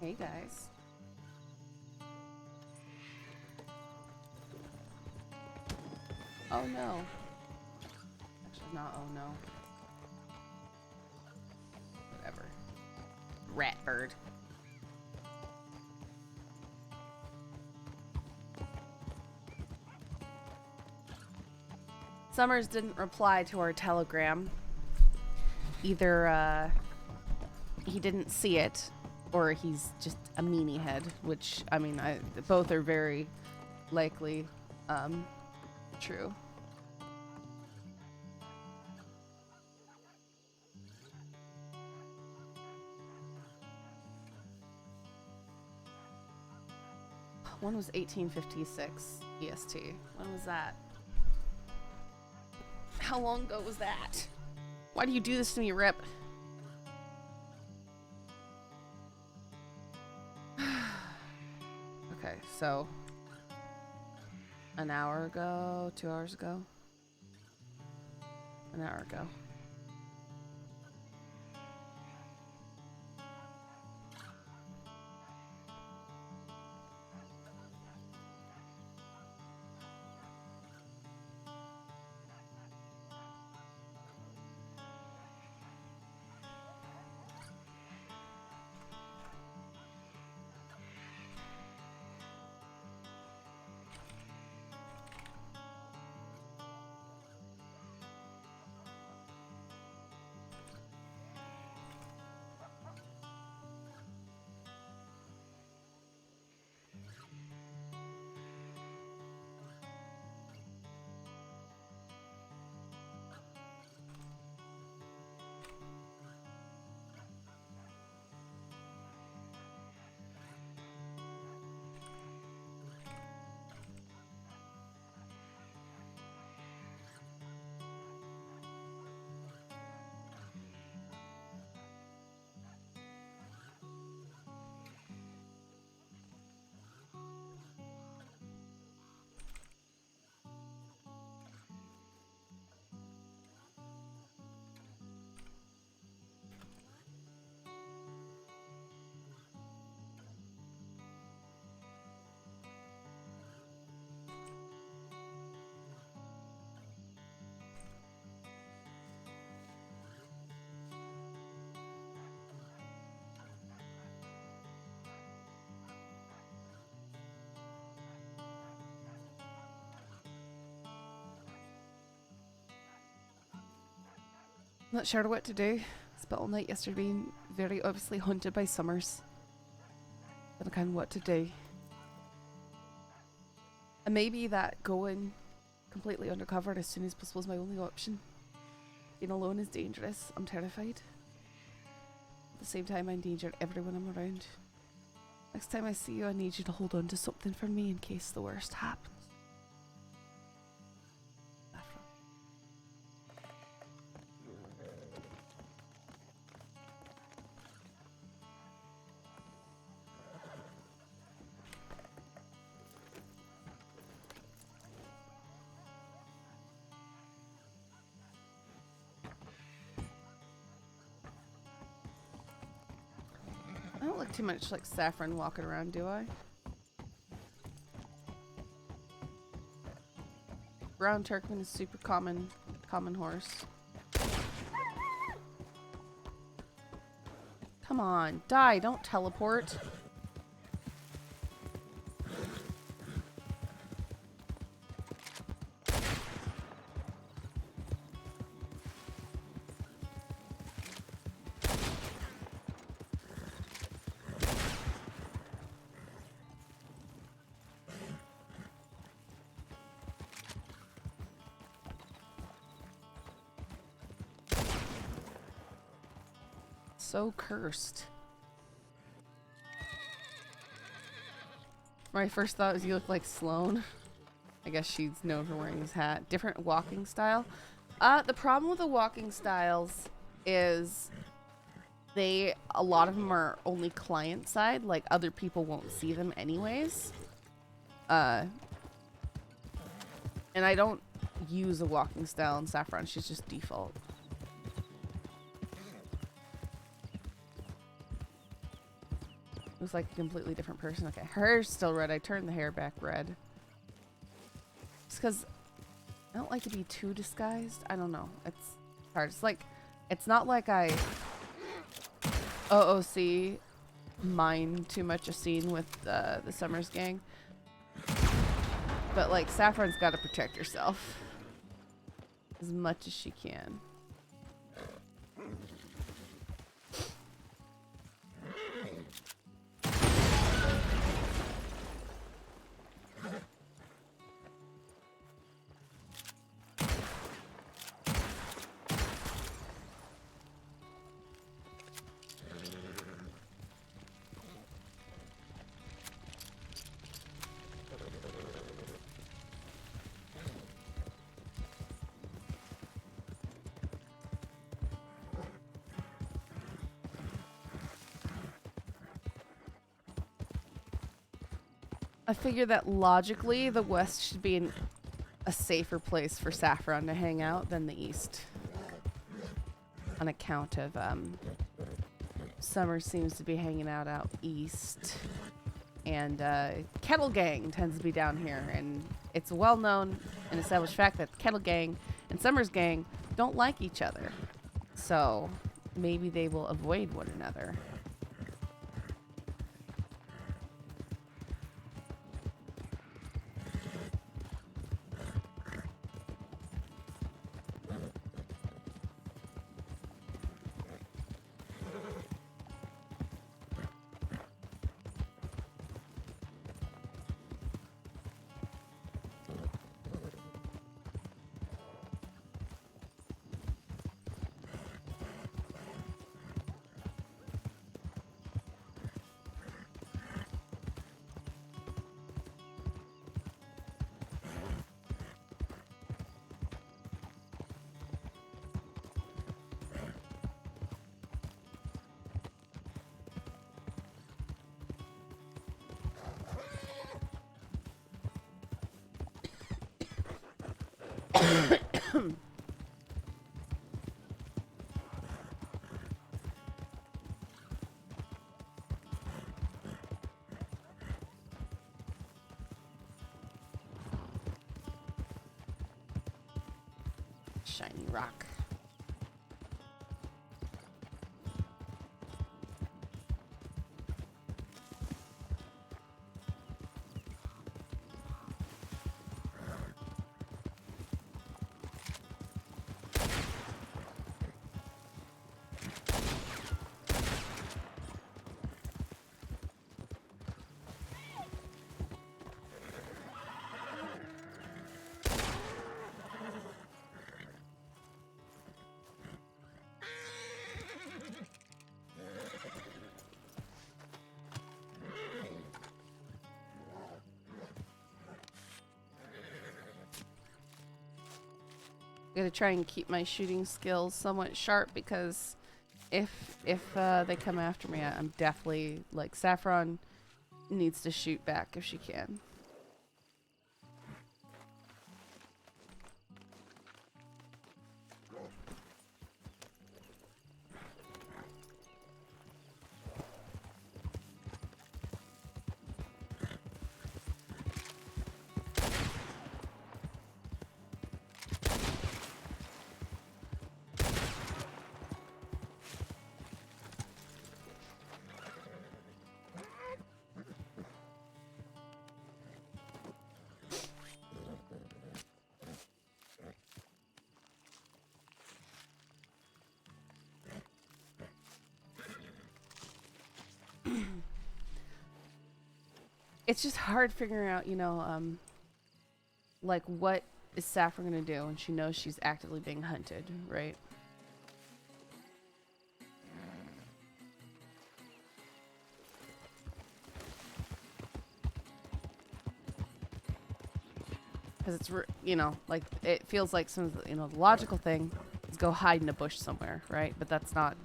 Hey guys. Oh no. Actually not oh no. Whatever. Rat bird. Summers didn't reply to our telegram. Either he didn't see it or he's just a meanie head, which I mean both are very likely true. One was 1856 EST. When was that? How long ago was that? Why do you do this to me, Rip? Okay, so an hour ago, 2 hours ago, an hour ago. Not sure what to do. Spent all night yesterday being very obviously haunted by Summers. But I kind of what to do. And maybe that going completely undercover as soon as possible is my only option. Being alone is dangerous. I'm terrified. At the same time, I endanger everyone I'm around. Next time I see you, I need you to hold on to something for me in case the worst happens. Saffron. I don't look too much like Saffron walking around, do I? Brown Turkman is super common horse. Come on, die, don't teleport. So cursed. My first thought was you look like Sloane. I guess she's known for wearing his hat. Different walking style. The problem with the walking styles is a lot of them are only client side, like other people won't see them anyways. And I don't use a walking style in Saffron, she's just default. Looks like a completely different person. Okay, hers still red. I turned the hair back red. Just because I don't like to be too disguised. I don't know. It's hard. It's like, it's not like I OOC mind too much a scene with the Summers gang. But like, Saffron's got to protect herself as much as she can. I figure that logically the West should be a safer place for Saffron to hang out than the East. On account of Summer seems to be hanging out East. And Kettle Gang tends to be down here. And it's a well-known and established fact that Kettle Gang and Summer's gang don't like each other. So maybe they will avoid one another. Shiny rock. I'm gonna try and keep my shooting skills somewhat sharp because if they come after me, I'm definitely like Saffron needs to shoot back if she can. It's just hard figuring out, you know, like what is Saffron gonna do when she knows she's actively being hunted, right? Because it's, you know, like it feels like some, you know, the logical thing is go hide in a bush somewhere, right? But that's not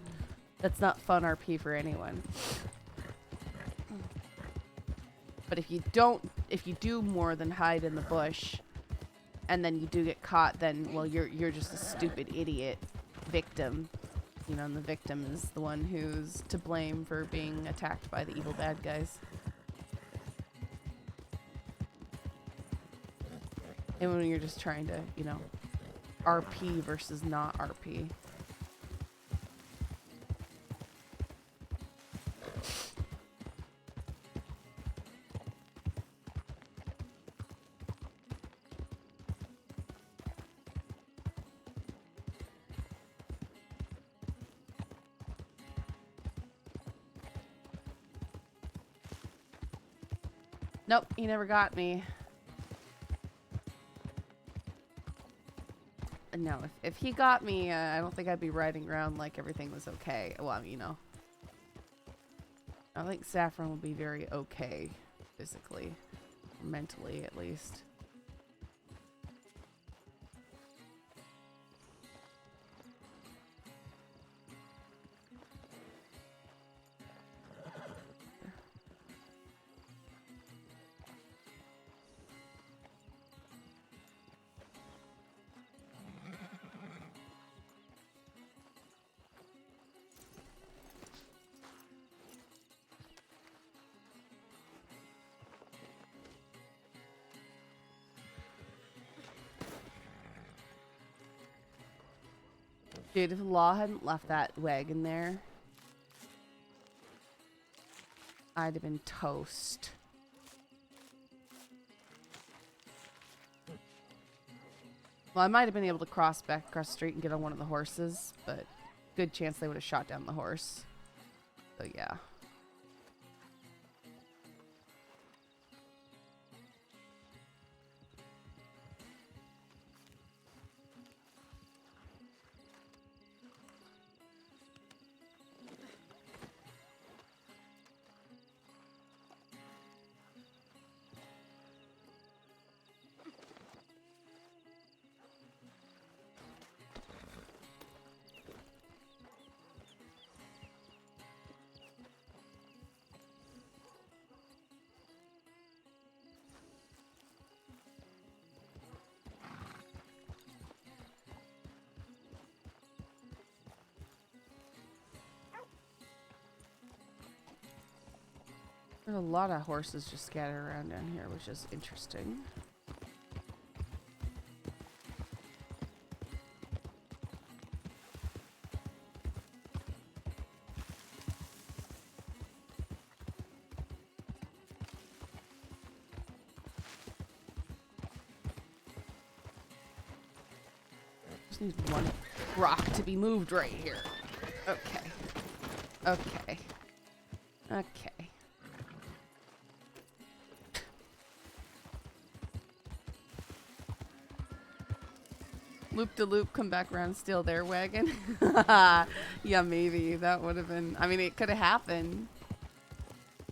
fun RP for anyone. But if you do more than hide in the bush, and then you do get caught, then well, you're just a stupid idiot victim you know, and the victim is the one who's to blame for being attacked by the evil bad guys. And when you're just trying to, you know, RP versus not RP. Nope, he never got me. No, if he got me, I don't think I'd be riding around like everything was okay. Well, you know. I think Saffron would be very okay, physically. Mentally, at least. Dude, if Law hadn't left that wagon there, I'd have been toast. Well, I might have been able to cross back across the street and get on one of the horses, but good chance they would have shot down the horse. So yeah. There's a lot of horses just scattered around down here, which is interesting. Just need one rock to be moved right here. Okay. Okay. Okay. Loop-de-loop, come back around and steal their wagon. Yeah, maybe. That would have been... I mean, it could have happened.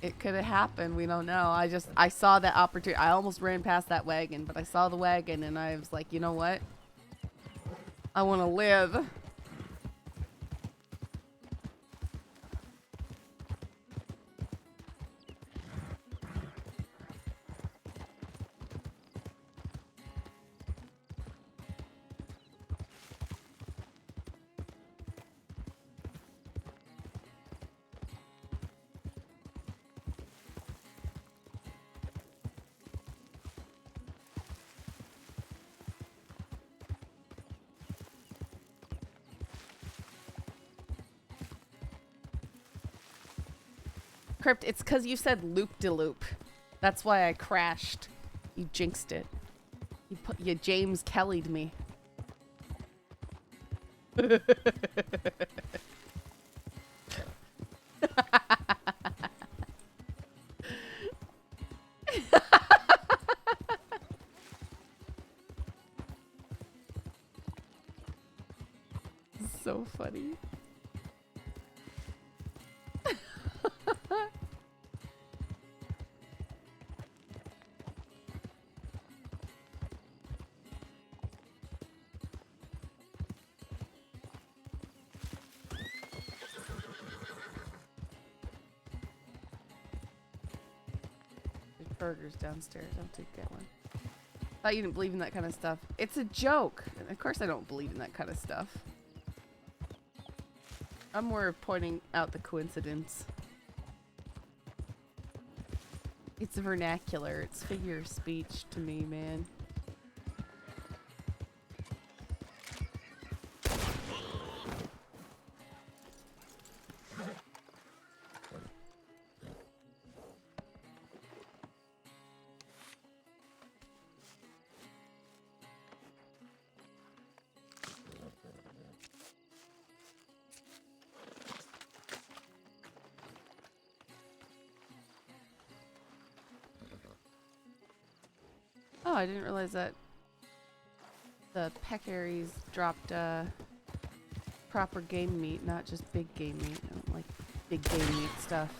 It could have happened. We don't know. I saw that opportunity. I almost ran past that wagon, but I saw the wagon and I was like, you know what? I want to live. Crypt, it's because you said loop-de-loop. That's why I crashed. You jinxed it. You James Kelly'd me. So funny. Burgers downstairs. I'll get one. Thought you didn't believe in that kind of stuff. It's a joke. Of course I don't believe in that kind of stuff. I'm more pointing out the coincidence. It's vernacular. It's figure of speech to me, man. Oh, I didn't realize that the peccaries dropped proper game meat, not just big game meat. I don't like big game meat stuff.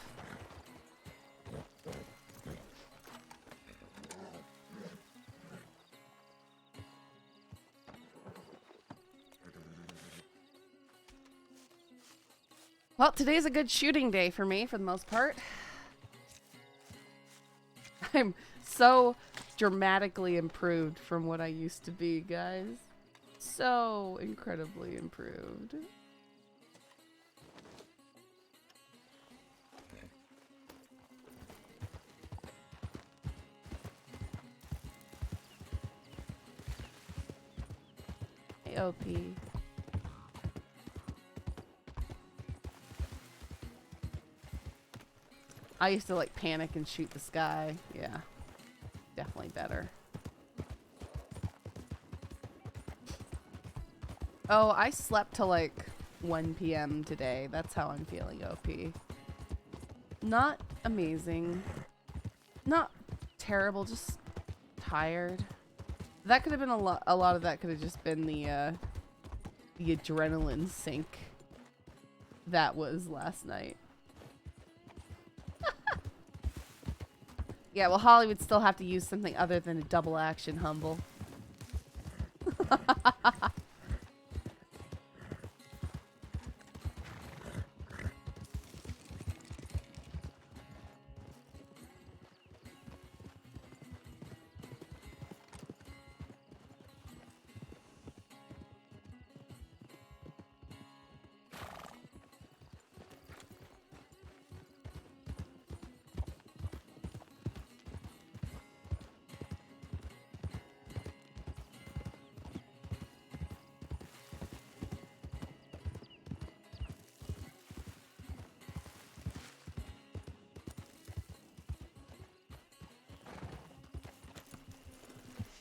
Well, today's a good shooting day for me, for the most part. I'm so dramatically improved from what I used to be, guys. So incredibly improved. AOP. I used to like panic and shoot the sky. Yeah. Definitely better. Oh, I slept till like 1 p.m. today. That's how I'm feeling, OP. Not amazing. Not terrible, just tired. That could have been a lot of that could have just been the adrenaline sink that was last night. Yeah, well, Holly would still have to use something other than a double action humble.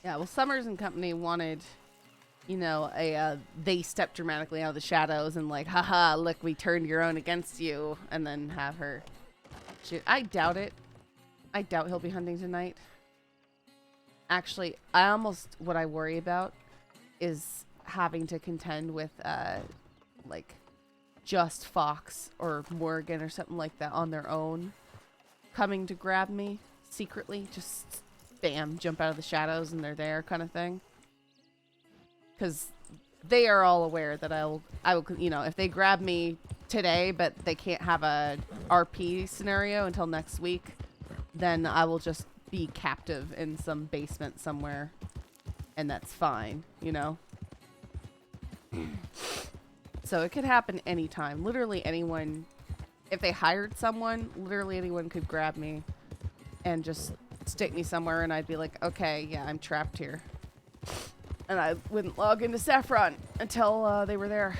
Yeah, well, Summers and Company wanted, you know, they stepped dramatically out of the shadows and like, haha, look, we turned your own against you, and then have her shoot. I doubt it. I doubt he'll be hunting tonight. Actually, what I worry about is having to contend with, like, just Fox or Morgan or something like that on their own, coming to grab me secretly, just bam, jump out of the shadows and they're there kind of thing. Because they are all aware that I will, you know, if they grab me today, but they can't have a RP scenario until next week, then I will just be captive in some basement somewhere, and that's fine, you know? So it could happen anytime. Literally anyone, if they hired someone, literally anyone could grab me and just stick me somewhere, and I'd be like, okay, yeah, I'm trapped here. And I wouldn't log into Saffron until they were there.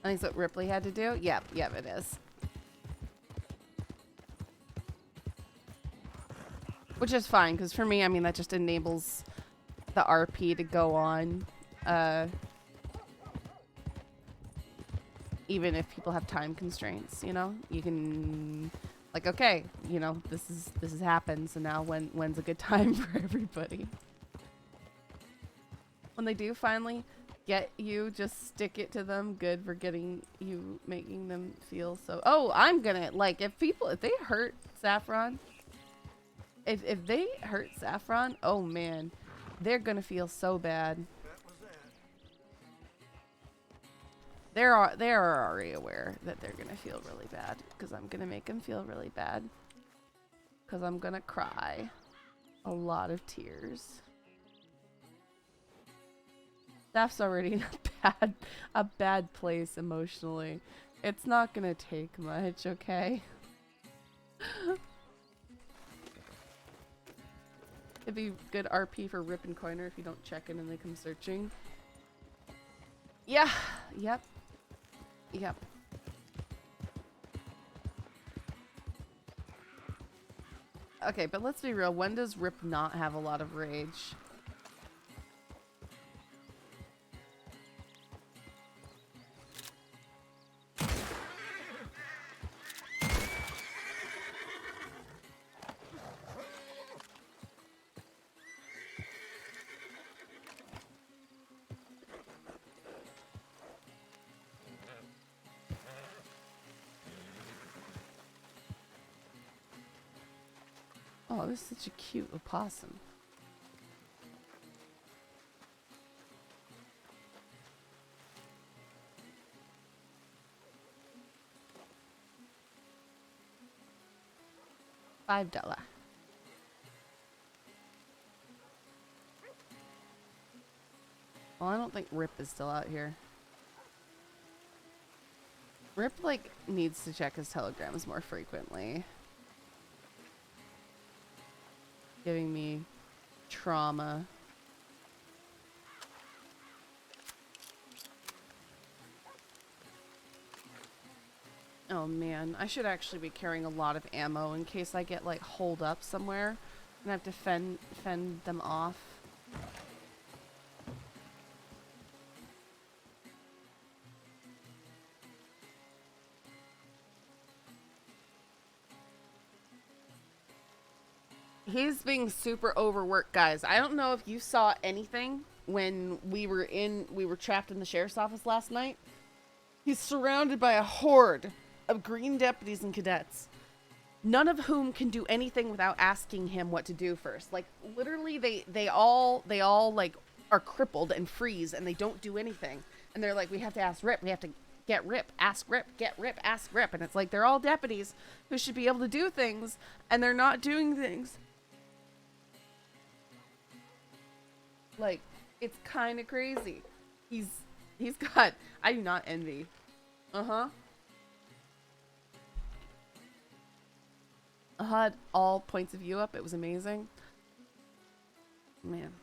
I think that's what Ripley had to do. Yep, it is. Which is fine, because for me, I mean, that just enables the RP to go on. Even if people have time constraints, you know? You can, like, okay, you know, this has happened, so now when's a good time for everybody? When they do finally get you, just stick it to them. Good for getting you, making them feel so. Oh, I'm gonna, like, if they hurt Saffron, if they hurt Saffron, oh man, They're gonna feel so bad. They're already aware that they're gonna feel really bad because I'm gonna make them feel really bad. Because I'm gonna cry a lot of tears. Saff's already in a bad place emotionally. It's not gonna take much, okay? It'd be good RP for Rip and Coiner if you don't check in and they come searching. Yeah, yep. Yep. Okay, but let's be real. When does Rip not have a lot of rage? Oh, this is such a cute opossum. $5. Well, I don't think Rip is still out here. Rip, like, needs to check his telegrams more frequently. Giving me trauma. Oh man, I should actually be carrying a lot of ammo in case I get like holed up somewhere and I have to fend them off. He's being super overworked, guys. I don't know if you saw anything when we were trapped in the sheriff's office last night. He's surrounded by a horde of green deputies and cadets, none of whom can do anything without asking him what to do first. Like literally they all like are crippled and freeze and they don't do anything. And they're like, we have to ask Rip, we have to get Rip, ask Rip, get Rip, ask Rip. And it's like they're all deputies who should be able to do things and they're not doing things. Like, it's kind of crazy. He's got, I do not envy. Uh-huh. I had all points of view up. It was amazing. Man.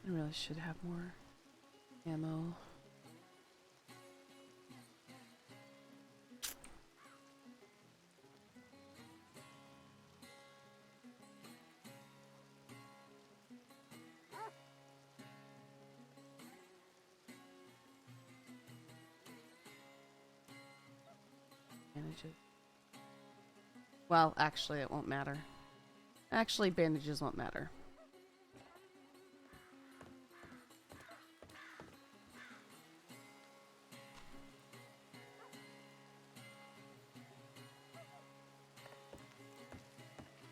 I really should have more ammo. Bandages. Well, actually, it won't matter. Actually, bandages won't matter.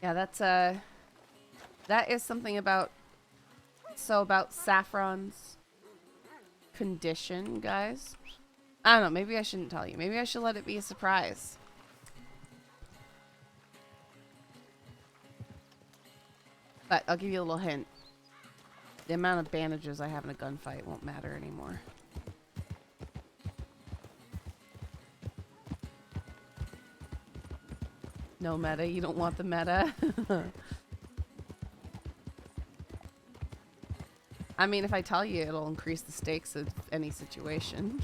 Yeah, that's that is something about Saffron's condition, guys. I don't know, maybe I shouldn't tell you. Maybe I should let it be a surprise. But I'll give you a little hint. The amount of bandages I have in a gunfight won't matter anymore. No meta, you don't want the meta. I mean, if I tell you, it'll increase the stakes of any situation.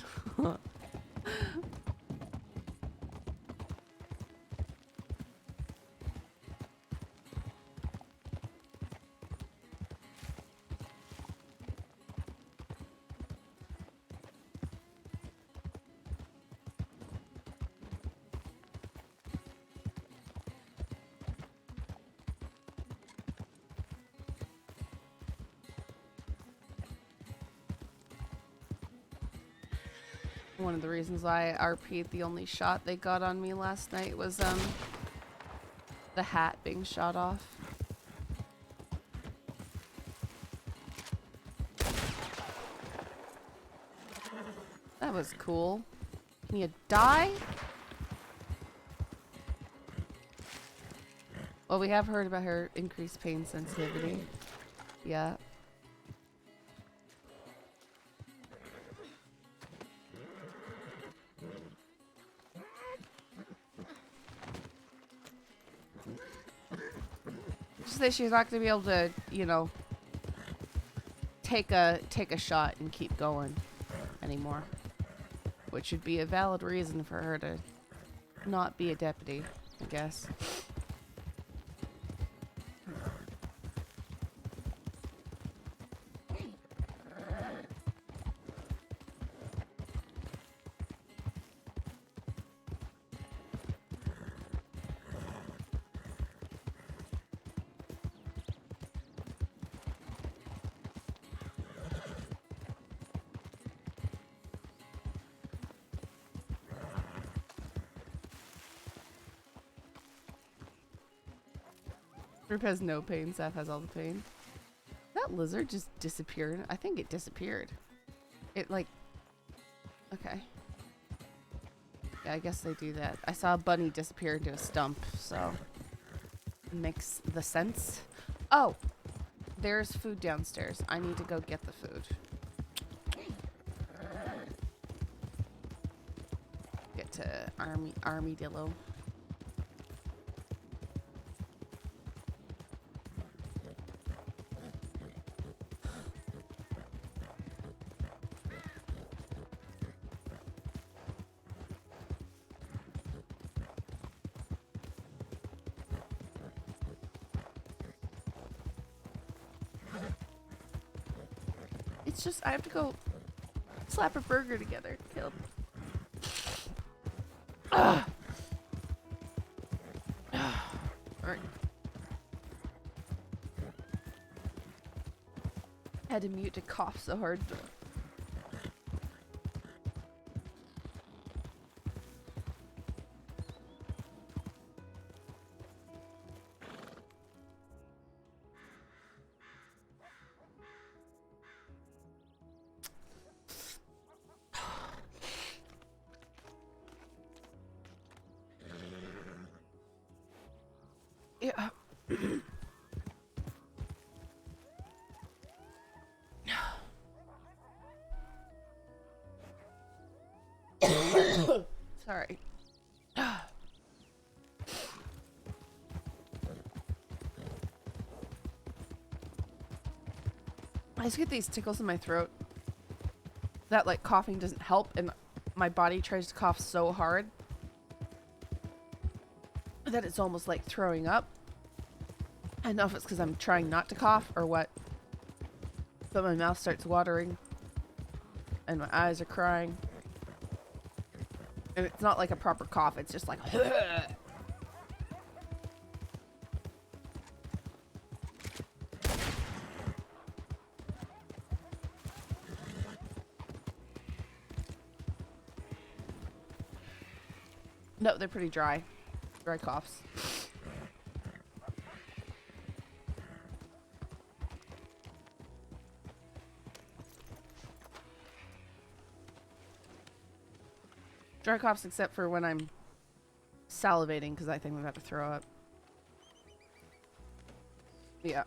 One of the reasons why I RP'd, the only shot they got on me last night was the hat being shot off. That was cool. Can you die? Well, we have heard about her increased pain sensitivity. Yeah. Just that she's not gonna be able to, you know, take a shot and keep going anymore, which would be a valid reason for her to not be a deputy, I guess. Group has no pain, Saff has all the pain. That lizard just disappeared. I think it disappeared. It like... Okay. Yeah, I guess they do that. I saw a bunny disappear into a stump, so... Makes the sense. Oh! There's food downstairs. I need to go get the food. Get to Armadillo. It's just, I have to go slap a burger together. Kill. Alright. Had to mute to cough so hard. Yeah. Sorry. I just get these tickles in my throat that like coughing doesn't help, and my body tries to cough so hard that it's almost like throwing up. I don't know if it's because I'm trying not to cough or what, but my mouth starts watering and my eyes are crying. And it's not like a proper cough, it's just like no, they're pretty dry. Dry coughs. Dry coughs except for when I'm salivating because I think I'm about to throw up. Yeah.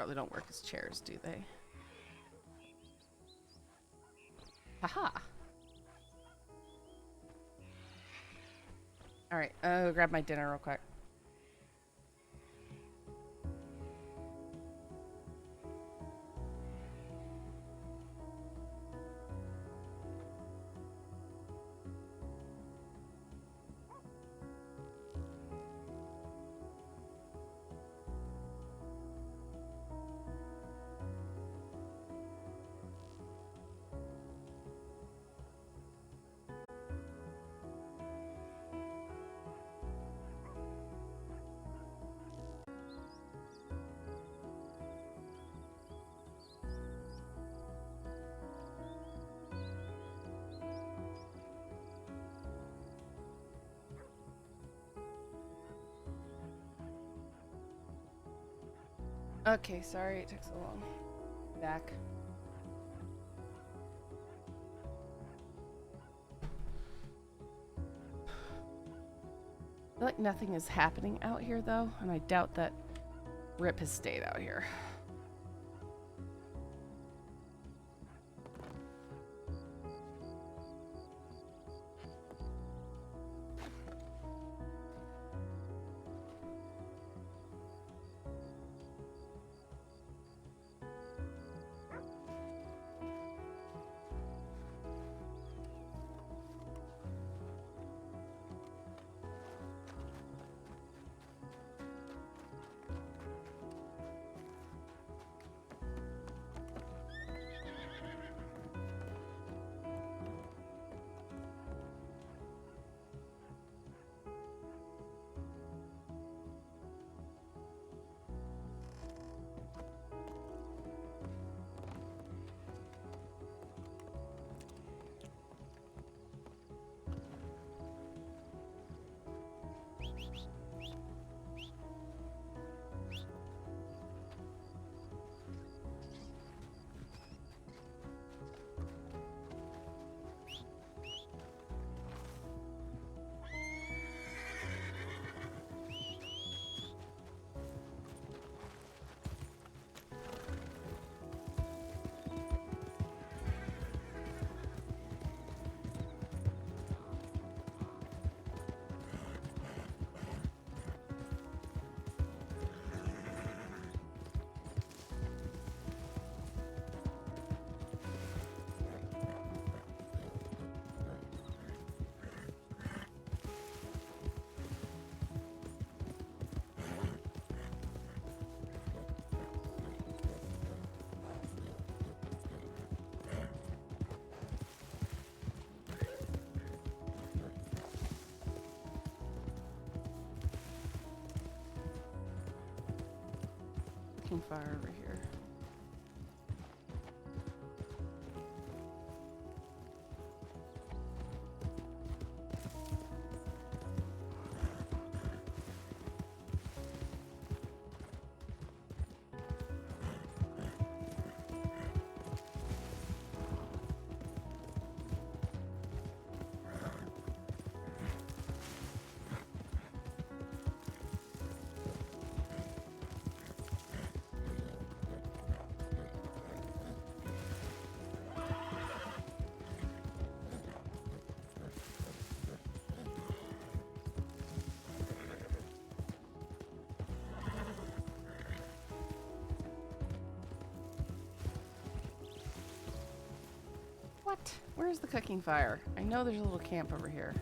Probably don't work as chairs, do they? Haha. Alright, grab my dinner real quick. Okay, sorry it took so long. Back. I feel like nothing is happening out here though, and I doubt that Rip has stayed out here. Fire over here. What? Where's the cooking fire? I know there's a little camp over here.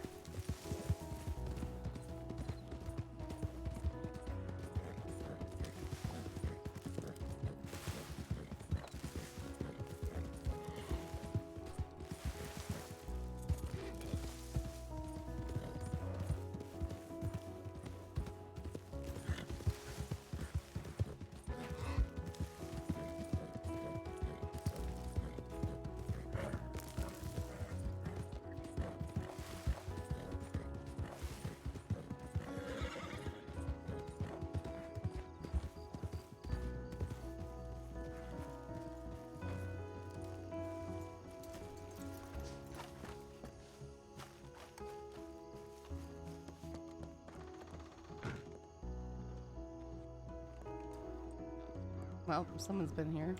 Well, someone's been here.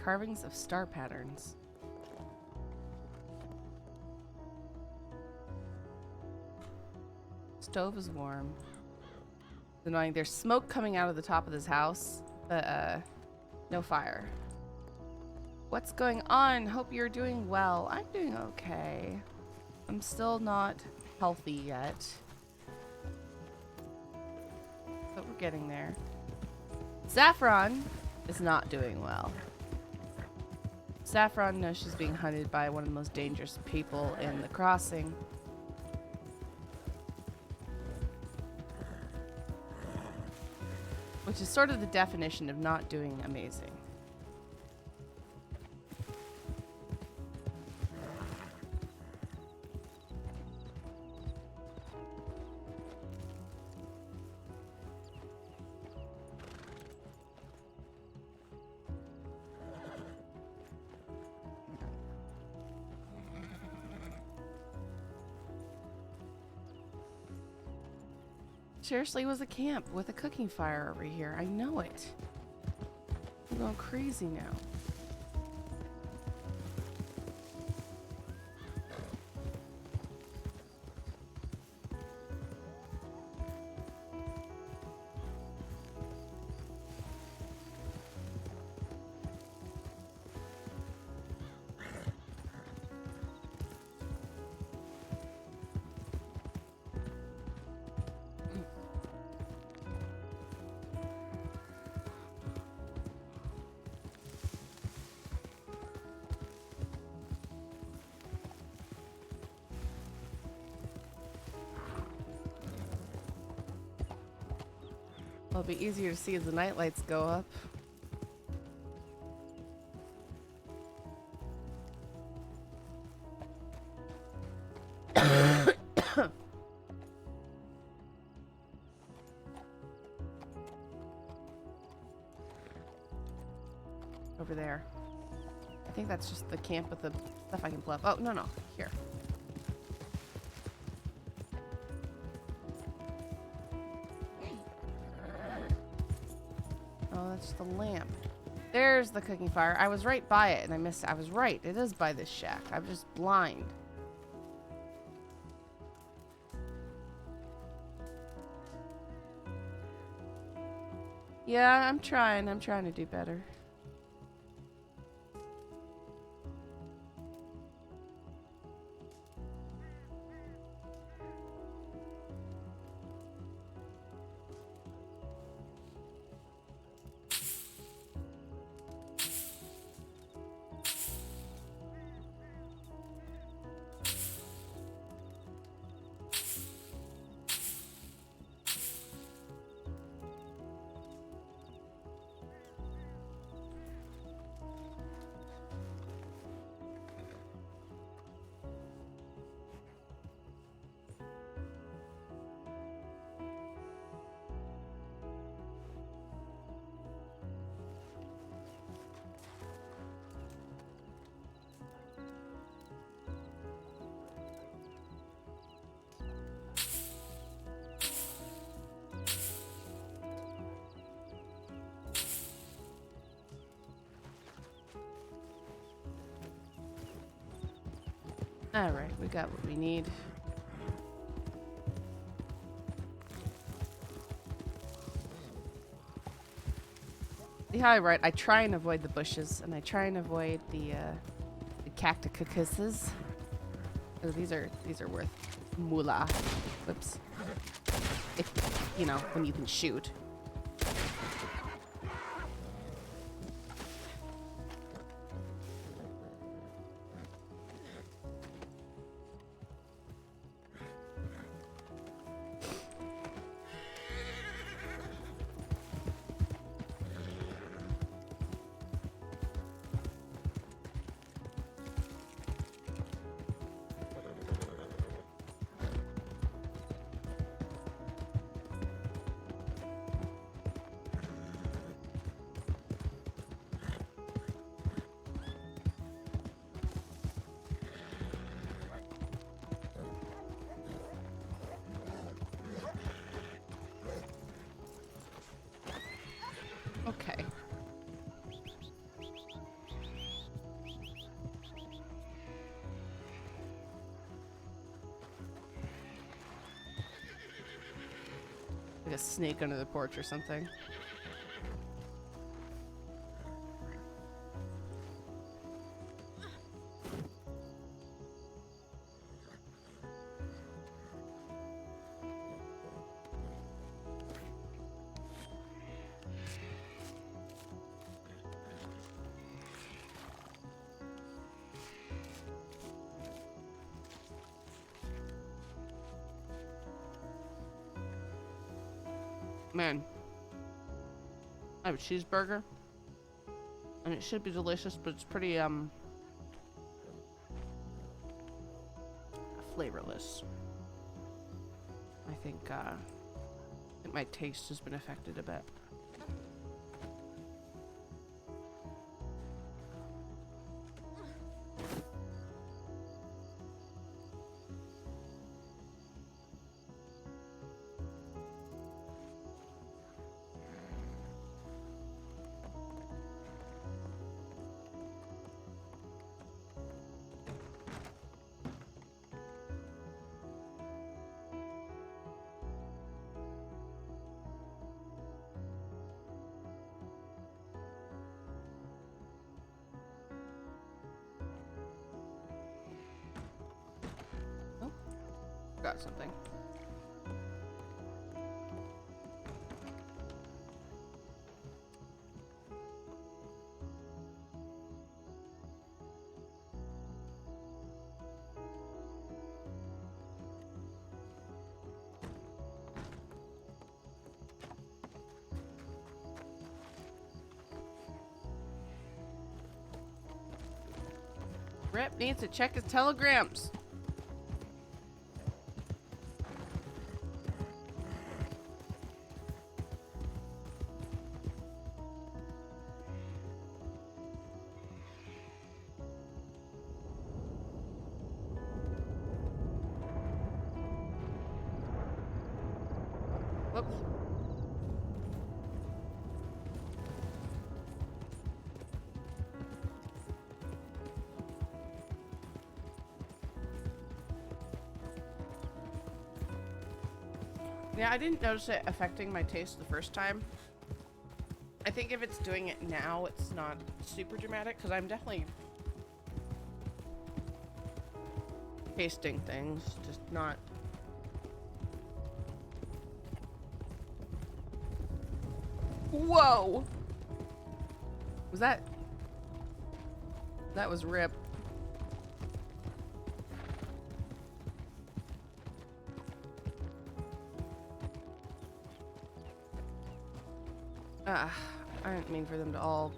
Carvings of star patterns. Stove is warm. It's annoying. There's smoke coming out of the top of this house, but no fire. What's going on? Hope you're doing well. I'm doing okay. I'm still not healthy yet, but we're getting there. Saffron is not doing well. Saffron knows she's being hunted by one of the most dangerous people in the crossing. Which is sort of the definition of not doing amazing. Seriously, was a camp with a cooking fire over here. I know it. I'm going crazy now. It'll be easier to see as the night lights go up. Over there. I think that's just the camp with the stuff I can pull up. Oh, no, no. Here. Oh, that's the lamp. There's the cooking fire. I was right by it and I missed it. I was right. It is by this shack. I'm just blind. Yeah, I'm trying. I'm trying to do better. Alright, we got what we need. See how I try and avoid the bushes, and I try and avoid the cactuses. Oh, these are worth moolah. Whoops. If, you know, when you can shoot. Like a snake under the porch or something. Man, I have a cheeseburger, and it should be delicious, but it's pretty, flavorless. I think my taste has been affected a bit. Got something. Rep needs to check his telegrams. Whoops. Yeah, I didn't notice it affecting my taste the first time. I think if it's doing it now, it's not super dramatic, because I'm definitely tasting things, just not... Whoa! Was that... That was Rip. I didn't mean for them to all...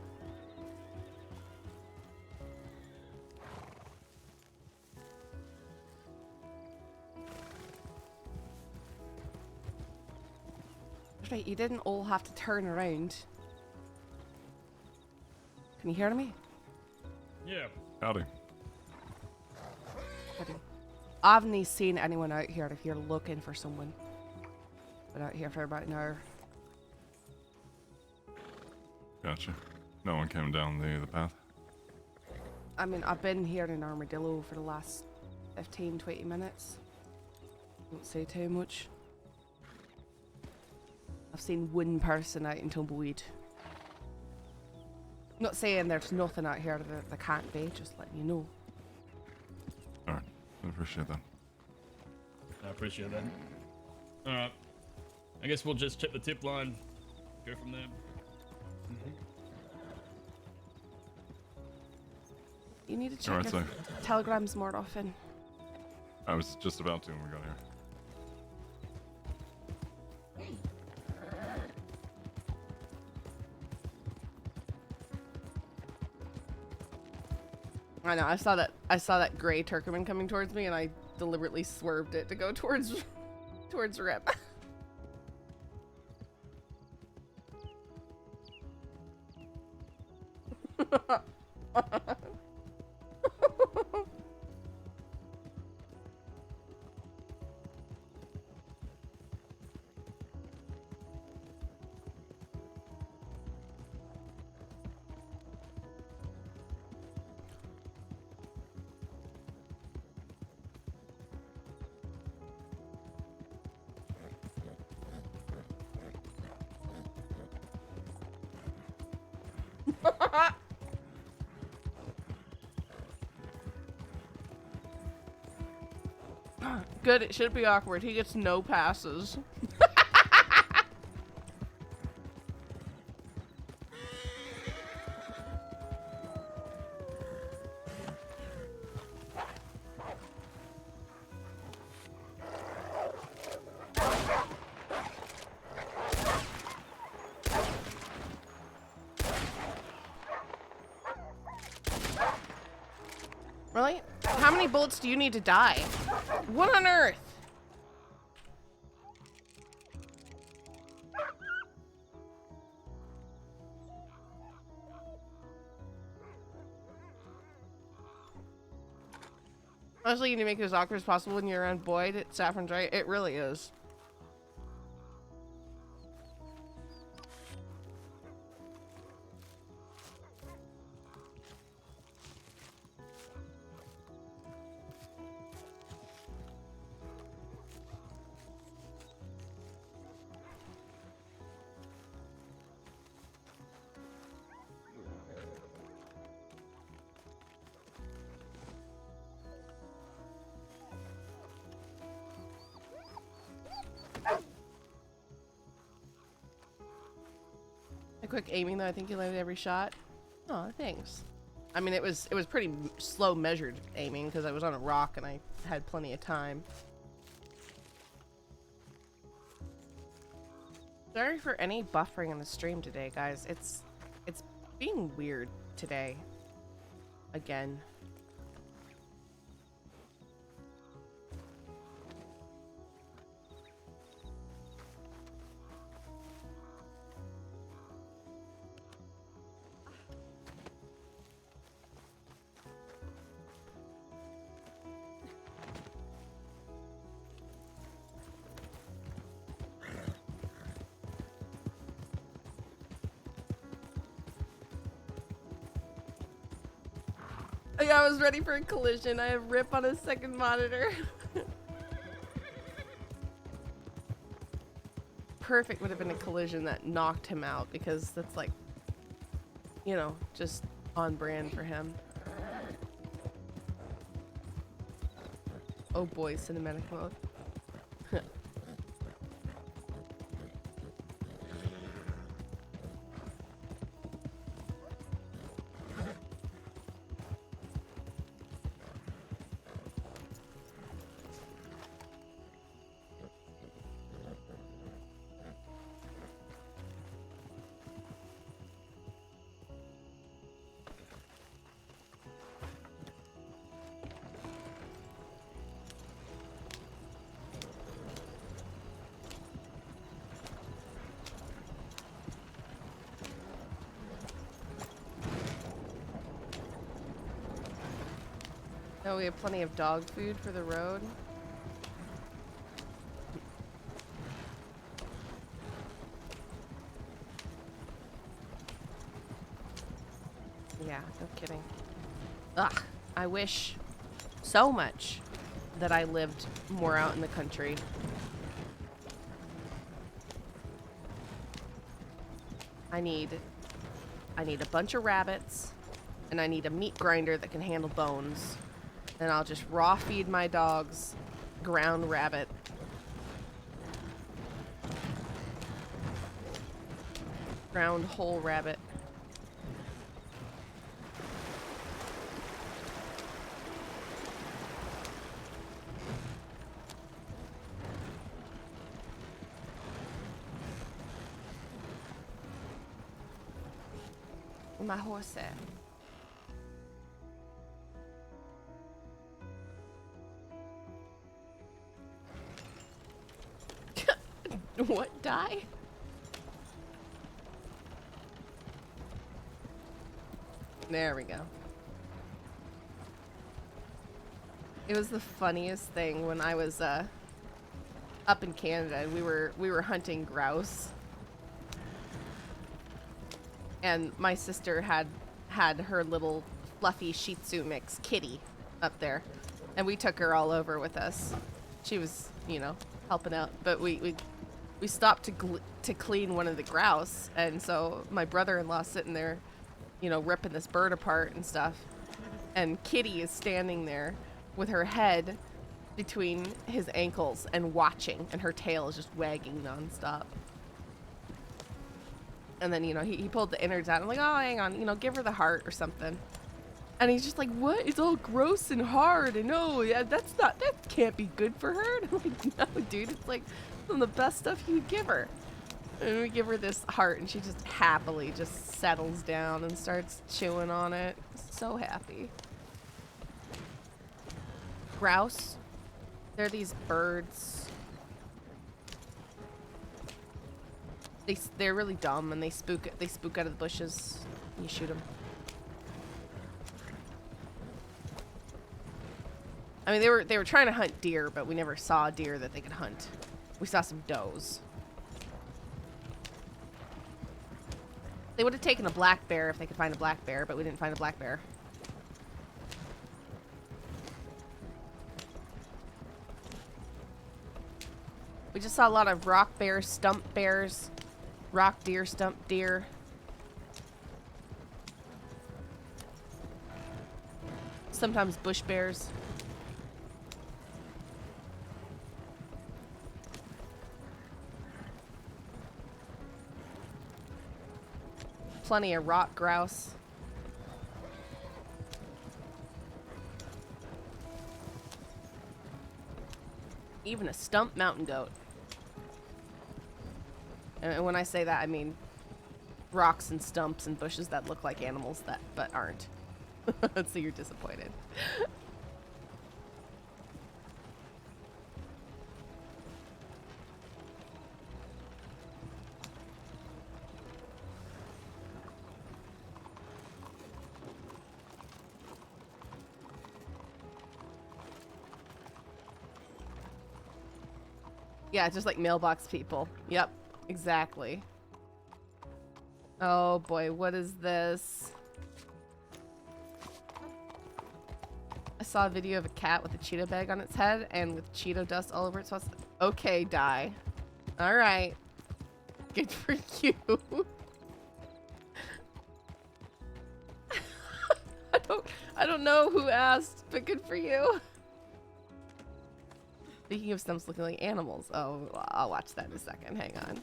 That's right, you didn't all have to turn around. Can you hear me? Yeah. Howdy. I haven't seen anyone out here if you're looking for someone. Been out here for about an hour. Gotcha. No one came down the path? I mean, I've been here in Armadillo for the last 15, 20 minutes. Don't say too much. I've seen one person out in Tumbleweed. Not saying there's nothing out here that there can't be, just letting you know. Alright, I appreciate that. I appreciate that. Alright. I guess we'll just check the tip line. Go from there. You need to check Alright, your so telegrams more often. I was just about to when we got here. I know, I saw that gray Turkmen coming towards me, and I deliberately swerved it to go towards Rip. Good, it should be awkward. He gets no passes. Really? How many bullets do you need to die? What on earth? Honestly, you need to make it as awkward as possible when you're around Boyd. Saffron's right. It really is. A quick aiming though, I think you landed every shot. Oh, thanks. I mean, it was pretty slow measured aiming because I was on a rock and I had plenty of time. Sorry for any buffering in the stream today, guys. It's being weird today. Again. Yeah, I was ready for a collision. I have RIP on a second monitor. Perfect would have been a collision that knocked him out because that's like, you know, just on brand for him. Oh boy, cinematic mode. Oh, we have plenty of dog food for the road. Yeah, no kidding. Ugh, I wish so much that I lived more out in the country. I need a bunch of rabbits, and I need a meat grinder that can handle bones. And I'll just raw feed my dogs ground rabbit. Ground whole rabbit. My horse there. What, die? There we go. It was the funniest thing when I was up in Canada. We were hunting grouse, and my sister had her little fluffy Shih Tzu mix kitty up there, and we took her all over with us. She was, you know, helping out, but we stopped to clean one of the grouse, and so my brother-in-law sitting there, you know, ripping this bird apart and stuff, and Kitty is standing there with her head between his ankles and watching, and her tail is just wagging nonstop. And then, you know, he pulled the innards out. I'm like, oh, hang on, you know, give her the heart or something. And he's just like, what? It's all gross and hard. And no, yeah, that can't be good for her. And I'm like, no, dude, it's like some of the best stuff you could give her. And we give her this heart, and she just happily just settles down and starts chewing on it. So happy. Grouse. They're these birds. They're really dumb, and they spook out of the bushes. You shoot them. I mean, they were trying to hunt deer, but we never saw a deer that they could hunt. We saw some does. They would have taken a black bear if they could find a black bear, but we didn't find a black bear. We just saw a lot of rock bears, stump bears, rock deer, stump deer. Sometimes bush bears. Plenty of rock grouse. Even a stump mountain goat. And when I say that, I mean rocks and stumps and bushes that look like animals but aren't. So you're disappointed. Yeah, just like mailbox people. Yep, exactly. Oh boy, what is this? I saw a video of a cat with a Cheeto bag on its head and with Cheeto dust all over its face. Okay, die. All right. Good for you. I don't know who asked, but good for you. Speaking of stumps looking like animals. Oh, I'll watch that in a second. Hang on.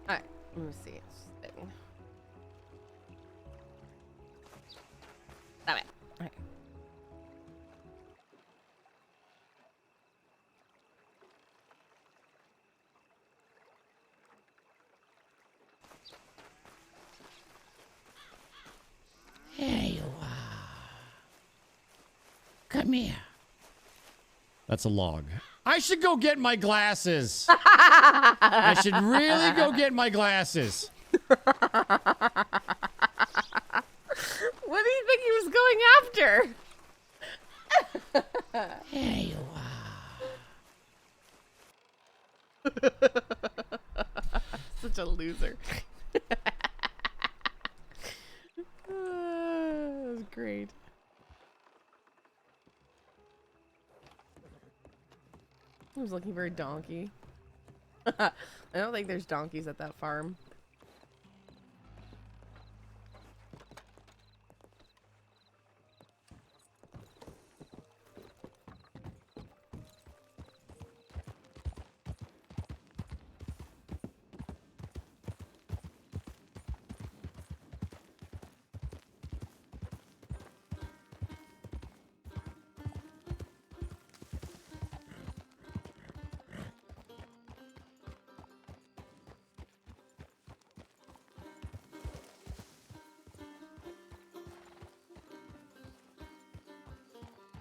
Alright, let me see this thing. That way. Okay. There you are. Come here. That's a log. I should go get my glasses. I should really go get my glasses. What do you think he was going after? There you are. Such a loser. That was great. I was looking for a donkey. I don't think there's donkeys at that farm.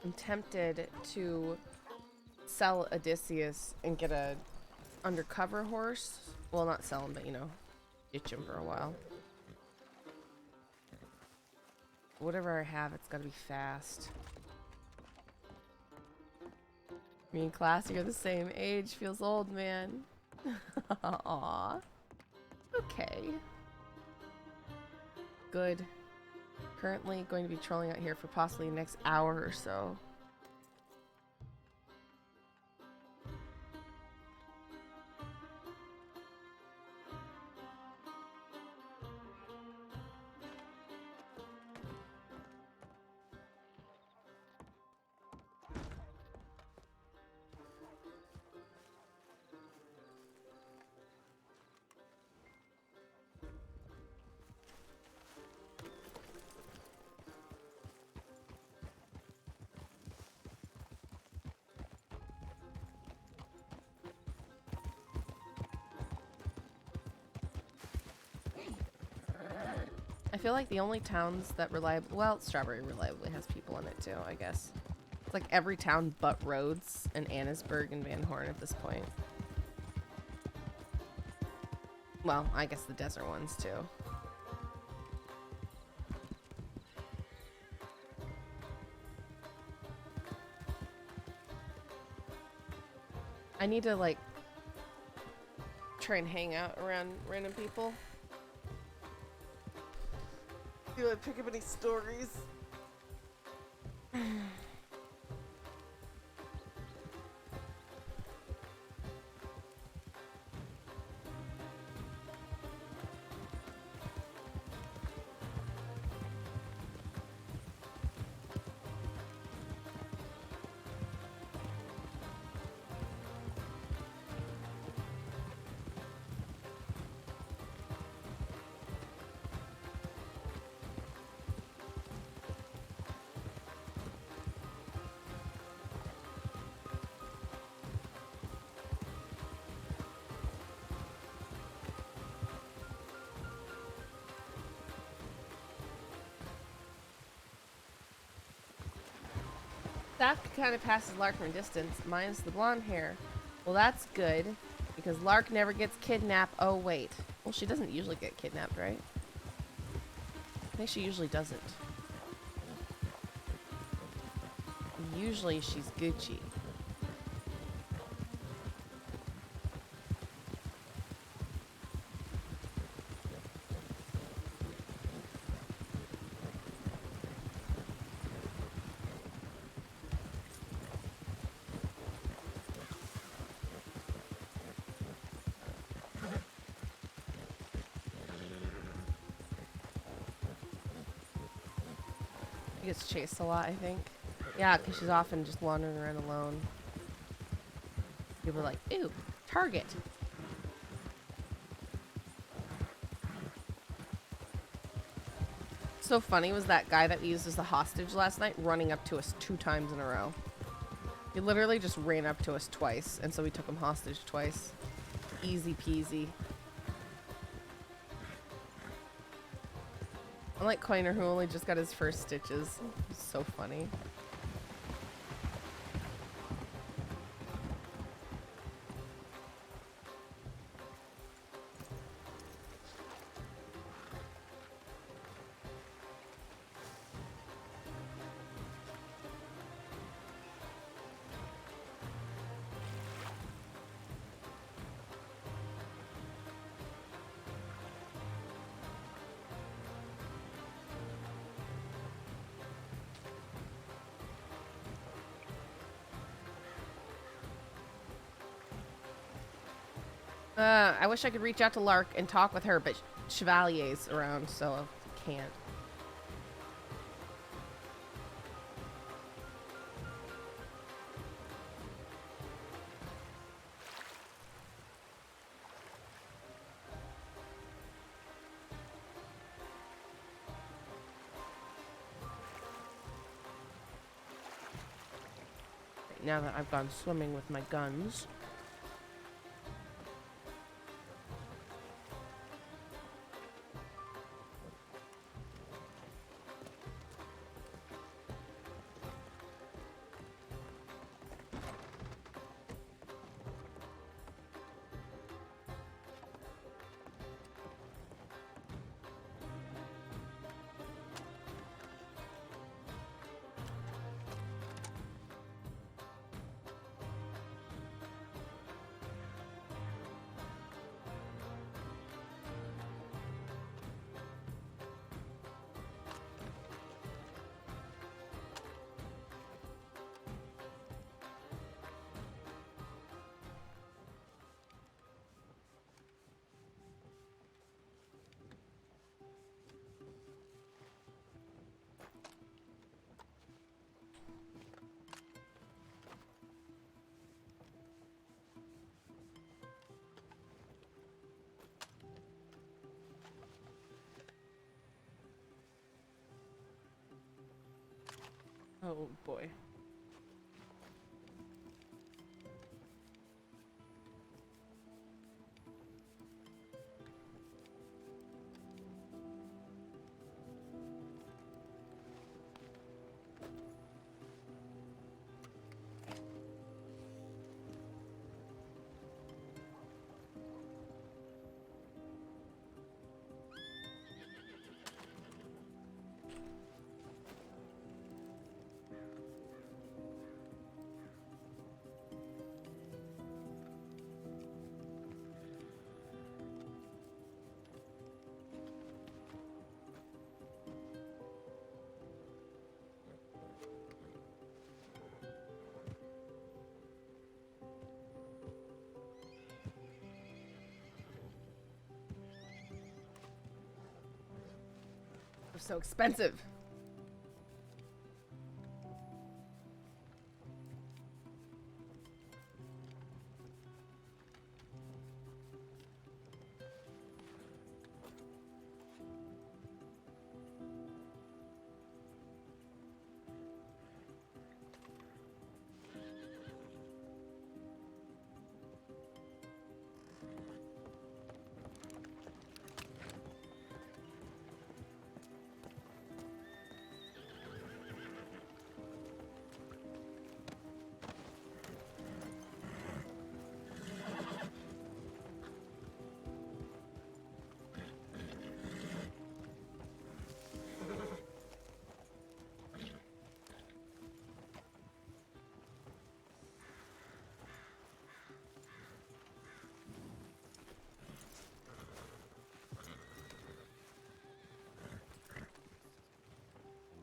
I'm tempted to sell Odysseus and get a undercover horse. Well, not sell him, but you know, ditch him for a while. Whatever I have, it's gotta be fast. Me and Classy are the same age. Feels old, man. Aww. Okay. Good. Currently going to be trolling out here for possibly the next hour or so. I feel like the only towns that well, Strawberry reliably has people in it too, I guess. It's like every town but Rhodes and Annisburg and Van Horn at this point. Well, I guess the desert ones too. I need to like try and hang out around random people. Do I pick up any stories? Saff kind of passes Lark from a distance, minus the blonde hair. Well, that's good, because Lark never gets kidnapped. Oh, wait. Well, she doesn't usually get kidnapped, right? I think she usually doesn't. Usually she's Gucci. She gets chased a lot, I think. Yeah, because she's often just wandering around alone. People are like, ooh, target. So funny was that guy that we used as the hostage last night running up to us 2 times in a row. He literally just ran up to us twice, and so we took him hostage twice. Easy peasy. Unlike Coiner, who only just got his first stitches. So funny. I wish I could reach out to Lark and talk with her, but Chevalier's around, so I can't. Now that I've gone swimming with my guns. Oh boy. They're so expensive.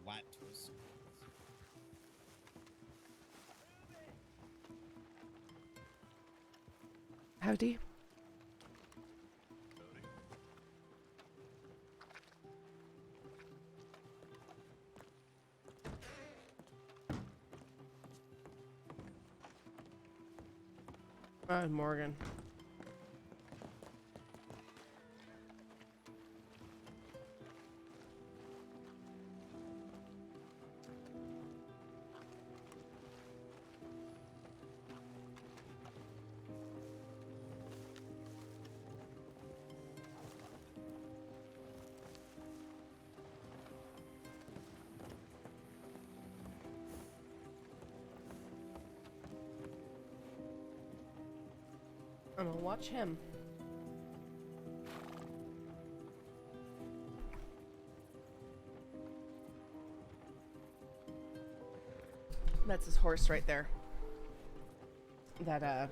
What was Howdy. Morgan. I'm gonna watch him. That's his horse right there. That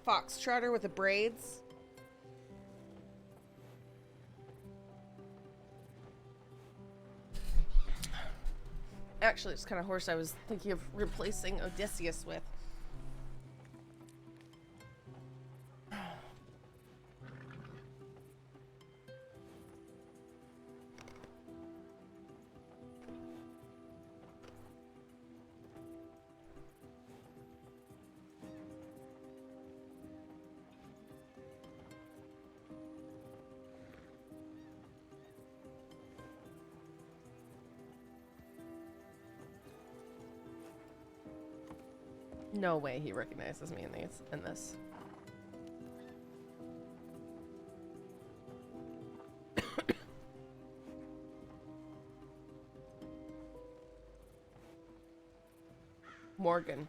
foxtrotter with the braids. Actually, it's kind of horse I was thinking of replacing Odysseus with. No way he recognizes me in this. Morgan.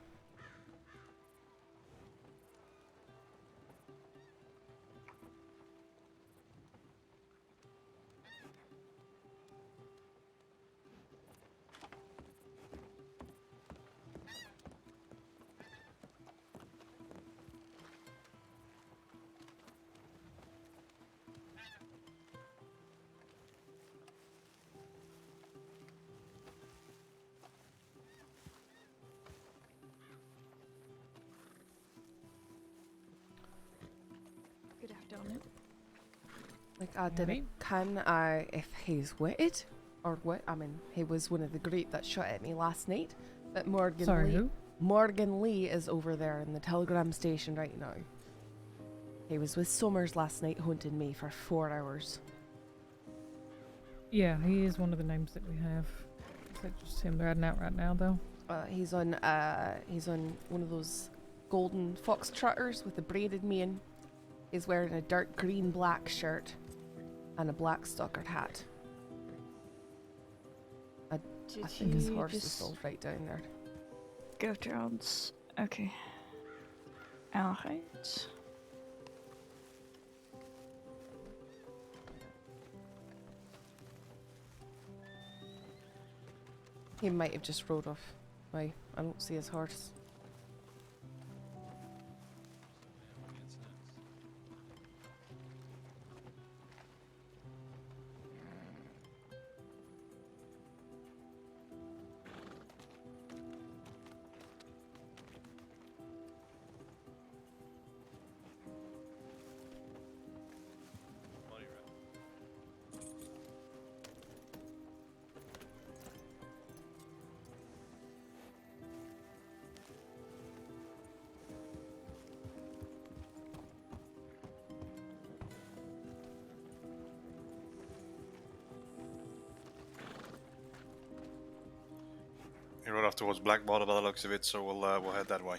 Good afternoon. Like, I didn't can I if he's witted or what? I mean, he was one of the group that shot at me last night. But Morgan Sorry, Lee. who? Morgan Lee is over there in the telegram station right now. He was with Summers last night hunting me for 4 hours. Yeah, he is one of the names that we have. Looks like just him riding out right now, though. He's on one of those golden fox trotters with a braided mane. He's wearing a dark green black shirt and a black stockered hat. I think his horse is still right down there. Go towards. Okay. Alright. He might have just rode off. I don't see his horse. He rode off towards Blackwater by the looks of it, so we'll head that way.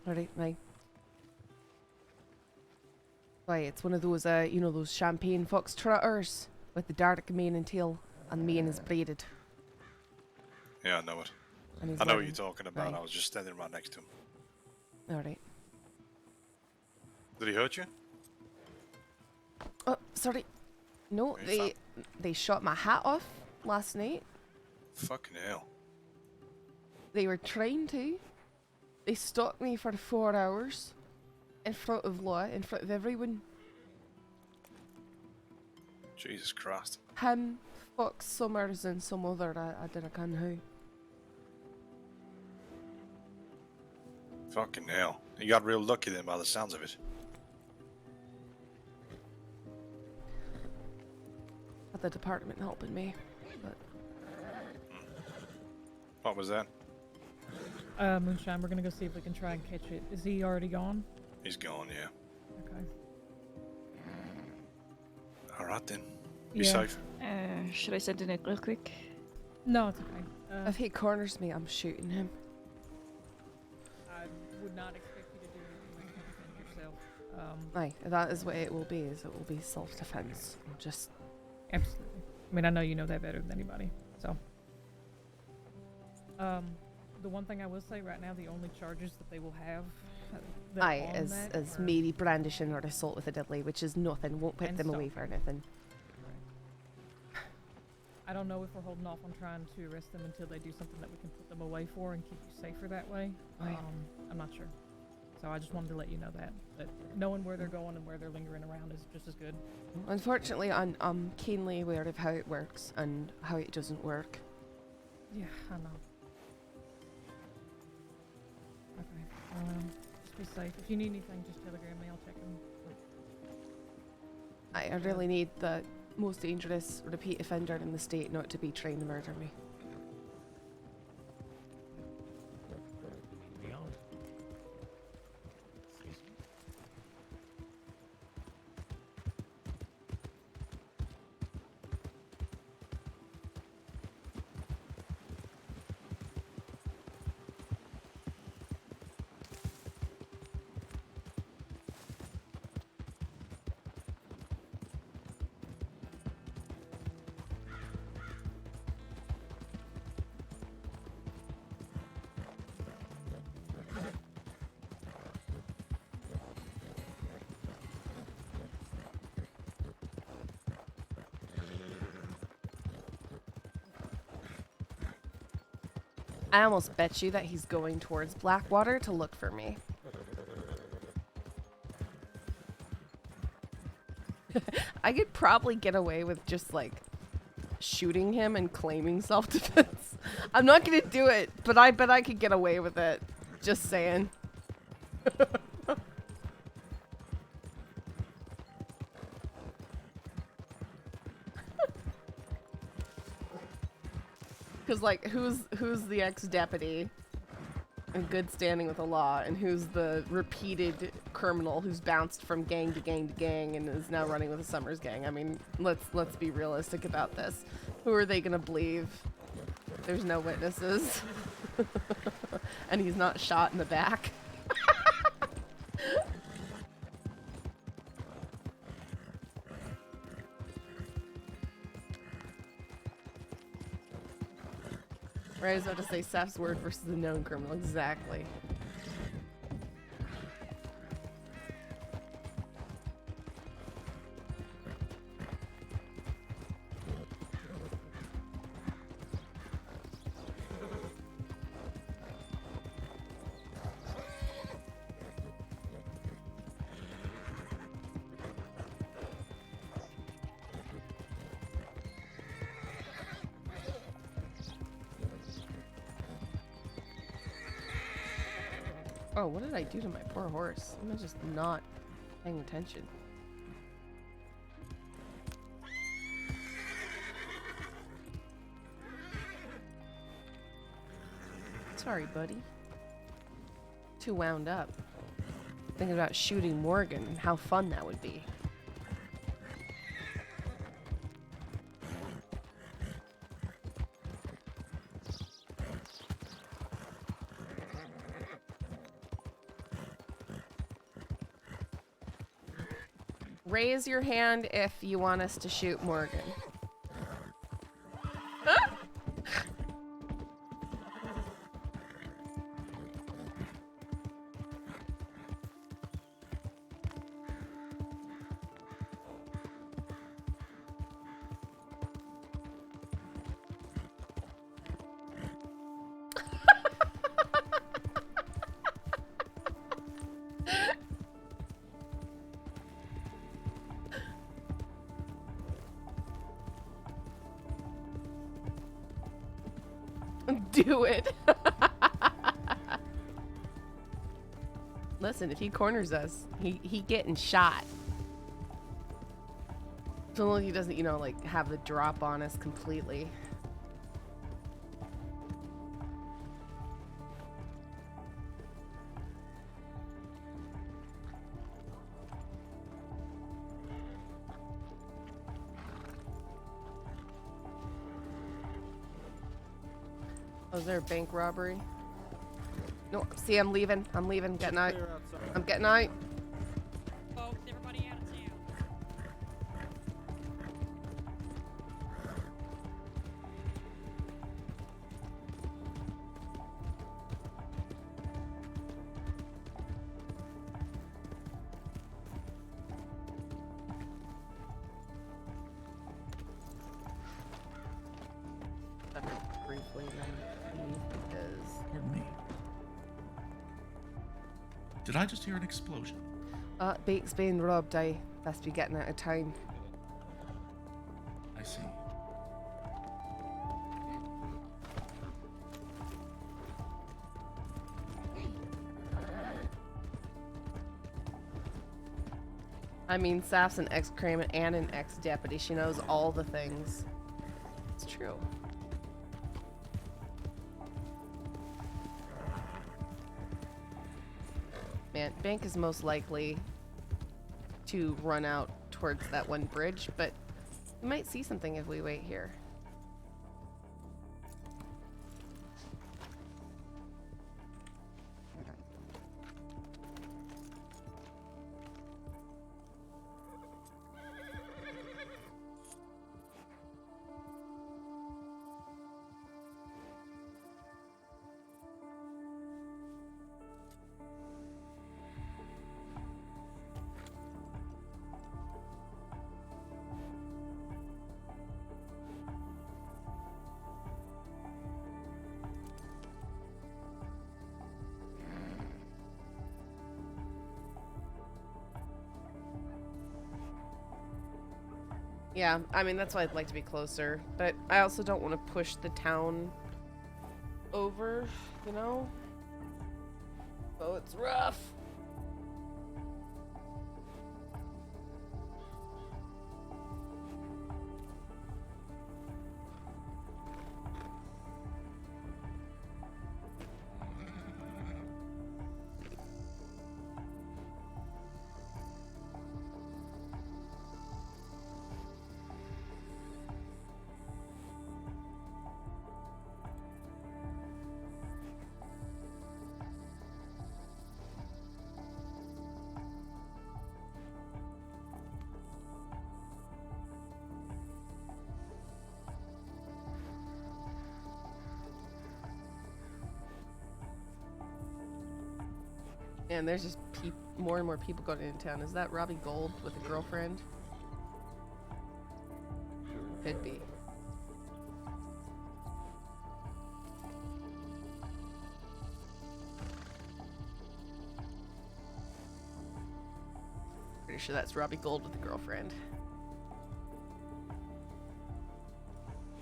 Alright, right. Right, it's one of those, you know, those champagne fox trotters with the dark mane and tail, and the mane is braided. Yeah, I know it. And he's I know what wearing- you're talking about. right. I was just standing right next to him. Alright. Did he hurt you? Oh, sorry. No, You're they shot my hat off last night. Fucking hell. They were trying to. They stalked me for 4 hours in front of law, in front of everyone. Jesus Christ. Him, Fox Summers, and some other I didn't know who. Fucking hell. You got real lucky then by the sounds of it. Had the department helping me, but What was that? Moonshine, we're gonna go see if we can try and catch it. Is he already gone? He's gone, yeah. Okay. Alright then. Be Yeah. safe. Should I send in it real quick? No, it's okay. if he corners me, I'm shooting him. I would not expect you to do anything when you can defend yourself. Aye, that is what it will be. Is it will be self-defense. Just Absolutely. I mean, I know you know that better than anybody, so. The one thing I will say right now, the only charges that they will have that aye, on is that are- maybe brandishing or assault with a deadly, which is nothing. Won't put And them away stop. for anything. I don't know if we're holding off on trying to arrest them until they do something that we can put them away for and keep you safer that way. Right. I'm not sure. So I just wanted to let you know that knowing where they're going and where they're lingering around is just as good. Unfortunately, I'm keenly aware of how it works and how it doesn't work. Yeah, I know. Okay. Just be safe. If you need anything, just telegram me. I'll check them. I really need the most dangerous repeat offender in the state not to be trying to murder me. I almost bet you that he's going towards Blackwater to look for me. I could probably get away with just like shooting him and claiming self-defense. I'm not gonna do it, but I bet I could get away with it. Just saying. Because like, who's the ex-deputy in good standing with the law, and who's the repeated criminal who's bounced from gang to gang to gang and is now running with the Summers gang? I mean, let's be realistic about this. Who are they gonna believe? There's no witnesses. And he's not shot in the back. Right, I was about to say Saff's word versus the known criminal. Exactly. Oh, what did I do to my poor horse? I'm just not paying attention. Sorry, buddy. Too wound up. Thinking about shooting Morgan and how fun that would be. Raise your hand if you want us to shoot Morgan. Do it. Listen, if he corners us, he getting shot. So long as he doesn't, you know, like have the drop on us completely. Oh, is there a bank robbery? No, see, I'm leaving. I'm leaving. Getting out. I'm getting out. Folks, everybody out of town. Briefly, then, because Pardon me. Did I just hear an explosion? bake's being robbed. I best be getting out of town. I see. I mean, Saff's an ex-crime and an ex-deputy. She knows all the things. It's true. Man, bank is most likely to run out towards that one bridge, but we might see something if we wait here. Yeah, I mean, that's why I'd like to be closer, but I also don't want to push the town over, you know? Oh, it's rough. And there's just more and more people going into town. Is that Robbie Gold with a girlfriend? Could be. Pretty sure that's Robbie Gold with a girlfriend.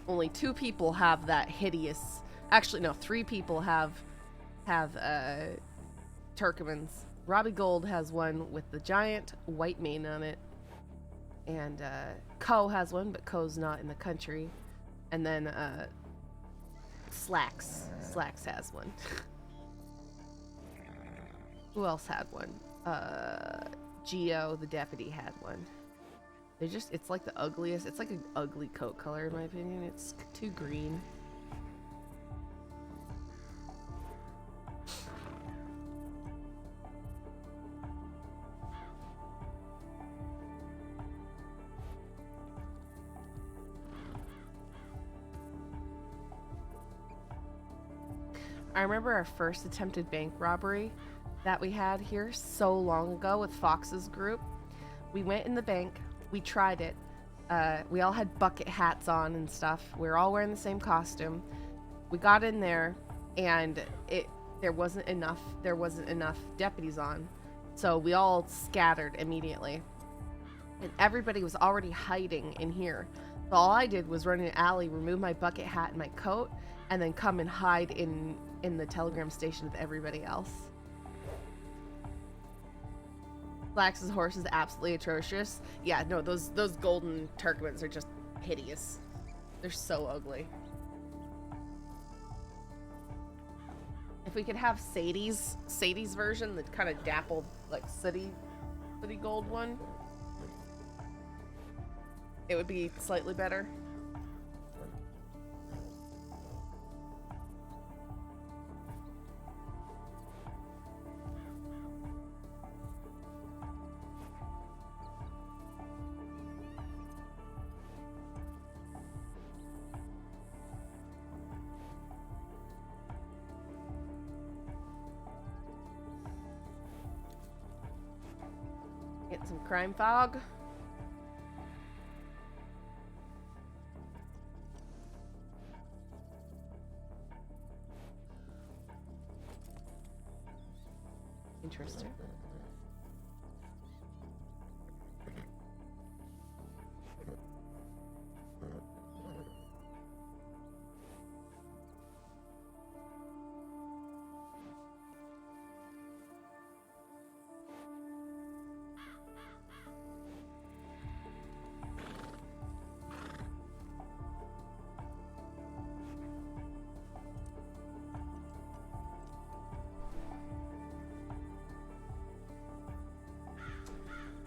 Only 2 people have that hideous. Actually, no, 3 people have Turkomans. Robbie Gold has one with the giant white mane on it, and Ko has one, but Ko's not in the country. And then Slacks has one. Who else had one? Geo, the deputy, had one. It's like the ugliest. It's like an ugly coat color in my opinion. It's too green. I remember our first attempted bank robbery that we had here so long ago with Fox's group. We went in the bank. We tried it. We all had bucket hats on and stuff. We were all wearing the same costume. We got in there, and there wasn't enough deputies on, so we all scattered immediately. And everybody was already hiding in here. So all I did was run in an alley, remove my bucket hat and my coat, and then come and hide in the telegram station with everybody else. Flax's horse is absolutely atrocious. Yeah, no, those golden Turkomans are just hideous. They're so ugly. If we could have Sadie's version, the kind of dappled, like, city gold one, it would be slightly better. Get some crime fog. Interesting.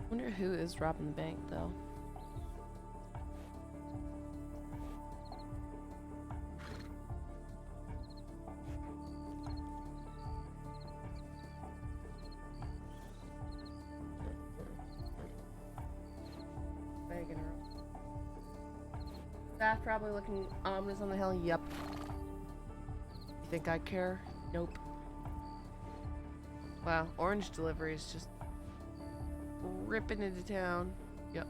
Wonder who is robbing the bank though. Saff probably looking ominous on the hill. Yep. You think I care? Nope. Wow, orange delivery is just ripping into town. Yep.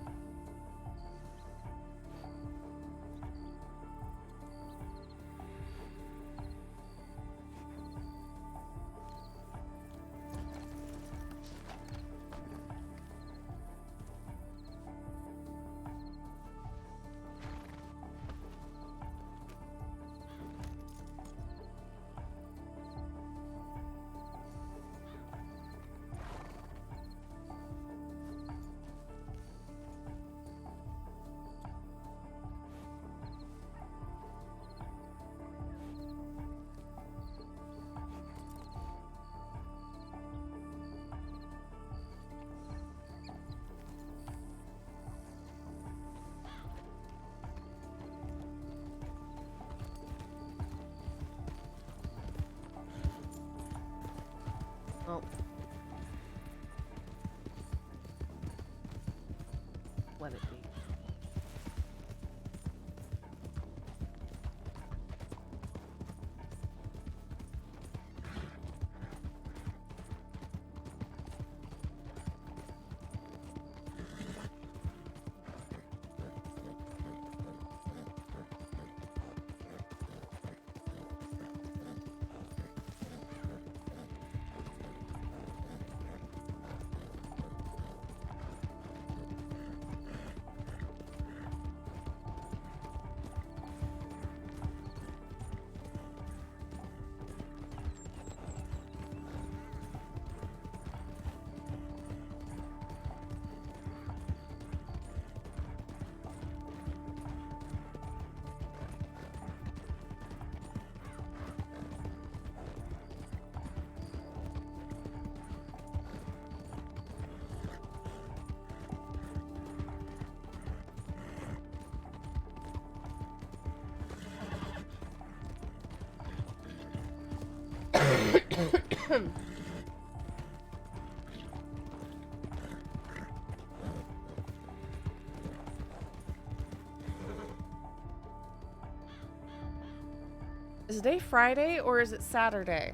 Is today Friday or is it Saturday?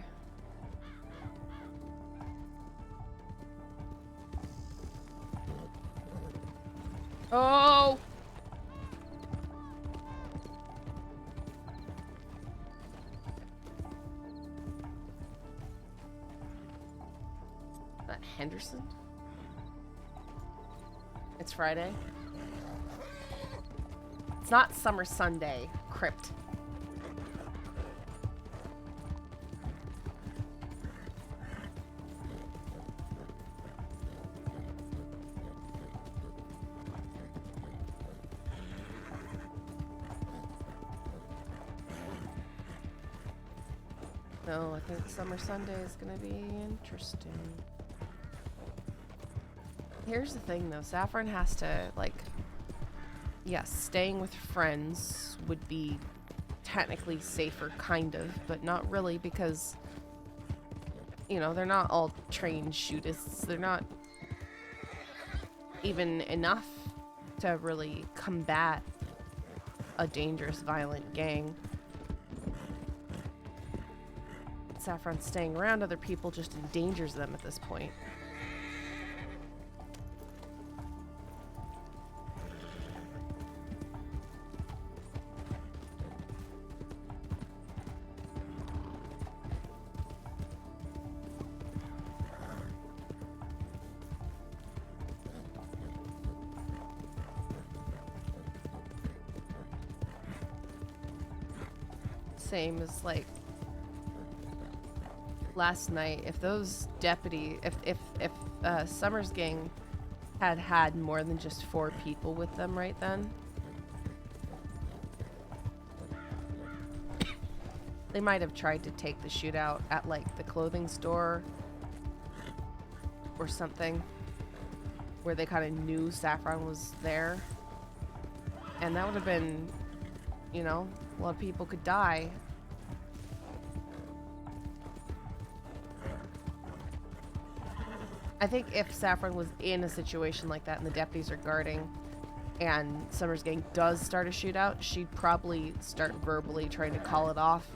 Oh! That Henderson? It's Friday. It's not Summer Sunday, Crypt. No, I think Summer Sunday is gonna be interesting. Here's the thing though, Saffron has to, like, yes, staying with friends would be technically safer, kind of, but not really because, you know, they're not all trained shooters. They're not even enough to really combat a dangerous, violent gang. Saffron staying around other people just endangers them at this point. Same as like last night, if those if Summer's gang had more than just 4 people with them right then, they might have tried to take the shootout at like the clothing store or something where they kind of knew Saffron was there, and that would have been, you know, a lot of people could die. I think if Saffron was in a situation like that and the deputies are guarding and Summer's gang does start a shootout, she'd probably start verbally trying to call it off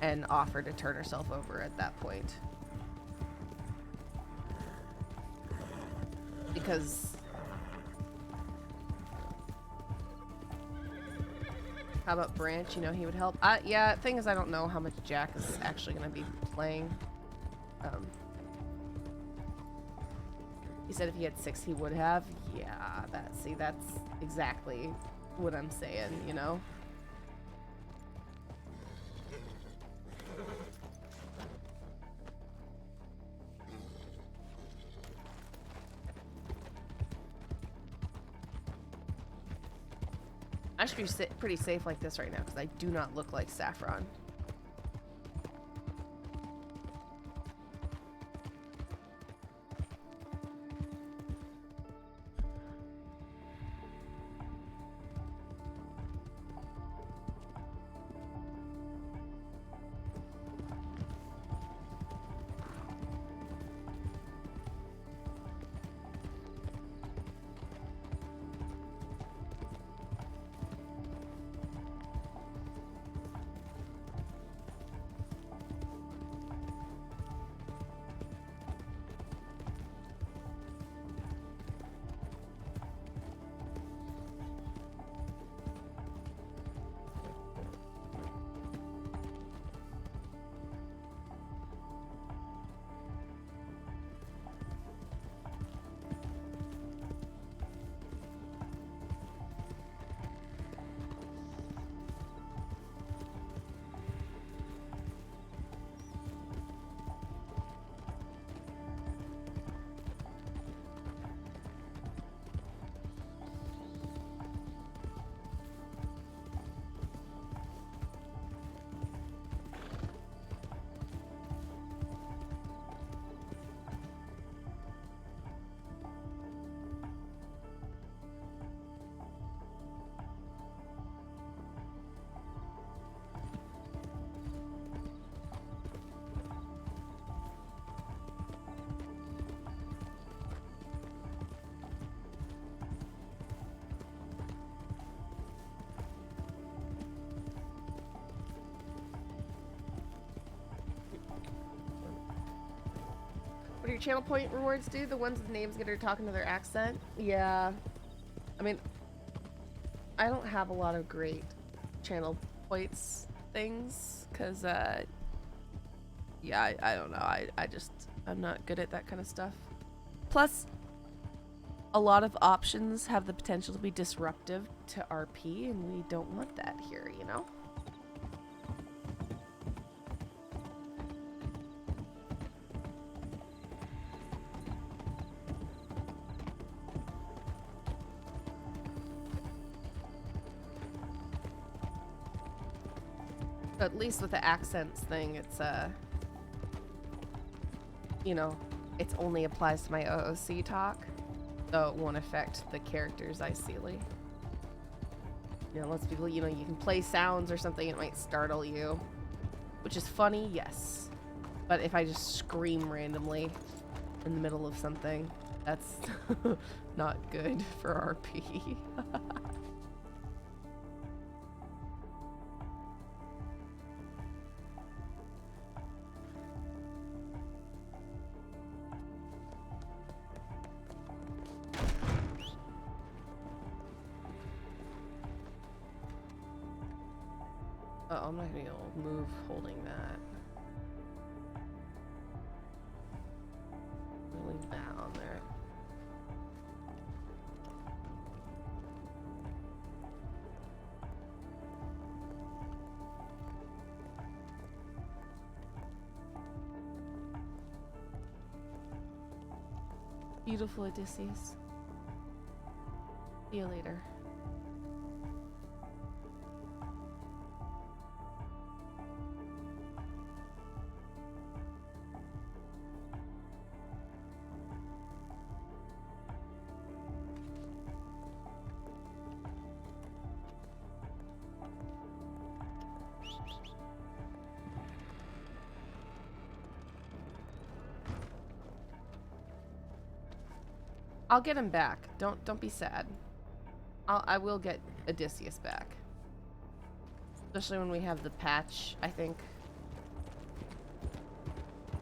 and offer to turn herself over at that point. Because how about Branch? You know, he would help. Yeah, thing is, I don't know how much Jack is actually going to be playing. He said if he had 6, he would have. Yeah, that's exactly what I'm saying, you know? I should be pretty safe like this right now because I do not look like Saffron. your channel point rewards do? The ones with names that are talking to their accent? Yeah. I mean, I don't have a lot of great channel points things, because, yeah, I don't know. I'm not good at that kind of stuff. Plus, a lot of options have the potential to be disruptive to RP, and we don't want that here, you know? But at least with the accents thing, it's, you know, it only applies to my OOC talk, so it won't affect the characters I see. You know, lots of people, you know, you can play sounds or something, it might startle you, which is funny, yes. But if I just scream randomly in the middle of something, that's not good for RP. Oh, I'm not gonna be able to move holding that. I'll leave that on there. Beautiful Odysseus. See you later. I'll get him back. Don't be sad. I will get Odysseus back. Especially when we have the patch, I think.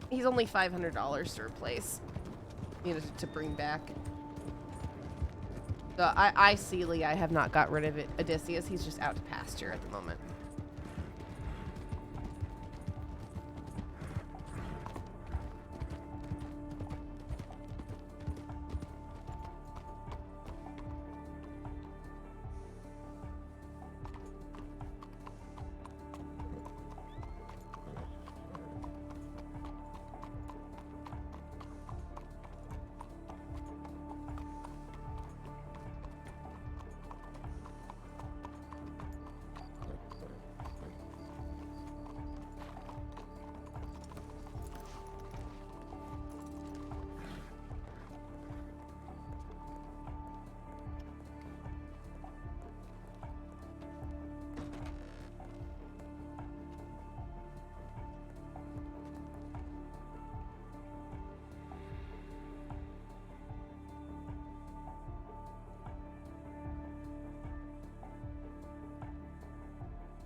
He's only $500 to replace. You know, to bring back. So I have not got rid of Odysseus. He's just out to pasture at the moment.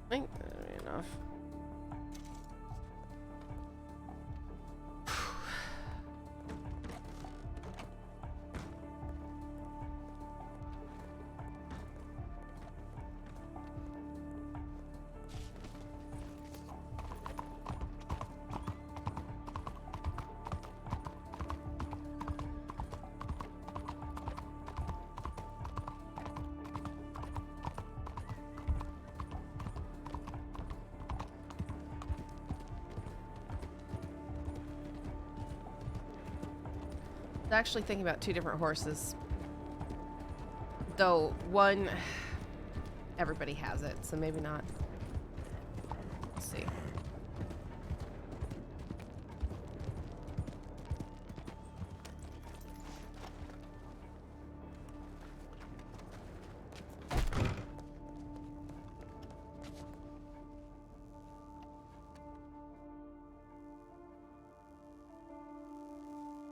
I think that'll be enough. I was actually thinking about two different horses. Though one, everybody has it, so maybe not. Let's see.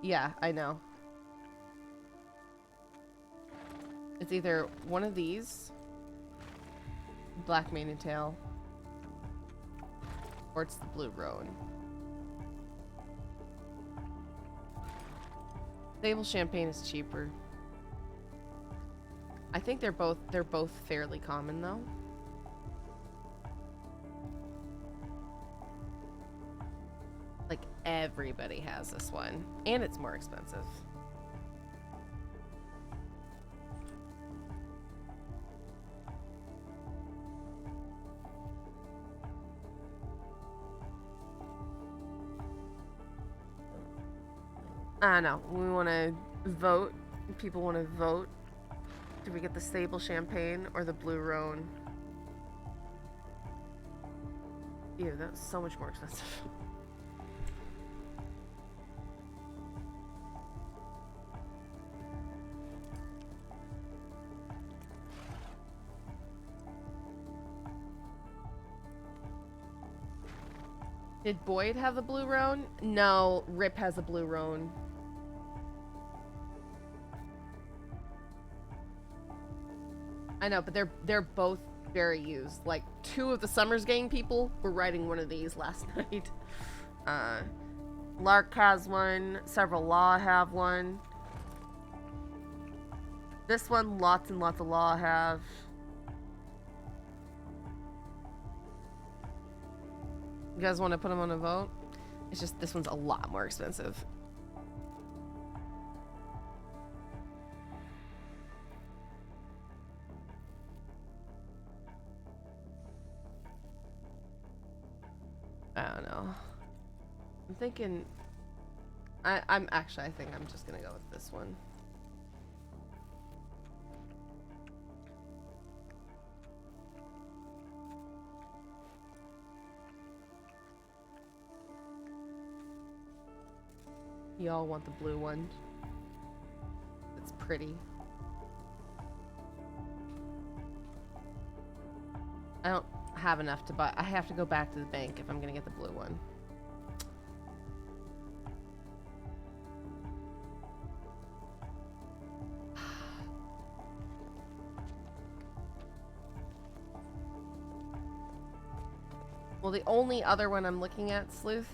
Yeah, I know. It's either one of these, black mane and tail, or it's the blue roan. Sable champagne is cheaper. I think they're both fairly common though. Like everybody has this one, and it's more expensive. I don't know. We want to vote. People want to vote. Do we get the Sable Champagne or the Blue Roan? Ew, that's so much more expensive. Did Boyd have the Blue Roan? No, Rip has a Blue Roan. I know, but they're both very used. Like, 2 of the Summers Gang people were riding one of these last night. Lark has one. Several Law have one. This one, lots and lots of Law have. You guys want to put them on a vote? It's just this one's a lot more expensive. I don't know. I'm thinking. I think I'm just gonna go with this one. Y'all want the blue one. It's pretty. I don't have enough to buy. I have to go back to the bank if I'm gonna get the blue one. Well, the only other one I'm looking at, Sleuth,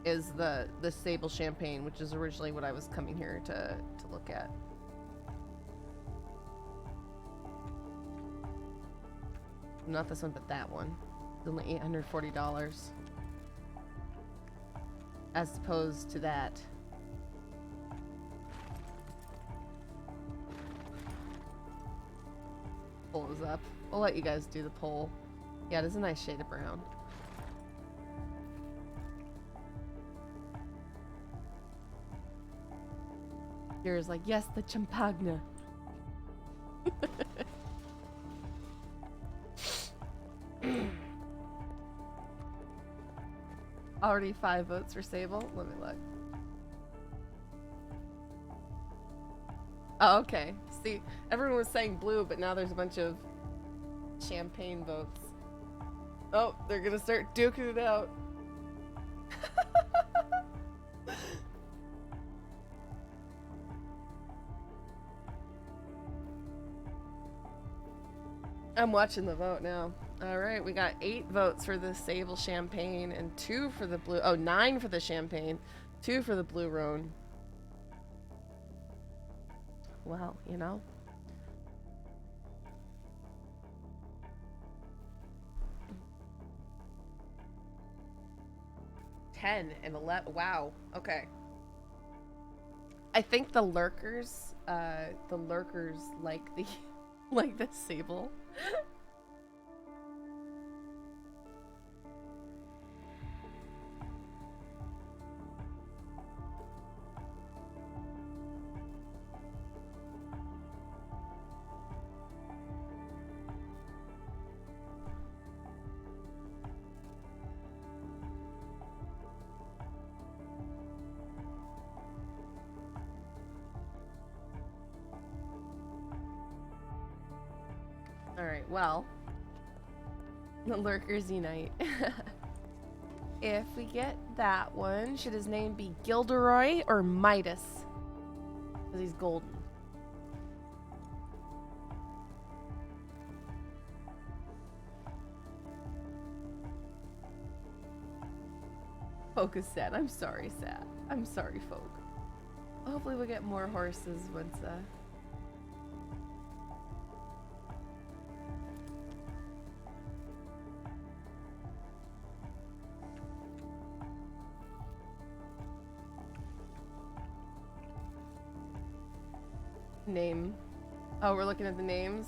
is the Sable Champagne, which is originally what I was coming here to look at. Not this one, but that one. It's only $840. As opposed to that. Poll is up. We'll let you guys do the poll. Yeah, it is a nice shade of brown. Yours like, yes, the champagne. Already 5 votes for Sable? Let me look. Oh, okay. See, everyone was saying blue, but now there's a bunch of champagne votes. Oh, they're gonna start duking it out. I'm watching the vote now. All right, we got 8 votes for the Sable Champagne and 2 for the blue. Oh, 9 for the Champagne, 2 for the Blue Roan. Well, you know. $10 and $11. Wow. Okay. I think the lurkers like the like the Sable. Alright, well, the lurkers unite. If we get that one, should his name be Gilderoy or Midas? Because he's golden. Folk is sad. I'm sorry, sad. I'm sorry, folk. Hopefully we'll get more horses once, Name. Oh, we're looking at the names?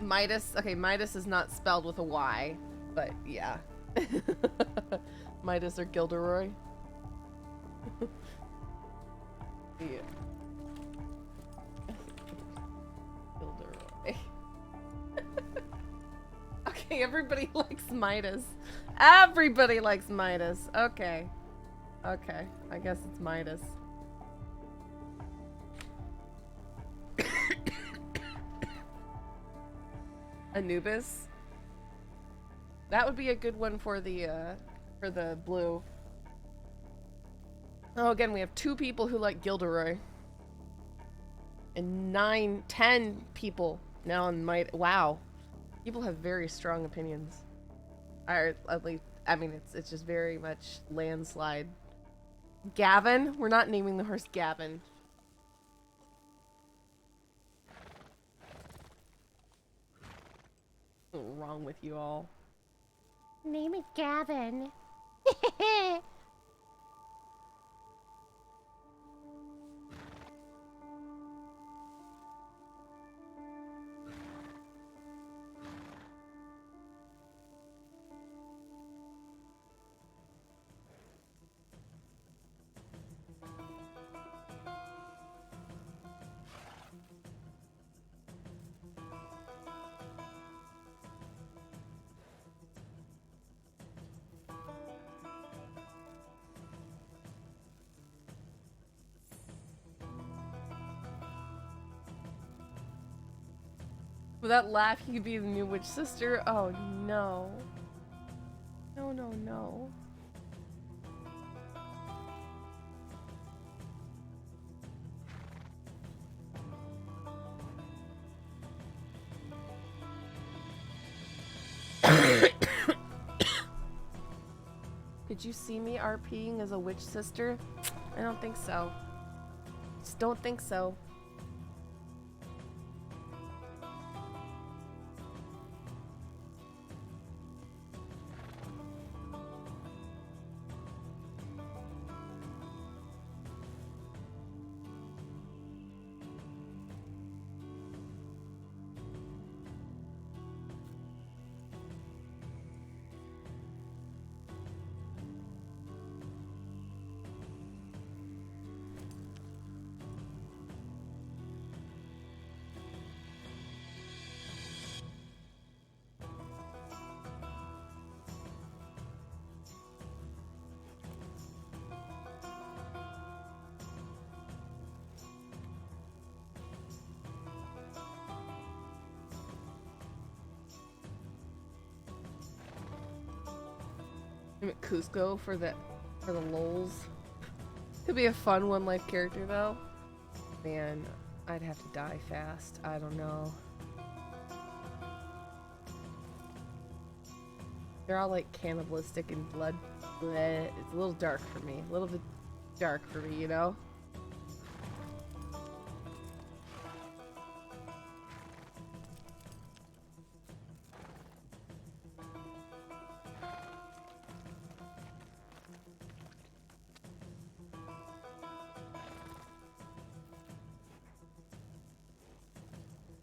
Midas. Okay, Midas is not spelled with a Y, but yeah. Midas or Gilderoy. Yeah. Gilderoy. Okay, everybody likes Midas. Everybody likes Midas. Okay. Okay, I guess it's Midas. Anubis. That would be a good one for the blue. Oh, again, we have 2 people who like Gilderoy. And 10 people now on Might. Wow. People have very strong opinions. Or at least, I mean, it's just very much landslide. Gavin? We're not naming the horse Gavin. What's wrong with you all? Name is Gavin. With that laugh, you could be the new witch sister. Oh no. No, no, no. Did you see me RPing as a witch sister? I don't think so. Just don't think so. I'm at Cusco for the lols. Could be a fun one life character though. Man, I'd have to die fast. I don't know. They're all like cannibalistic and blood. Bleh. It's a little dark for me. A little bit dark for me, you know?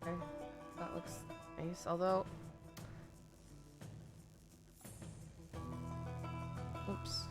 Okay, that looks nice, although... Oops.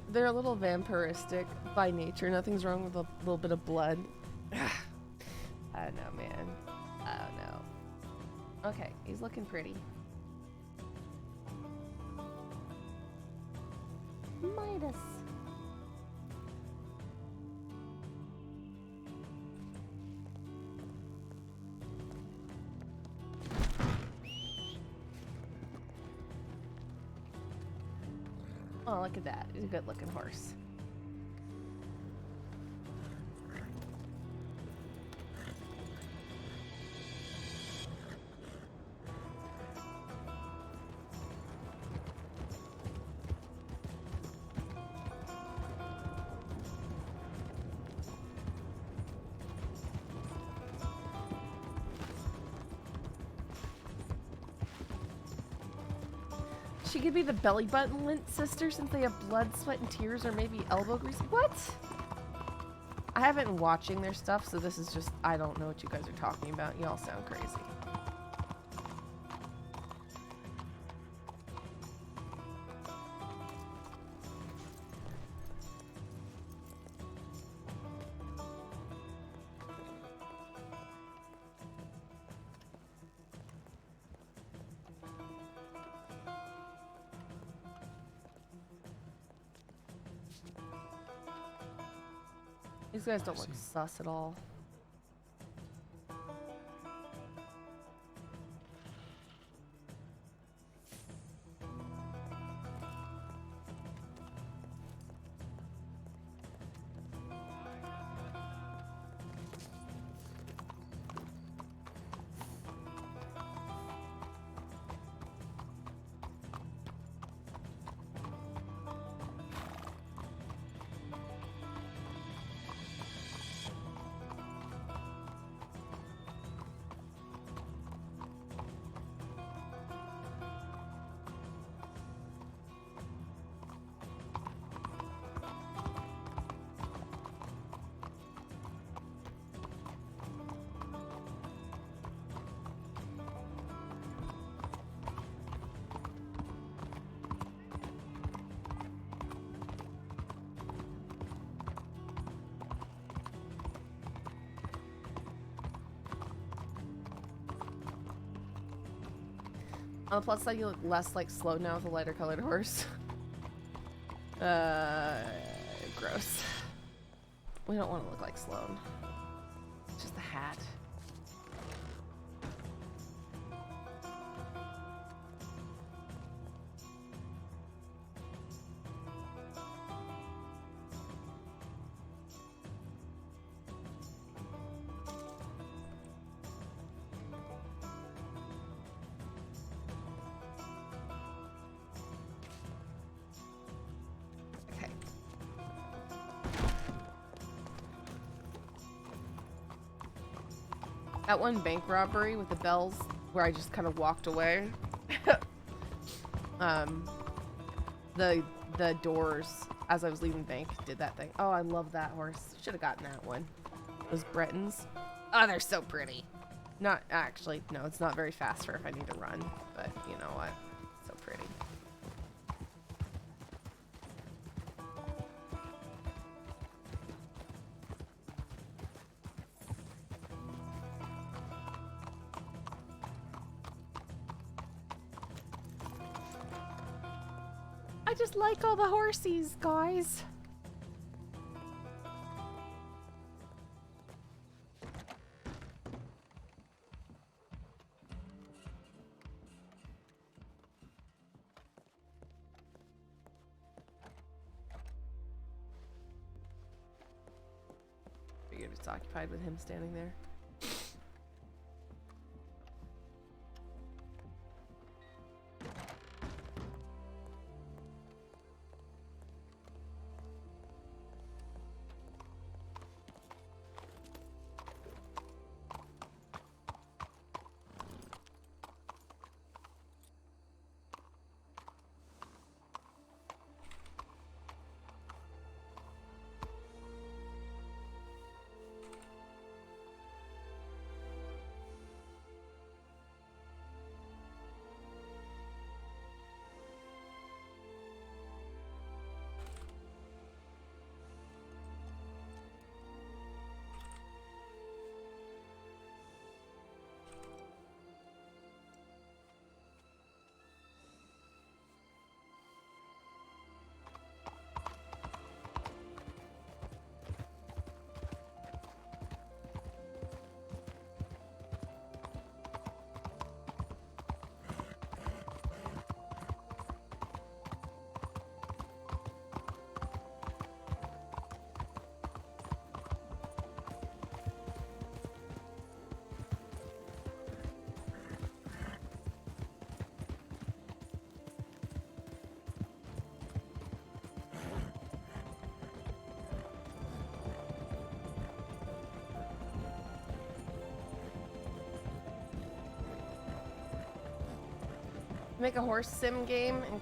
They're a little vampiristic by nature. Nothing's wrong with a little bit of blood. I don't know, man. I don't know. Okay, he's looking pretty. Midas. Oh, look at that. He's a good looking horse. She could be the belly button lint sister since they have blood, sweat, and tears, or maybe elbow grease. What? I haven't been watching their stuff, so this is just, I don't know what you guys are talking about. Y'all sound crazy. These guys don't look sus at all. On the plus side, you look less like Slow now with a lighter colored horse. Gross. We don't want to look like Sloan. It's just a hat. That one bank robbery with the bells where I just kind of walked away. The doors as I was leaving the bank did that thing. Oh, I love that horse. Should have gotten that one. Those Bretons. Oh, they're so pretty. Not actually, no, it's not very fast for if I need to run, but you know what? So pretty. I just like all the horsies, guys. Figured it's occupied with him standing there. Make a horse sim game, and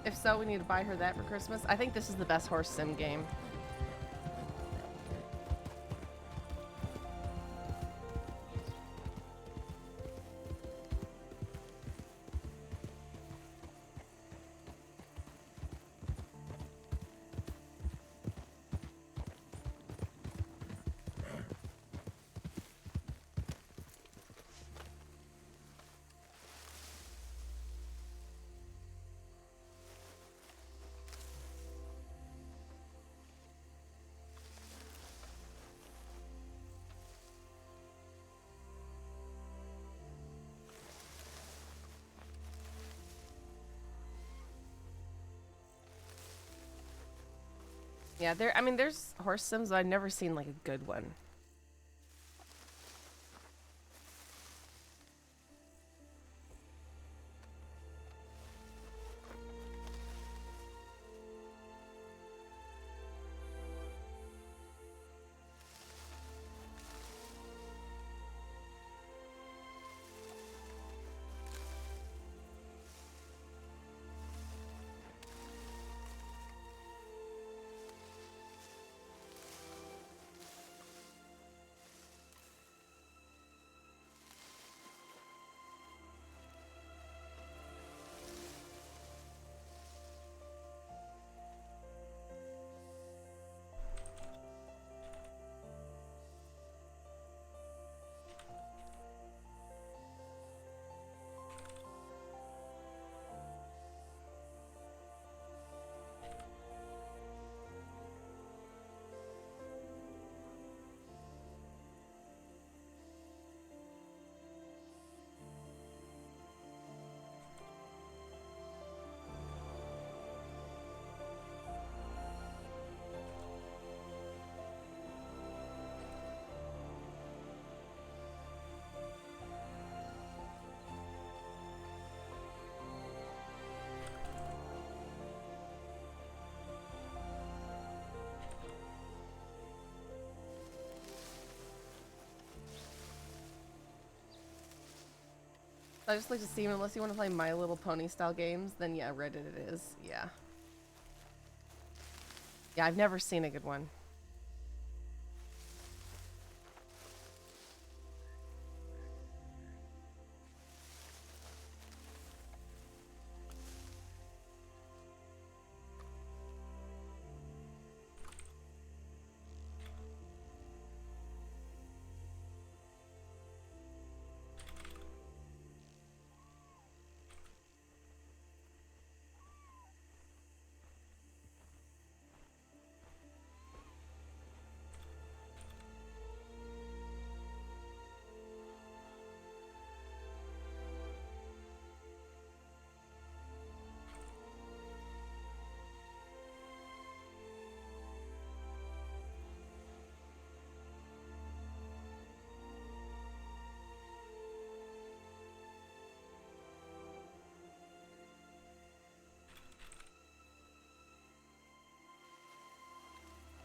if so, we need to buy her that for Christmas. I think this is the best horse sim game. Yeah, I mean, there's horse sims, but I've never seen like a good one. I just like to see, unless you want to play My Little Pony style games, then yeah, Reddit it is. Yeah. Yeah, I've never seen a good one.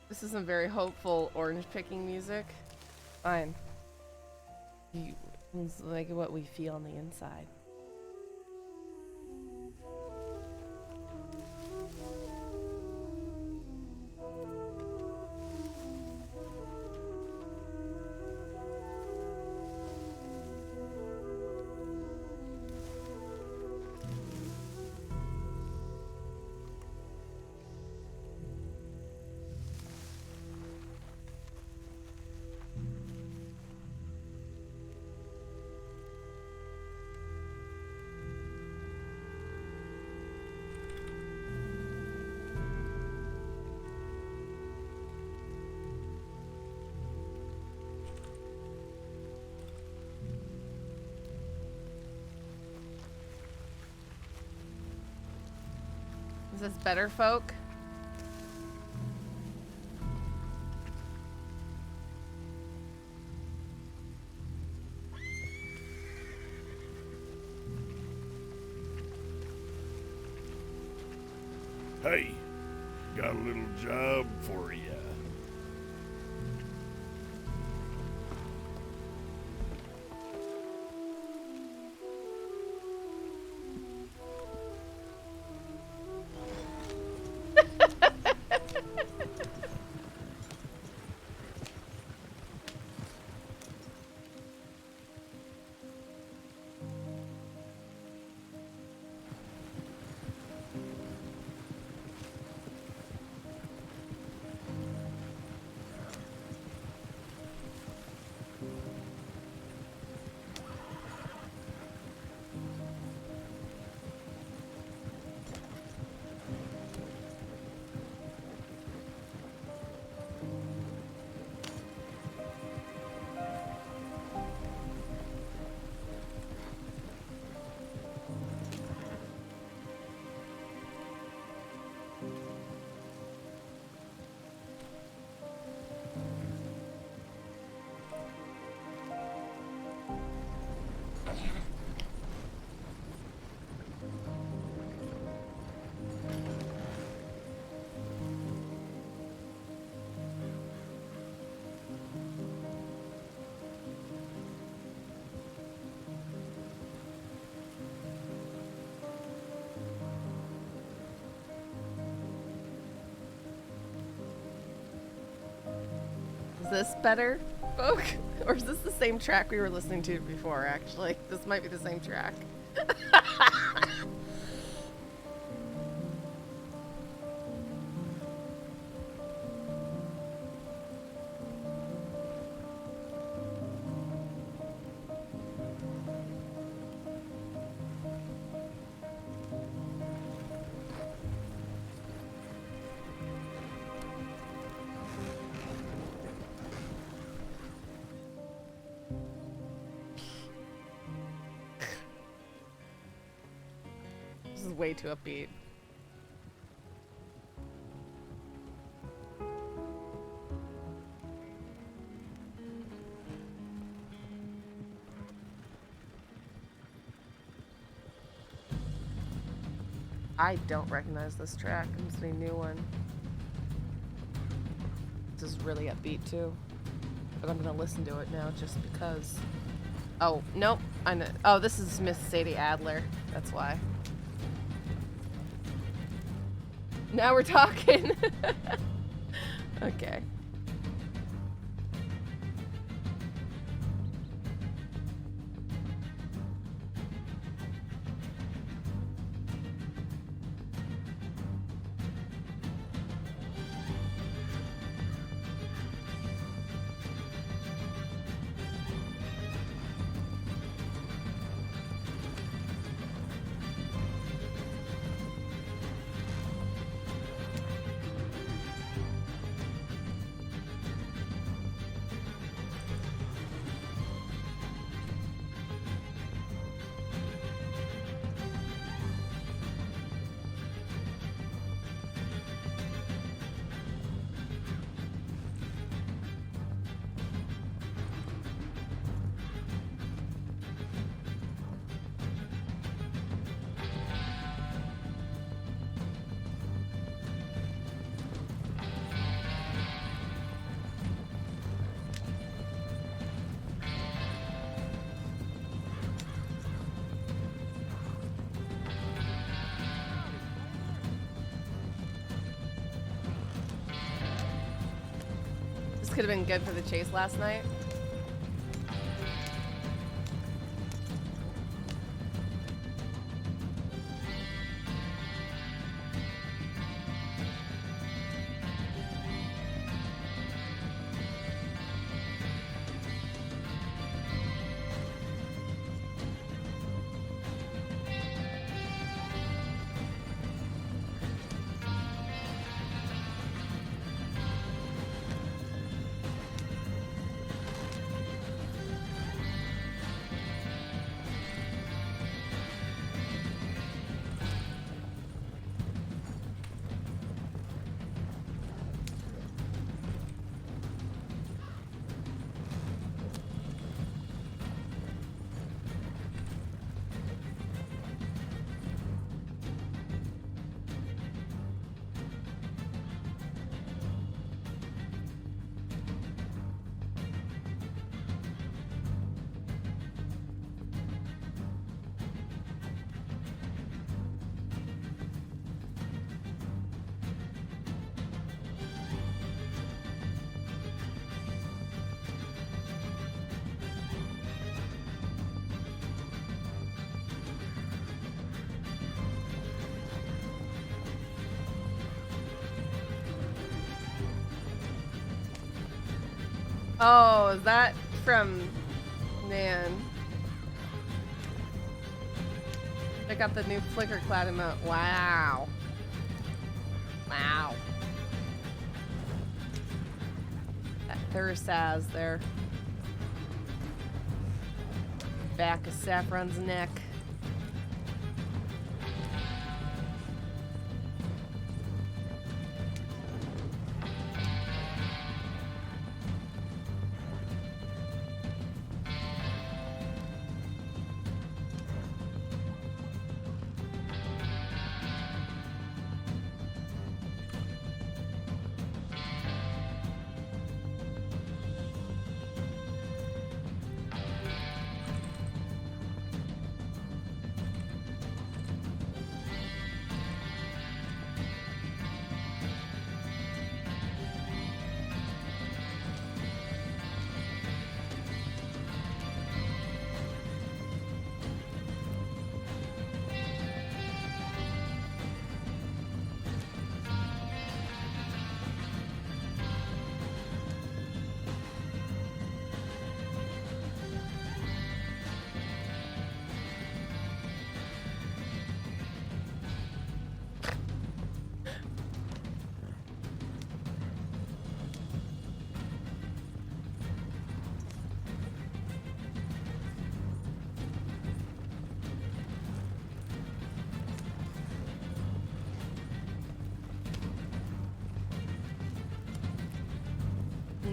This isn't very hopeful orange picking music. Fine. It's like what we feel on the inside. Is this better, folk? Hey, got a little job for ya. this better, folk? Or is this the same track we were listening to before, actually? This might be the same track. This is way too upbeat. I don't recognize this track. It's a new one. This is really upbeat too. But I'm gonna listen to it now just because. Oh, nope. I know. Oh, this is Miss Sadie Adler. That's why. Now we're talking. Okay. Could have been good for the chase last night. Oh, is that from Nan? Check out the new Flicker Cloud emote. Wow. Wow. That Thursaz there. Back of Saffron's neck.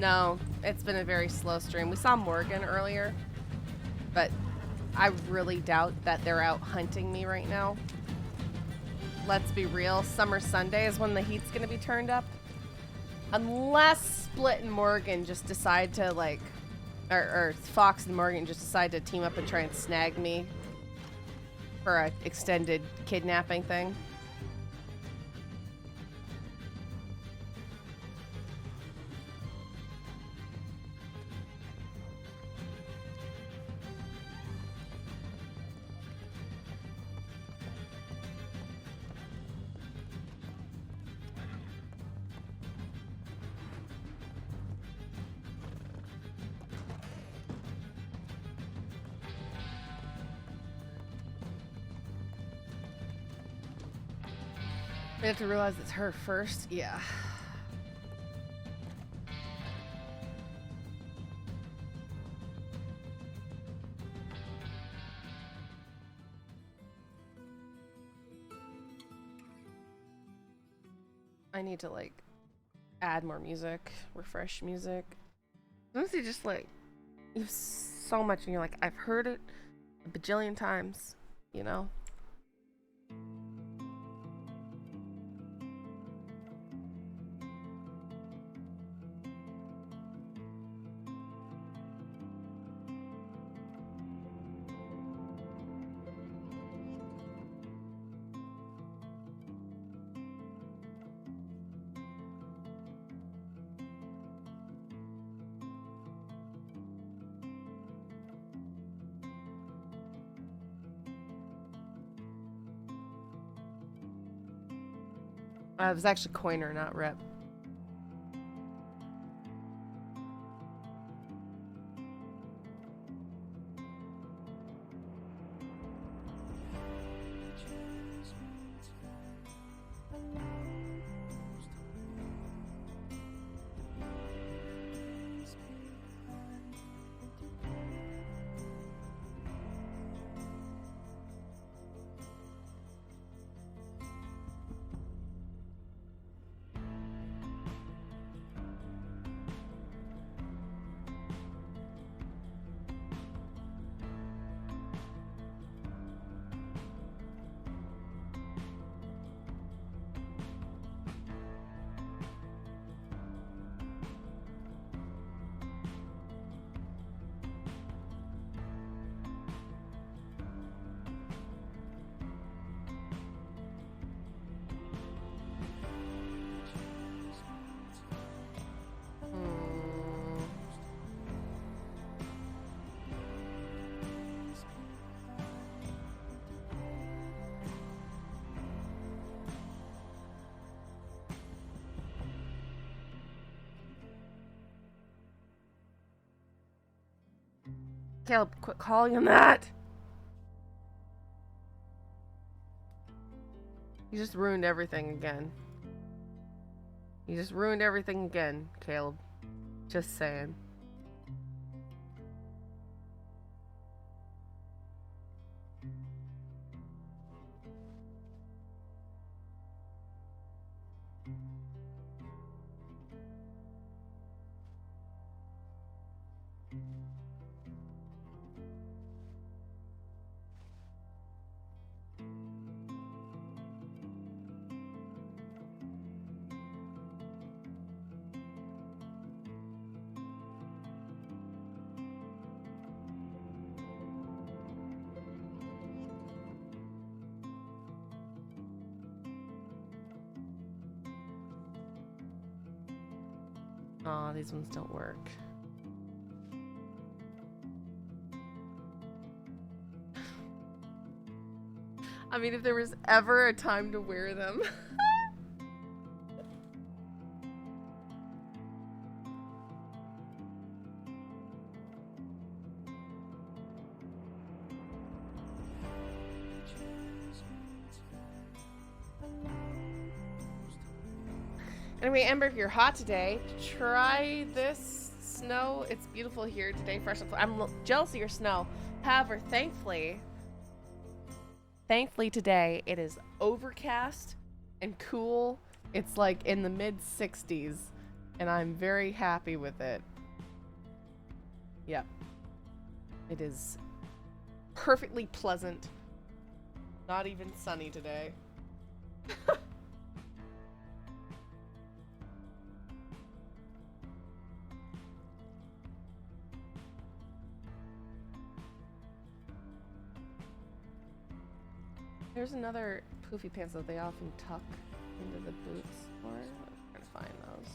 No, it's been a very slow stream. We saw Morgan earlier, but I really doubt that they're out hunting me right now. Let's be real, Summer Sunday is when the heat's gonna be turned up. Unless Split and Morgan just decide to like, or Fox and Morgan just decide to team up and try and snag me for an extended kidnapping thing. We have to realize it's her first. Yeah. I need to like add more music, refresh music. Sometimes you just like, you have so much and you're like, I've heard it a bajillion times, you know? It was actually Coiner, not Rep. Caleb, quit calling him that! You just ruined everything again. You just ruined everything again, Caleb. Just saying. Aw, these ones don't work. I mean, if there was ever a time to wear them. Anyway, Ember, if you're hot today, try this snow. It's beautiful here today, fresh and I'm jealous of your snow. However, thankfully today it is overcast and cool. It's like in the mid 60s and I'm very happy with it. Yep. It is perfectly pleasant. Not even sunny today. There's another poofy pants that they often tuck into the boots for. I'm trying to find those.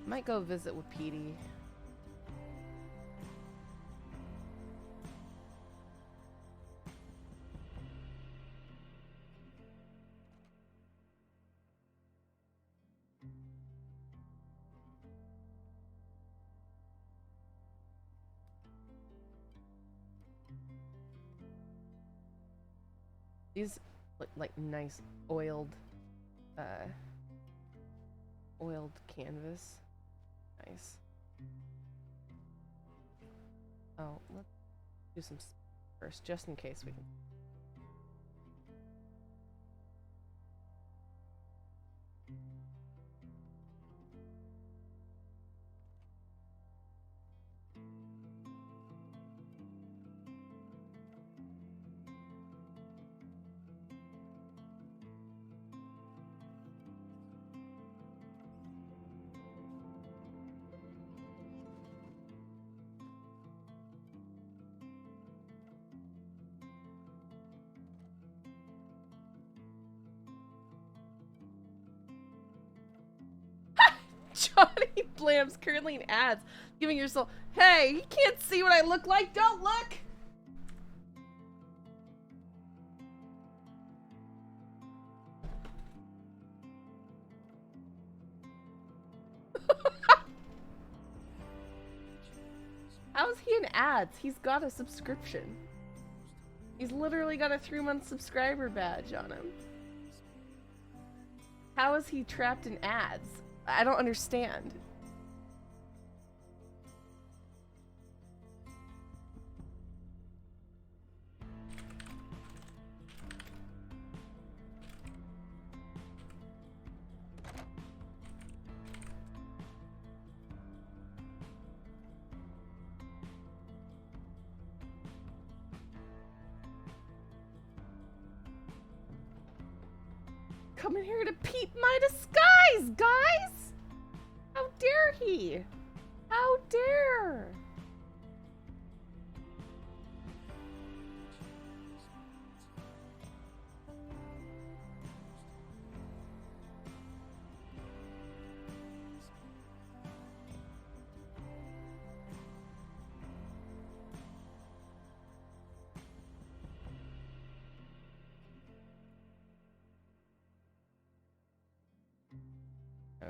Might go visit with Petey. These look like nice oiled canvas. Nice. Oh, let's do some first, just in case we can. Johnny Blam's currently in ads, giving yourself, hey, you can't see what I look like, don't look! How is he in ads? He's got a subscription. He's literally got a 3-month subscriber badge on him. How is he trapped in ads? I don't understand. Coming here to peep my disguise, guys! How dare he? How dare?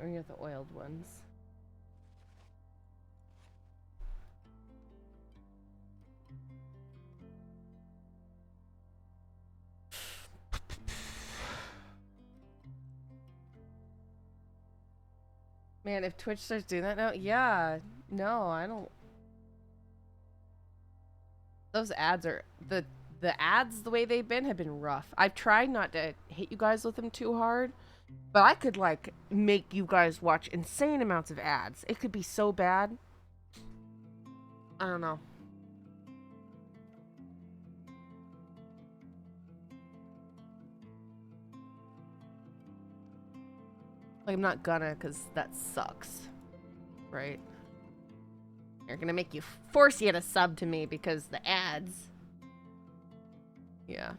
Oh, we got the oiled ones. Man, if Twitch starts doing that now, yeah. No, I don't. Those ads are the ads the way they've been have been rough. I've tried not to hit you guys with them too hard, but I could like make you guys watch insane amounts of ads. It could be so bad. I don't know. Like, I'm not gonna, because that sucks. Right? They're gonna make you force you to sub to me because the ads. Yeah.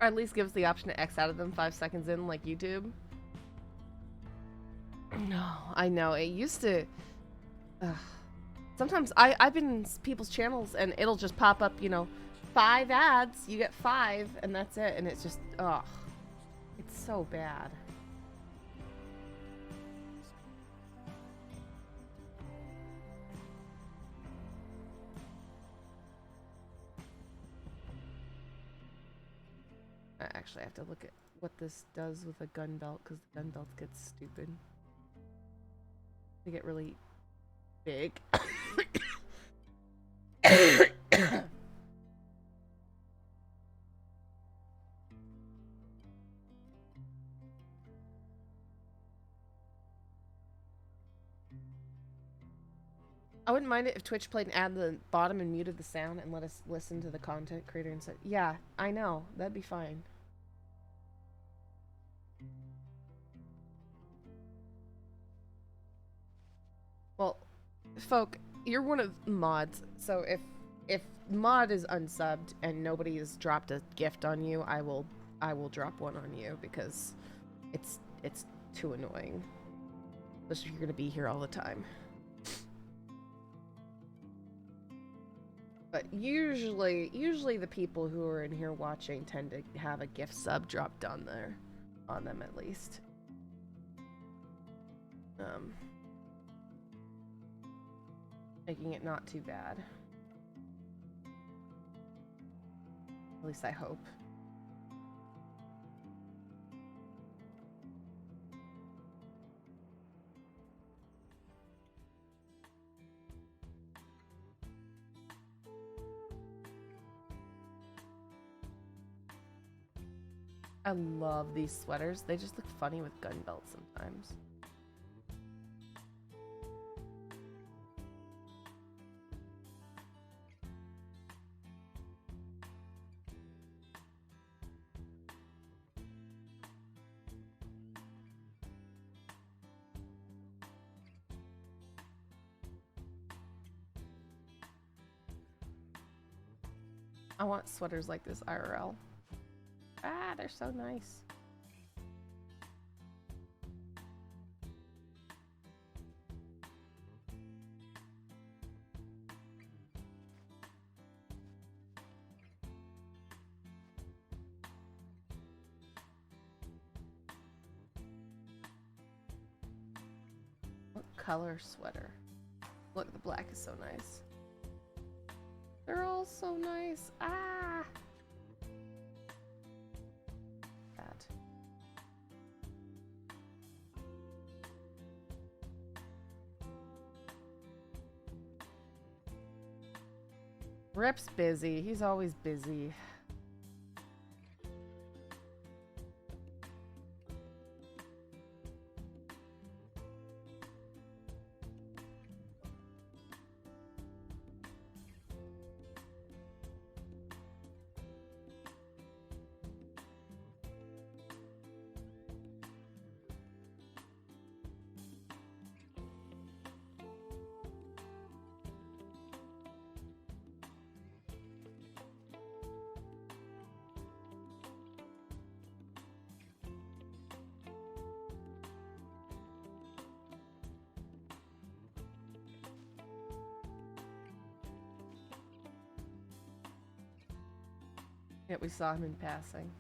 Or at least give us the option to X out of them 5 seconds in, like YouTube. No, I know. It used to... Sometimes I've been in people's channels and it'll just pop up, you know, 5 ads. You get 5 and that's it. And it's just, ugh. It's so bad. I actually have to look at what this does with a gun belt because the gun belts get stupid. They get really big. I wouldn't mind it if Twitch played an ad at the bottom and muted the sound and let us listen to the content creator and said, yeah, I know, that'd be fine. Well, folk, you're one of mods, so if mod is unsubbed and nobody has dropped a gift on you, I will drop one on you because it's too annoying. Especially if you're gonna be here all the time. But usually the people who are in here watching tend to have a gift sub dropped on them at least. Making it not too bad. At least I hope. I love these sweaters. They just look funny with gun belts sometimes. I want sweaters like this IRL. Ah, they're so nice. What color sweater? Look, the black is so nice. They're all so nice. Ah! That. Rip's busy. He's always busy. Yeah, we saw him in passing.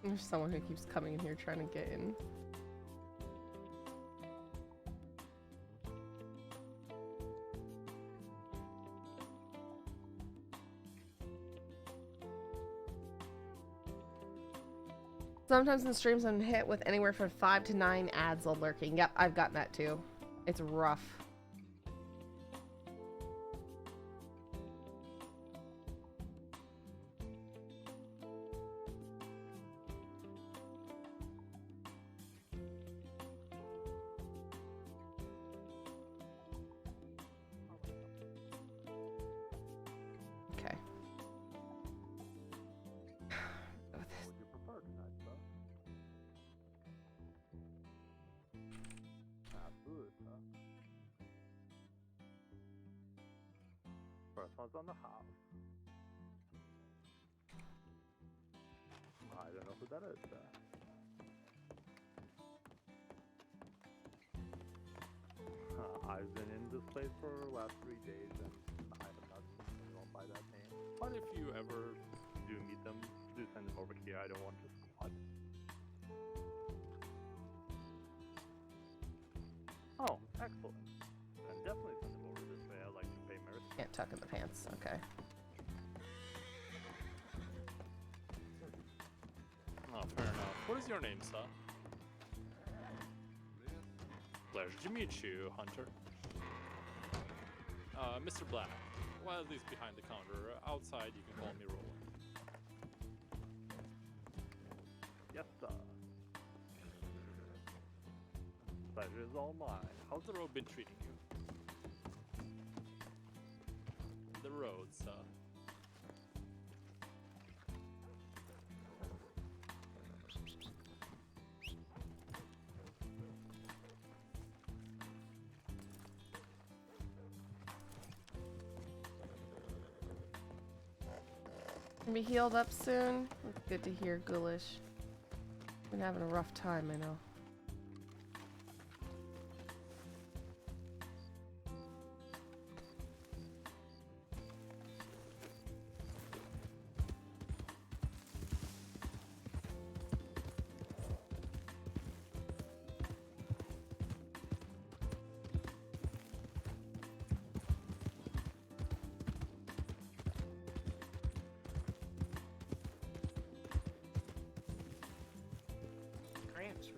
There's someone who keeps coming in here trying to get in. Sometimes in streams I'm hit with anywhere from 5 to 9 ads while lurking. Yep, I've gotten that too. It's rough. Okay. Would you prefer tonight, sir? Absolutely, sir. First one's on the house. I don't know who that is, sir. I've been in this place for the last 3 days and I have not seen anyone by that name. But if you ever do meet them, do send them over here. I don't want to squat. Oh, excellent. Then definitely send them over this way. I like to pay mercy. Can't tuck in the pants. Okay. Oh, fair enough. What is your name, sir? Pleasure to meet you, Hunter. Mr. Black. Well, at least behind the counter. Outside, you can call me Roland. Yes, sir. Pleasure is all mine. How's the road been treating you? The road, sir. Can be healed up soon. It's good to hear, Ghoulish. Been having a rough time, I know.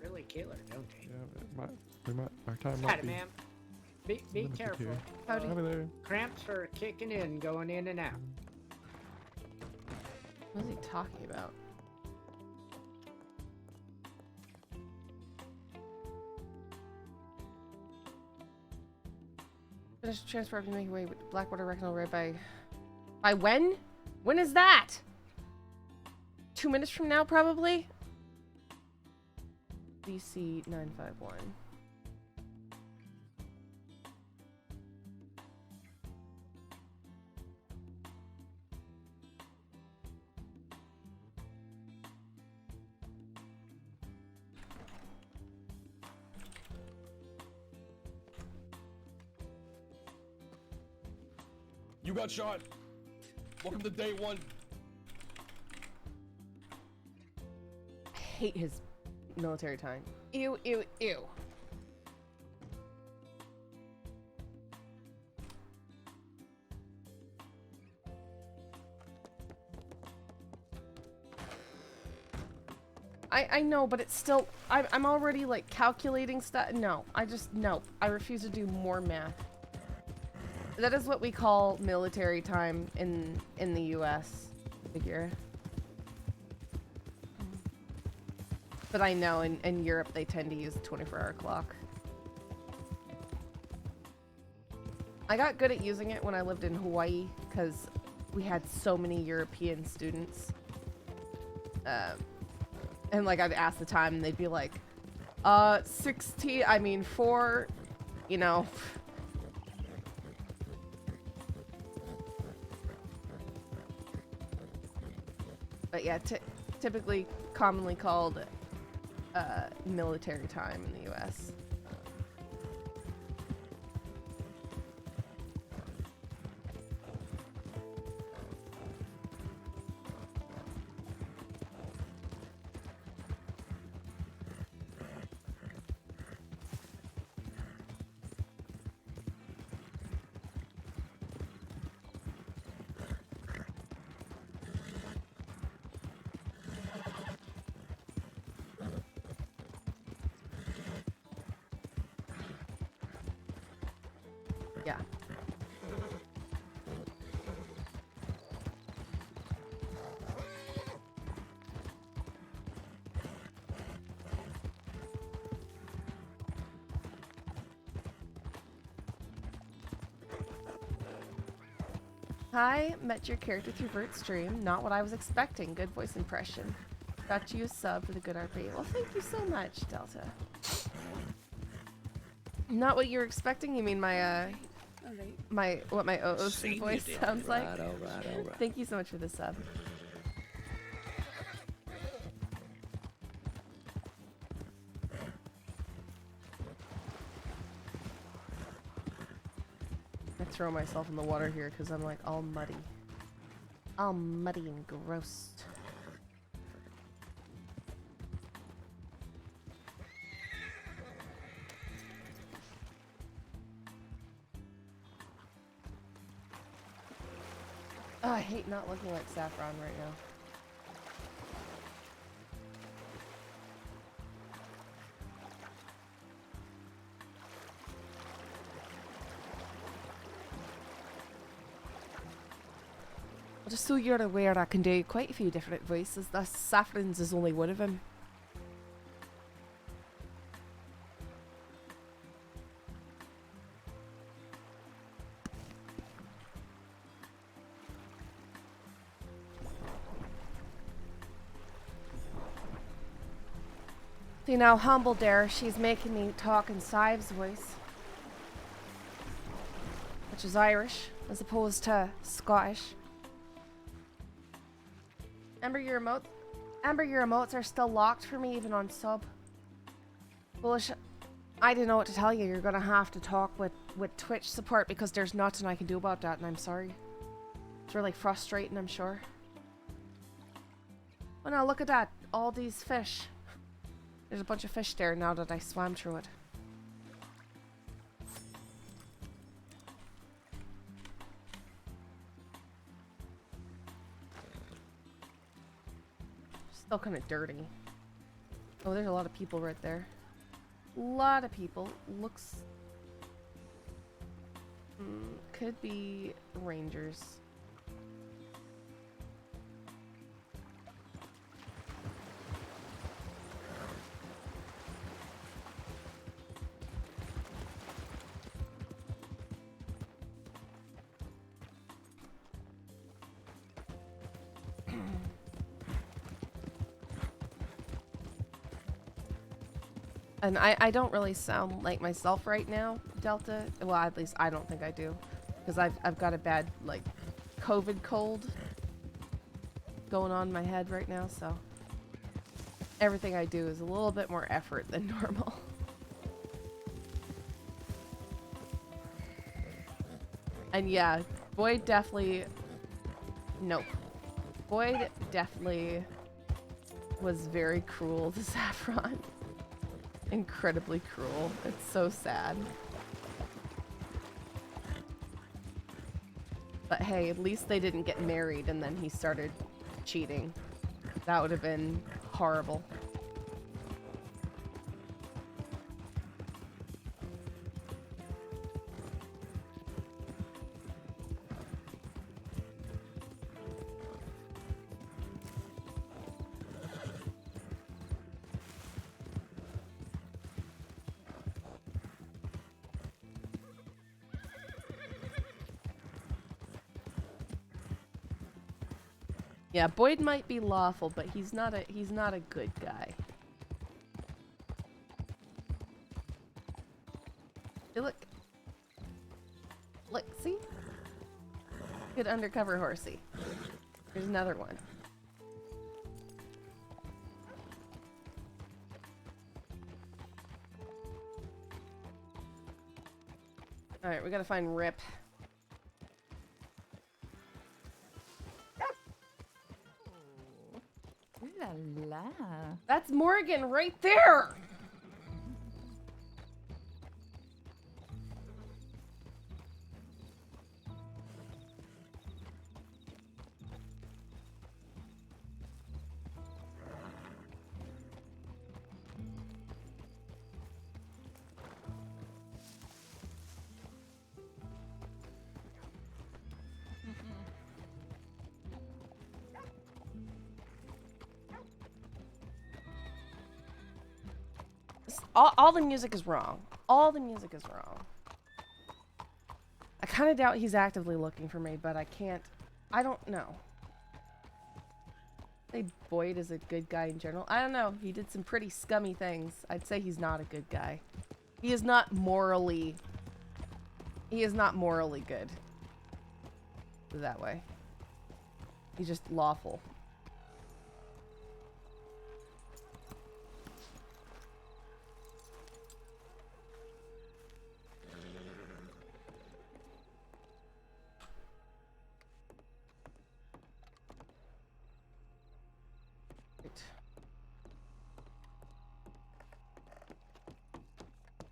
Really killer, don't they? Yeah, our time Got it, ma'am. Be careful. Howdy. there. Cramps are kicking in, going in and out. What is he talking about? Finish transfer to make way with Blackwater Rectal Ray by when? When is that? 2 minutes from now, probably? BC 951. You got shot. Welcome to day 1. I hate his military time. Ew, ew, ew. I know, but it's still, I'm already like calculating stuff. No, no. I refuse to do more math. That is what we call military time in the US. Figure. But I know in Europe they tend to use the 24-hour clock. I got good at using it when I lived in Hawaii because we had so many European students. And like I'd ask the time and they'd be like, 4, you know. But yeah, typically commonly called military time in the US. Yeah. Hi, met your character through Bert's stream. Not what I was expecting. Good voice impression. Got you a sub for the good RP. Well, thank you so much, Delta. Not what you were expecting? You mean my, my OOC voice sounds like? Alright. Thank you so much for the sub. I throw myself in the water here because I'm like all muddy. All muddy and gross. Oh, I hate not looking like Saffron right now. Just so you're aware, I can do quite a few different voices. Thus, Saffron's is only one of them. See now, humble there, she's making me talk in Sive's voice, which is Irish as opposed to Scottish. Amber, your emotes are still locked for me even on sub. Bullish. I didn't know what to tell you. You're gonna have to talk with Twitch support because there's nothing I can do about that, and I'm sorry. It's really frustrating, I'm sure. Well, now look at that. All these fish. There's a bunch of fish there now that I swam through it. Still kind of dirty. Oh, there's a lot of people right there. A lot of people. Looks... could be rangers. And I don't really sound like myself right now, Delta. Well, at least I don't think I do. Because I've got a bad, like, COVID cold going on in my head right now, so everything I do is a little bit more effort than normal. And yeah, Boyd definitely... Nope. Boyd definitely was very cruel to Saffron. Incredibly cruel. It's so sad. But hey, at least they didn't get married and then he started cheating. That would have been horrible. Yeah, Boyd might be lawful, but he's not a good guy. Hey, look. Look, see? Good undercover horsey. There's another one. Alright, we gotta find Rip. La. That's Morgan right there! Everything's all the music is wrong. All the music is wrong. I kind of doubt he's actively looking for me, but I can't. I don't know. I say Boyd is a good guy in general. I don't know. He did some pretty scummy things. I'd say he's not a good guy. He is not morally. He is not morally good. That way. He's just lawful.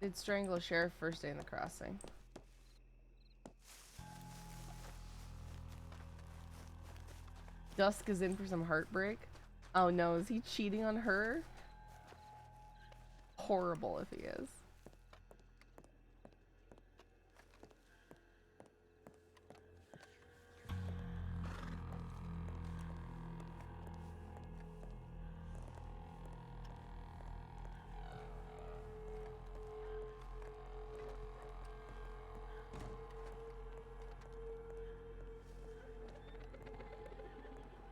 Did strangle a sheriff first day in the crossing. Dusk is in for some heartbreak. Oh no, is he cheating on her? Horrible if he is.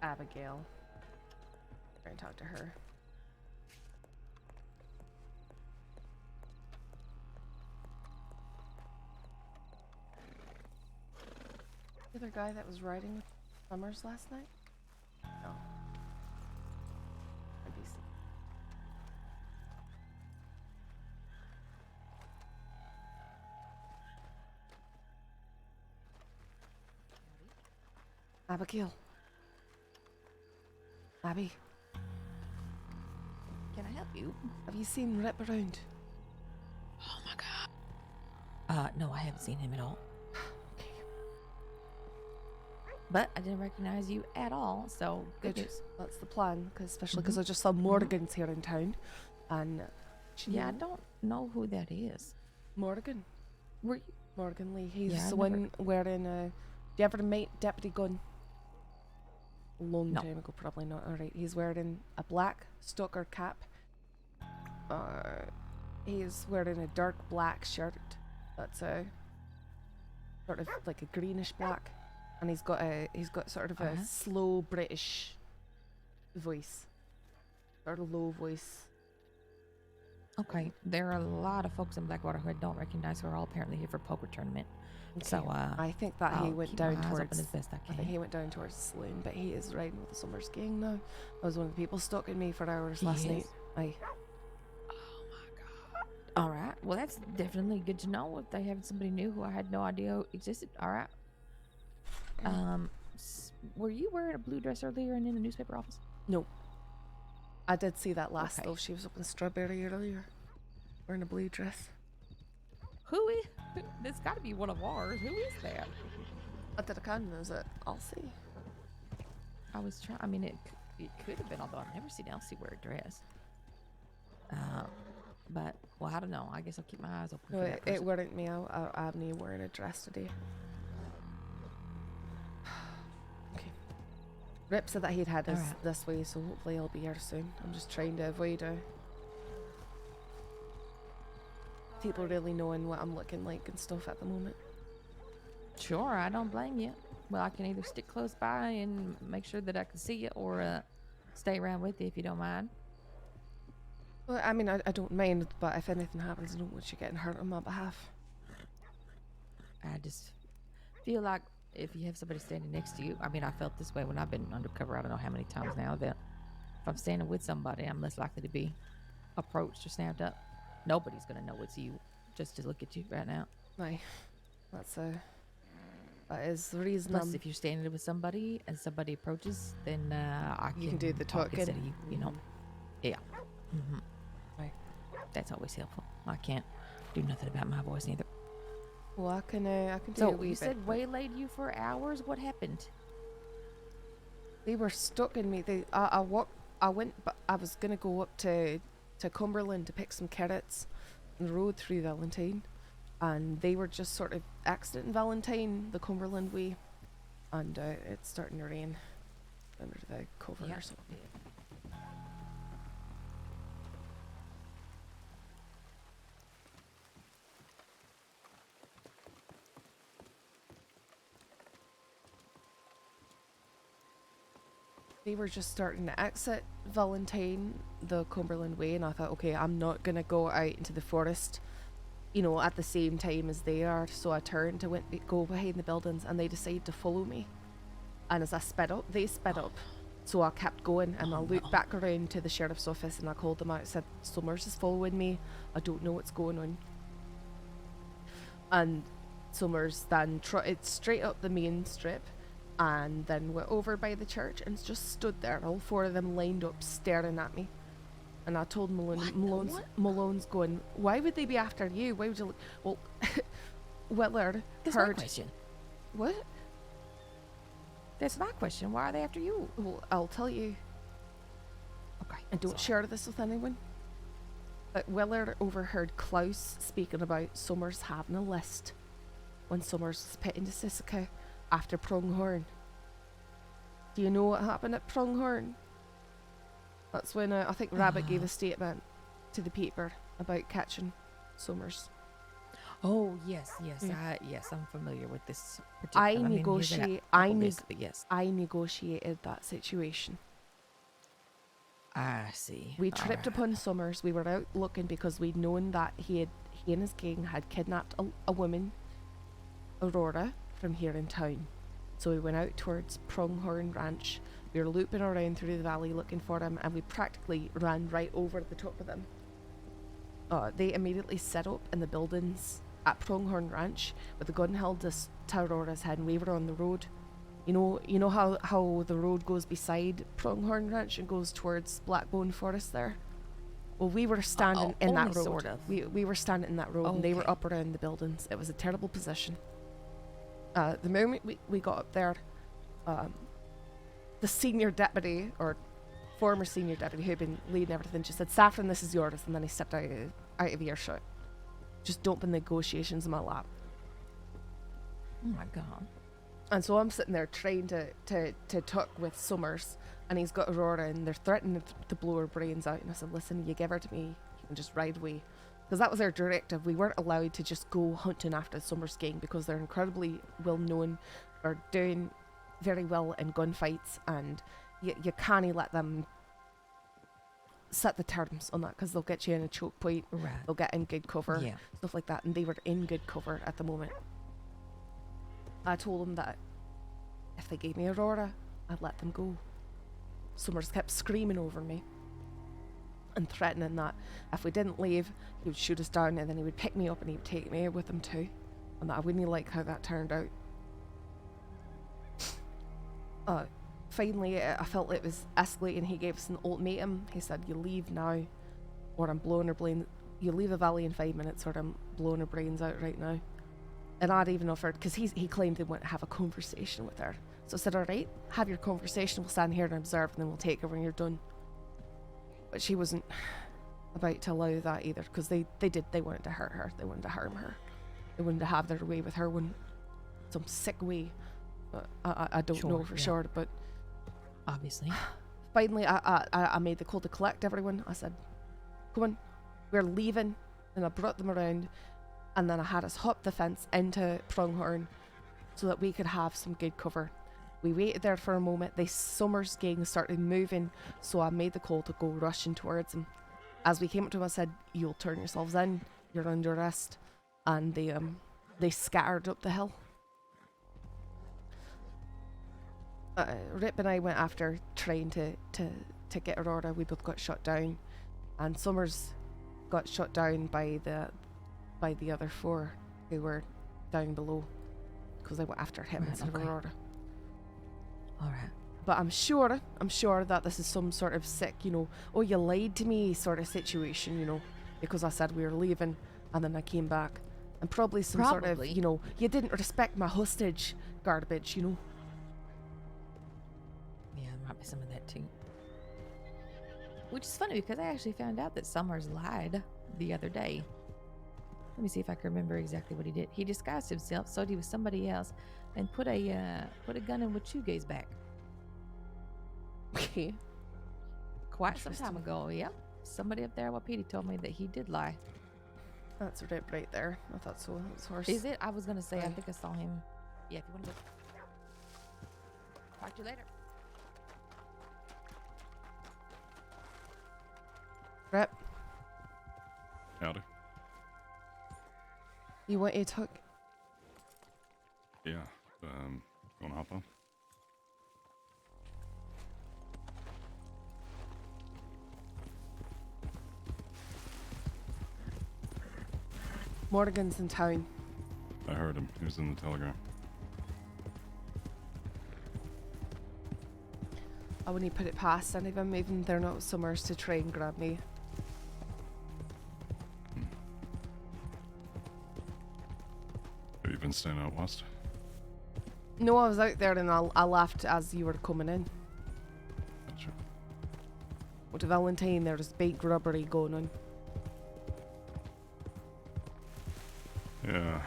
Abigail. Try and talk to her. The other guy that was riding with Summers last night? No. NBC. Abigail. Abby. Can I help you? Have you seen Rip around? Oh my god. No, I haven't seen him at all. Okay. But I didn't recognize you at all, so good news. That's the plan, especially because I just saw Morgan's here in town. And yeah, I don't know who that is. Morgan. Were you? Morgan Lee. He's Yeah, the one wearing a. Do you ever meet Deputy Gunn? Long time ago, probably not. Alright, he's wearing a black stoker cap. He's wearing a dark black shirt that's a sort of like a greenish black, and he's got sort of a slow British voice, sort of low voice. Okay, there are a lot of folks in Blackwater who I don't recognize who are all apparently here for poker tournament. Okay. So I think that I'll he went keep down my eyes towards. open as best I I think can. he went down towards the saloon, but he is riding with the Summers gang now. I was one of the people stalking me for hours last night. Aye. All right. Well, that's definitely good to know if they have somebody new who I had no idea existed. All right. Were you wearing a blue dress earlier and in the newspaper office? No. I did see that last though. She was up in Strawberry earlier, wearing a blue dress. Who is? There's got to be one of ours. Who is that? I did a count of it. I'll see. I was trying. I mean, it could have been, although I've never seen Elsie wear a dress. But well, I don't know. I guess I'll keep my eyes open. No, for that it person. weren't me. I'm me wearing a dress today. Okay. Rip said that he'd had us this way, so hopefully he'll be here soon. I'm just trying to avoid people really knowing what I'm looking like and stuff at the moment. Sure, I don't blame you. Well, I can either stick close by and make sure that I can see you, or stay around with you if you don't mind. Well, I mean, I don't mind, but if anything happens, I don't want you getting hurt on my behalf. I just feel like if you have somebody standing next to you, I mean, I felt this way when I've been undercover. I don't know how many times now that if I'm standing with somebody, I'm less likely to be approached or snapped up. Nobody's gonna know it's you just to look at you right now. Aye, that is the reason. Plus, if you're standing with somebody and somebody approaches, then I you can do the talk talking. instead of you. You know, yeah. Right. That's always helpful. I can't do nothing about my voice neither. Well, I can do So a wee you bit, said but waylaid you for hours. What happened? they were stuck in me. I went, but I was gonna go up to Cumberland to pick some carrots on the road through Valentine, and they were just sort of exiting Valentine the Cumberland way, and it's starting to rain under the cover or something. they were just starting to exit Valentine, the Cumberland Way, and I thought, okay, I'm not gonna go out into the forest, you know, at the same time as they are. So I turned to go behind the buildings, and they decided to follow me. And as I sped up, they sped up. So I kept going, and I looked back around to the sheriff's office, and I called them out. I said, Summers is following me. I don't know what's going on. And Summers then trotted straight up the main strip, and then went over by the church and just stood there, all four of them lined up, staring at me. And I told Malone, Malone's going, why would they be after you? Why would you look? Well, Willard That's heard. my question. What? That's my question. Why are they after you? Well, I'll tell you. Okay. And don't share this with anyone. But Willard overheard Klaus speaking about Summers having a list when Summers was put into Sisika after Pronghorn. Do you know what happened at Pronghorn? That's when I think Rabbit gave a statement to the paper about catching Summers. Oh yes, yes, yes. I'm familiar with this. I negotiated that situation. I see. We tripped upon Summers. We were out looking because we'd known that he and his gang had kidnapped a woman, Aurora, from here in town. So we went out towards Pronghorn Ranch. We were looping around through the valley looking for him, and we practically ran right over the top of them. They immediately set up in the buildings at Pronghorn Ranch with the gun held to Aurora's head, and we were on the road. You know how the road goes beside Pronghorn Ranch and goes towards Blackbone Forest there? Well, we were standing in that road. Sort of. We were standing in that road, and they were up around the buildings. It was a terrible position. The moment we got up there, the senior deputy, or former senior deputy who had been leading everything, just said, Saffron, this is yours, and then he stepped out of earshot. Just dumping negotiations in my lap. Oh my god. And so I'm sitting there trying to talk with Summers, and he's got Aurora, and they're threatening to blow her brains out. And I said, listen, you give her to me, you can just ride away. Because that was our directive. We weren't allowed to just go hunting after the Summers gang because they're incredibly well known, or doing very well in gunfights, and you can't let them set the terms on that because they'll get you in a choke point. Right. They'll get in good cover, stuff like that, and they were in good cover at the moment. I told them that if they gave me Aurora, I'd let them go. Summers kept screaming over me and threatening that if we didn't leave, he would shoot us down, and then he would pick me up and he would take me with him too. And that I wouldn't like how that turned out. Finally, I felt it was escalating. He gave us an ultimatum. He said, you leave now, or I'm blowing her brains. You leave the valley in 5 minutes, or I'm blowing her brains out right now. And I'd even offered, because he claimed he wanted to have a conversation with her. So I said, all right, have your conversation. We'll stand here and observe, and then we'll take her when you're done. But she wasn't about to allow that either, because they wanted to hurt her. They wanted to harm her. They wanted to have their way with her in some sick way. I don't know for sure, but obviously. Finally, I made the call to collect everyone. I said, come on, we're leaving. And I brought them around, and then I had us hop the fence into Pronghorn so that we could have some good cover. We waited there for a moment. The Summers gang started moving, so I made the call to go rushing towards them. As we came up to them, I said, you'll turn yourselves in, you're under arrest. And they scattered up the hill. Rip and I went after trying to get Aurora. We both got shot down, and Summers got shot down by the other four who were down below, because I went after him instead of Aurora. All right. But I'm sure that this is some sort of sick, oh, you lied to me sort of situation, because I said we were leaving and then I came back, and probably some sort of, you didn't respect my hostage garbage, Yeah, there might be some of that too. Which is funny because I actually found out that Summers lied the other day. Let me see if I can remember exactly what he did. He disguised himself, so he was somebody else, and put a gun in Wachuge's back. Okay. Quite some time ago, yep. Somebody up there at Wapiti told me that he did lie. That's right there. I thought so. That's horse. Is it? I was gonna say, I think I saw him. Yeah, if you want to go. Talk to you later. Rip, Howdy. you want to talk? Yeah. Wanna hop on? Morgan's in town. I heard him. He was in the telegram. I wouldn't put it past any of them, even they're not summers, to try and grab me. Have you been staying out west? No, I was out there and I left as you were coming in. Gotcha. With Valentine, there was big robbery going on. Yeah,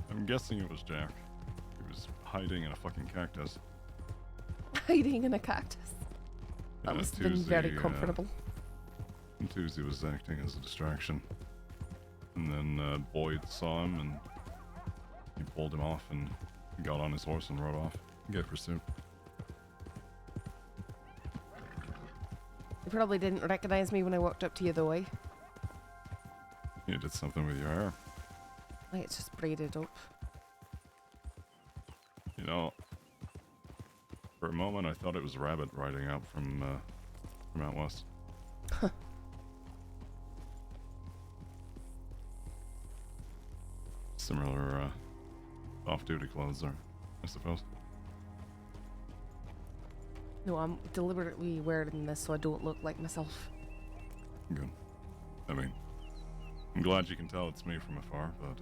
I'm guessing it was Jack. He was hiding in a fucking cactus. Hiding in a cactus. That Yeah, must have been very comfortable. Tuesday was acting as a distraction. And then Boyd saw him and he pulled him off and got on his horse and rode off. Gave pursuit. You probably didn't recognize me when I walked up to you though, eh? You did something with your hair. Like it's just braided up. You know, for a moment I thought it was Rabbit riding out from out west. Similar off-duty clothes there, I suppose. No, I'm deliberately wearing this so I don't look like myself. Good. I mean, I'm glad you can tell it's me from afar, but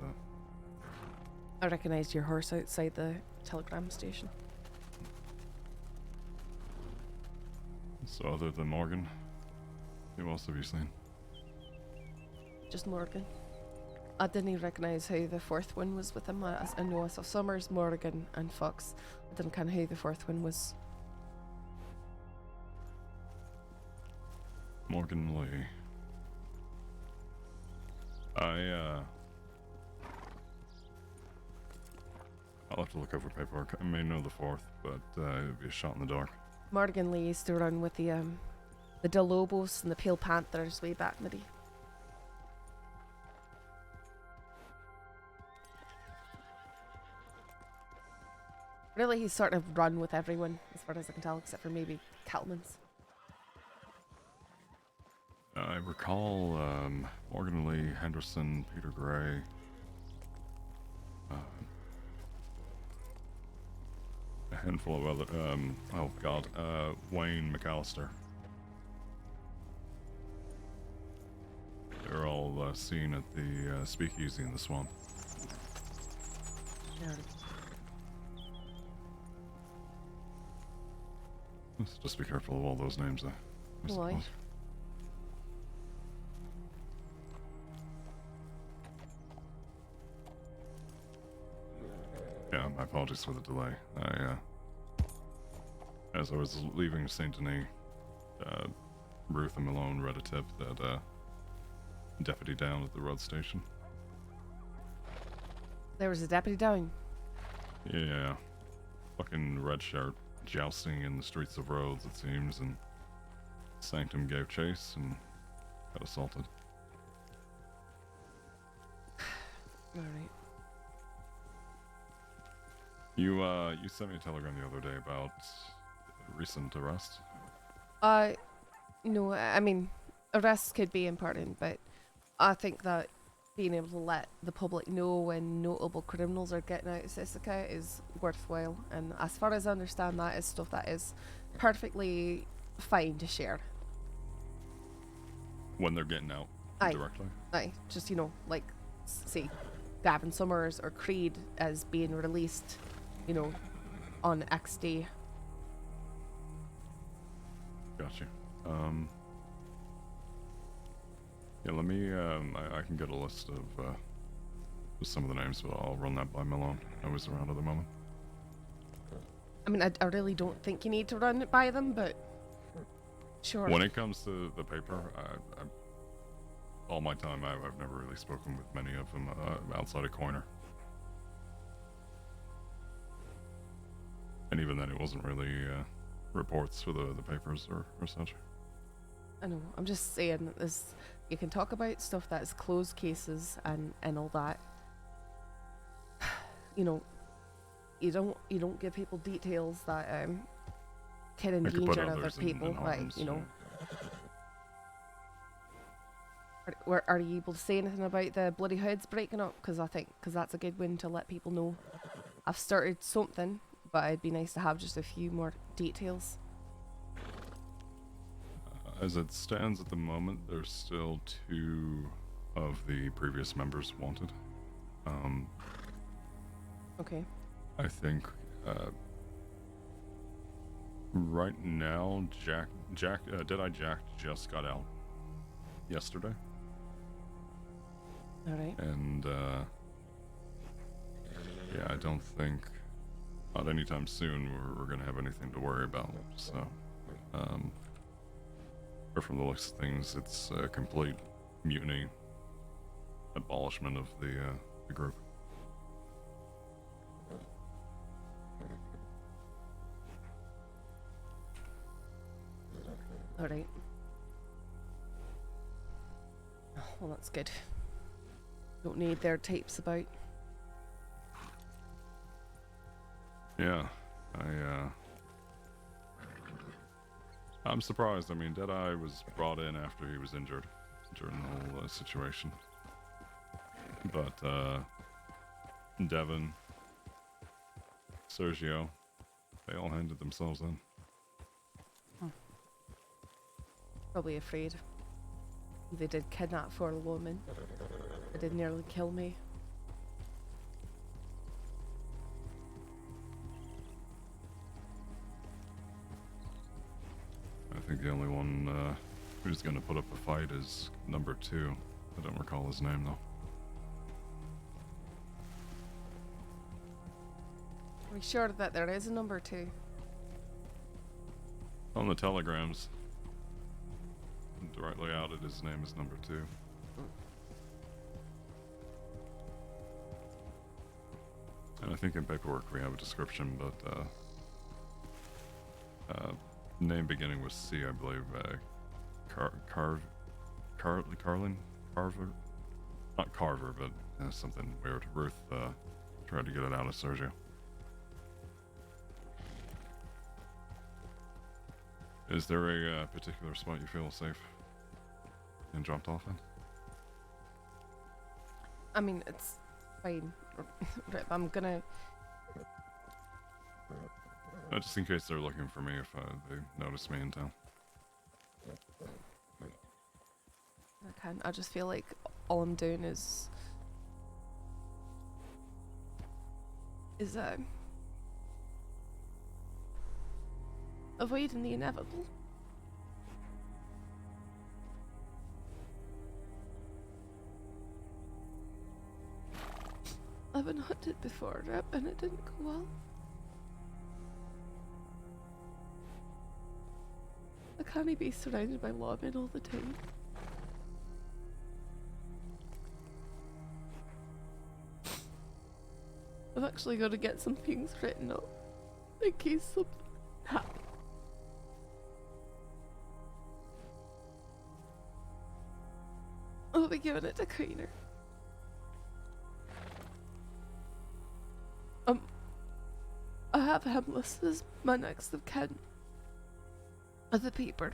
I recognized your horse outside the telegram station. so other than Morgan, who else have you seen? Just Morgan. I didn't recognize who the fourth one was with him. I know I saw Summers, Morgan, and Fox. I didn't kind of who the fourth one was. Morgan Lee. I'll have to look over paperwork. I may know the fourth, but it would be a shot in the dark. Morgan Lee used to run with the Del Lobos and the Pale Panthers way back in the day. Really, he's sort of run with everyone, as far as I can tell, except for maybe Cattleman's. I recall Morgan Lee, Henderson, Peter Gray. A handful of other, Wayne McAllister. They're all seen at the speakeasy in the swamp. Let's just be careful of all those names, I Why? suppose. Yeah, my apologies for the delay. As I was leaving Saint Denis, Ruth and Malone read a tip that deputy down at the road station. There was a deputy down. Yeah, fucking red shirt jousting in the streets of Rhodes, it seems, and Sanctum gave chase and got assaulted. Alright. You sent me a telegram the other day about a recent arrest. No, I mean, arrests could be important, but I think that being able to let the public know when notable criminals are getting out of Sisika is worthwhile, and as far as I understand, that is stuff that is perfectly fine to share. When they're getting out directly? Aye, just, you know, like, say, Gavin Summers or Creed as being released, you know, on X day. Gotcha. Yeah, let me, I can get a list of some of the names, but I'll run that by Malone. I was around at the moment. I mean, I really don't think you need to run it by them, but sure. When it comes to the paper, all my time, I've never really spoken with many of them outside of Coiner. And even then, it wasn't really reports for the papers or such. I know. I'm just saying that this. You can talk about stuff that's closed cases and all that. You know, you don't give people details that can It could put endanger other others in people. Like, harm's you know. way. Are you able to say anything about the bloody hoods breaking up? Because that's a good one to let people know. I've started something, but it'd be nice to have just a few more details. As it stands at the moment, there's still 2 of the previous members wanted. Okay. I think right now, Deadeye Jack just got out yesterday. All right. And yeah, I don't think not anytime soon we're gonna have anything to worry about. So, or from the looks of things, it's a complete mutiny, abolishment of the group. All right. Oh, well, that's good. Don't need their tapes about. Yeah, I'm surprised. I mean, Deadeye was brought in after he was injured during the whole situation. But Devin, Sergio, they all handed themselves in. Probably afraid. They did kidnap 4 women. They did nearly kill me. I think the only one who's going to put up a fight is number 2. I don't recall his name though. Are we sure that there is a number 2? On the telegrams, directly outed, his name is number 2. And I think in paperwork we have a description, but name beginning with C, I believe. Carlin? Carver? Not Carver, but something weird. Ruth tried to get it out of Sergio. Is there a particular spot you feel safe and dropped off in? I mean, it's fine. Rip, I'm gonna... Just in case they're looking for me if they notice me in town. I just feel like all I'm doing is avoiding the inevitable. I've been hunted before, Rip, and it didn't go well. I can't be surrounded by lawmen all the time. I've actually got to get some things written up in case something happens. I'll be giving it to Cleaner. I have him listed as my next of kin at the paper.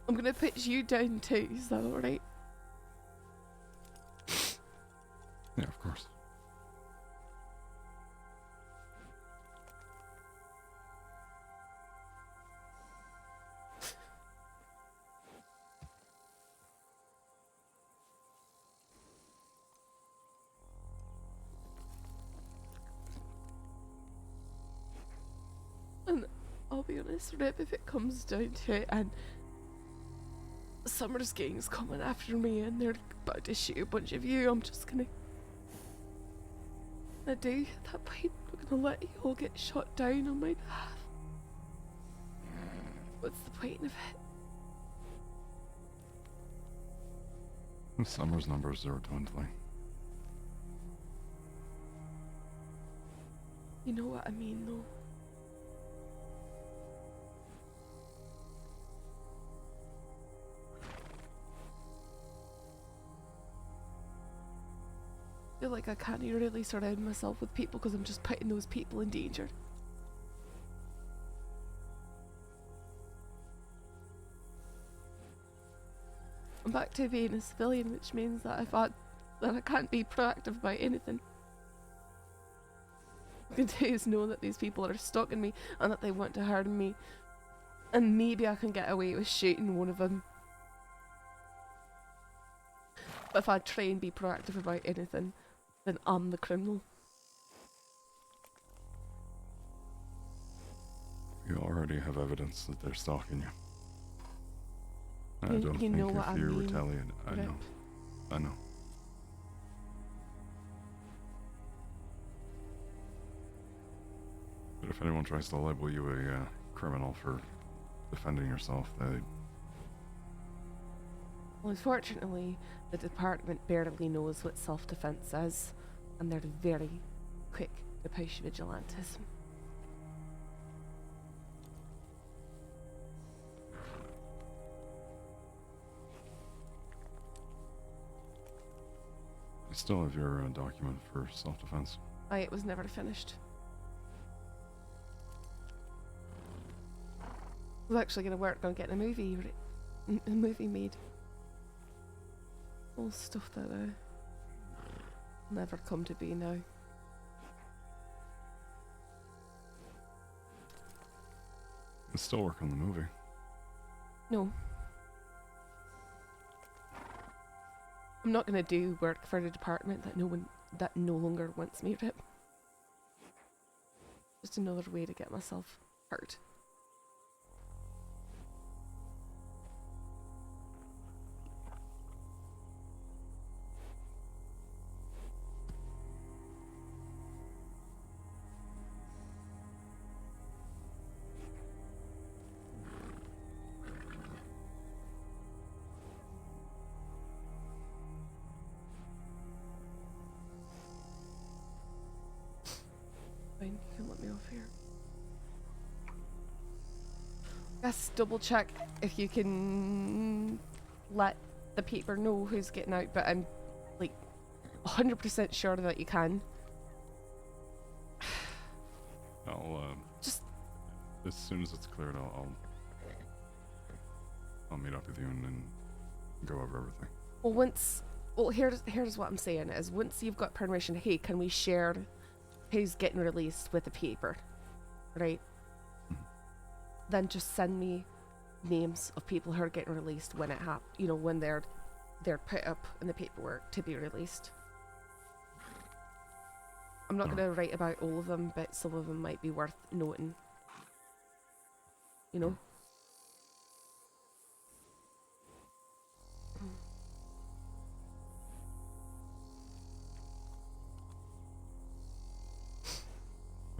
I'm gonna pitch you down too, is that alright? Yeah, of course. And I'll be honest, Rip, if it comes down to it and Summer's gang's coming after me and they're about to shoot a bunch of you, I'm just gonna... at that point, I'm gonna let you all get shot down on my behalf. What's the point of it? Summer's numbers are dwindling. You know what I mean, though. feel like I can't really surround myself with people because I'm just putting those people in danger. I'm back to being a civilian, which means that I can't be proactive about anything. All I can do is know that these people are stalking me and that they want to harm me, and maybe I can get away with shooting one of them. But if I try and be proactive about anything, then I'm the criminal. You already have evidence that they're stalking you. I You- don't you think know if what I you mean, retaliate, I Rip. know. I know. But if anyone tries to label you a criminal for defending yourself, they... Well, unfortunately, the department barely knows what self-defense is, and they're very quick to push vigilantism. I still have your document for self-defense. It was never finished. I was actually going to work on getting a movie made. All stuff that never come to be now. I still work on the movie. No. I'm not going to do work for the department that no longer wants me, Rip. Just another way to get myself hurt. Fine, you can let me off here. Yes, double check if you can let the paper know who's getting out, but I'm like 100% sure that you can. I'll just as soon as it's cleared, I'll meet up with you and then go over everything. Well, here's what I'm saying is once you've got permission, hey, can we share who's getting released with the paper, right? Then just send me names of people who are getting released when it when they're put up in the paperwork to be released. I'm not going to write about all of them, but some of them might be worth noting. You know?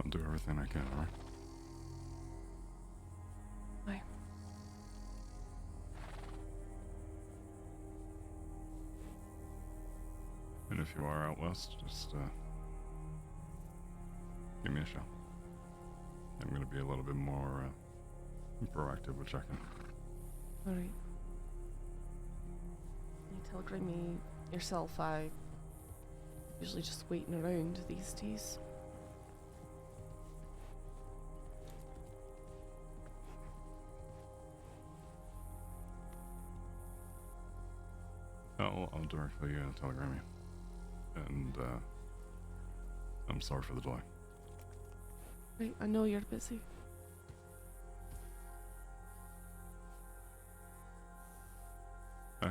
I'll do everything I can, alright? Aye. And if you are out west, just give me a shout. I'm gonna be a little bit more proactive with checking. Alright. You telegram me yourself. I usually just waiting around these days. I'll directly telegram you. And I'm sorry for the delay. Right, I know you're busy. I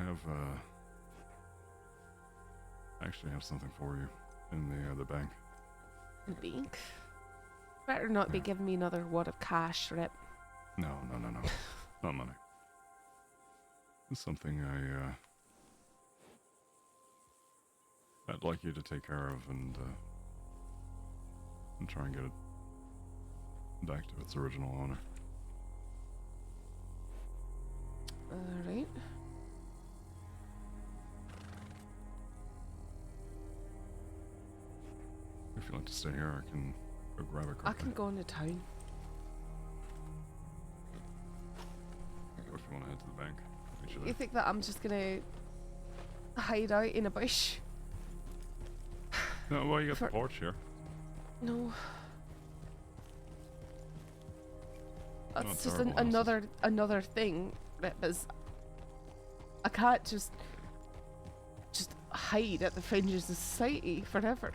actually have something for you in the bank. The bank? Better not be giving me another wad of cash, Rip. No. Not money. It's something I'd like you to take care of and try and get it back to its original owner. Alright. If you'd like to stay here, I can go grab it quickly. I can go into town. Or if you want to head to the bank. meet you You there. think that I'm just gonna hide out in a bush? No, well, you got the porch here. No. Not That's just terrible another thing that is. I can't just hide at the fringes of society forever.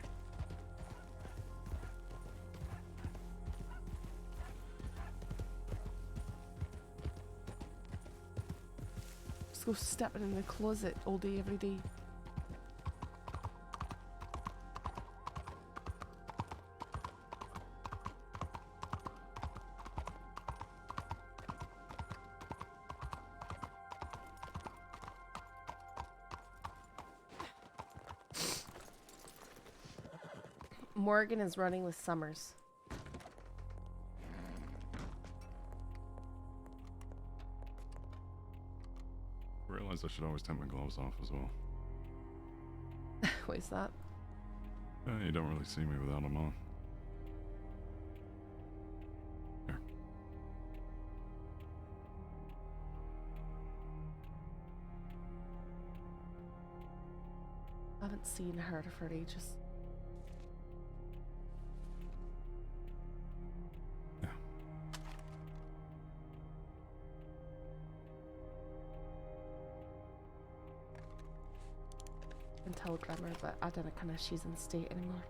Just go stepping in the closet all day, every day. Morgan is running with Summers. I realize I should always take my gloves off as well. What is that? You don't really see me without them on. Here. I haven't seen her for ages. Telegram her, but I don't know if she's in state anymore.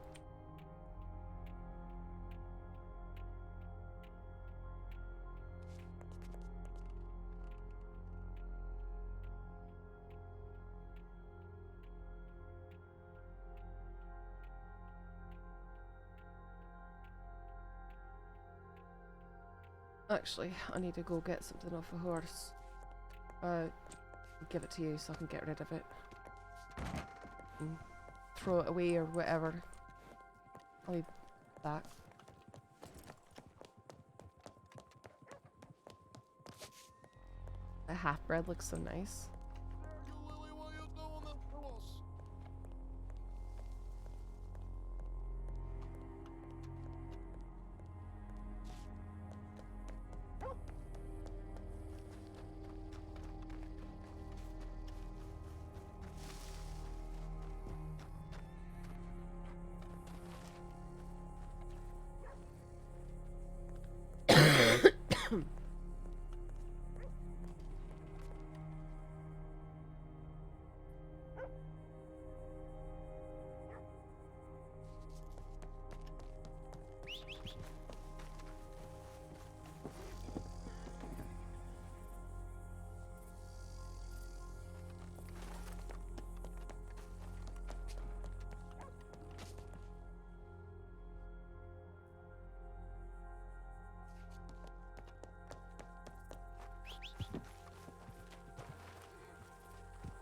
Actually, I need to go get something off a horse. Give it to you so I can get rid of it. And throw it away or whatever. I'll be back. The half bread looks so nice.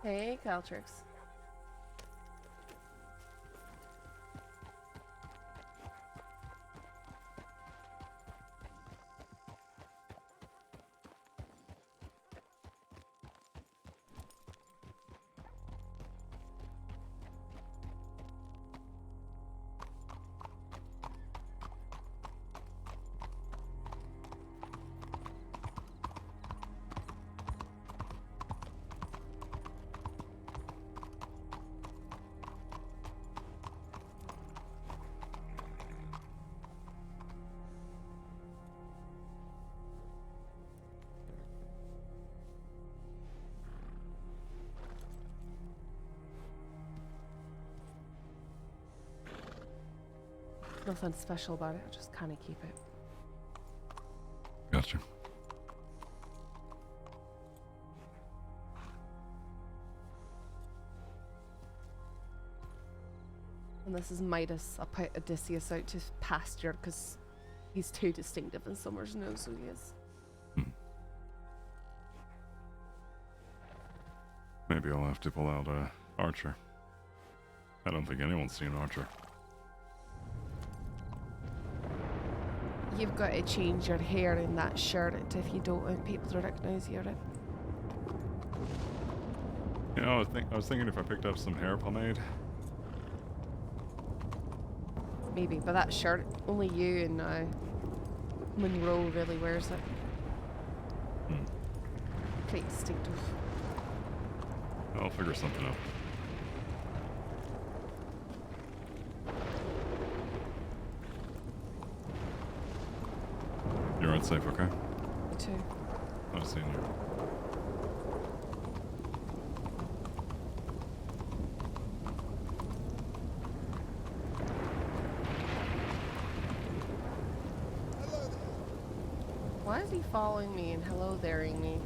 Hey, Caltrix. Nothing special about it, I just kind of keep it. Gotcha. And this is Midas. I put Odysseus out to pasture because he's too distinctive and Summers knows who he is. Maybe I'll have to pull out Archer. I don't think anyone's seen Archer. You've got to change your hair in that shirt if you don't want people to recognize you, right? You know, I was thinking if I picked up some hair pomade. Maybe, but that shirt, only you and Monroe really wears it. Pretty distinctive. I'll figure something out. safe, okay? You too. Nice seeing you. Why is he following me and hello thereing me?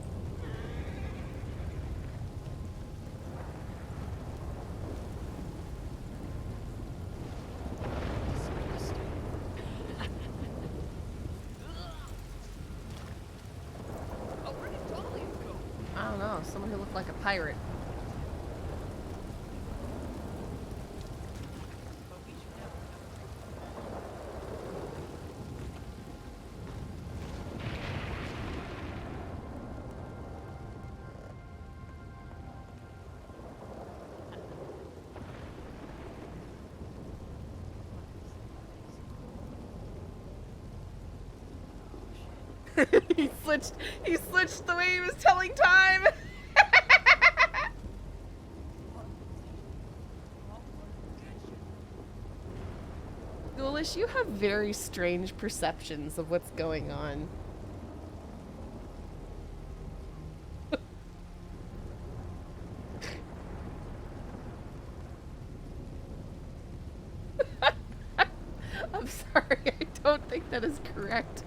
I don't know, someone who looked like a pirate. He switched the way he was telling time. Ghoulish, you have very strange perceptions of what's going on. I'm sorry, I don't think that is correct.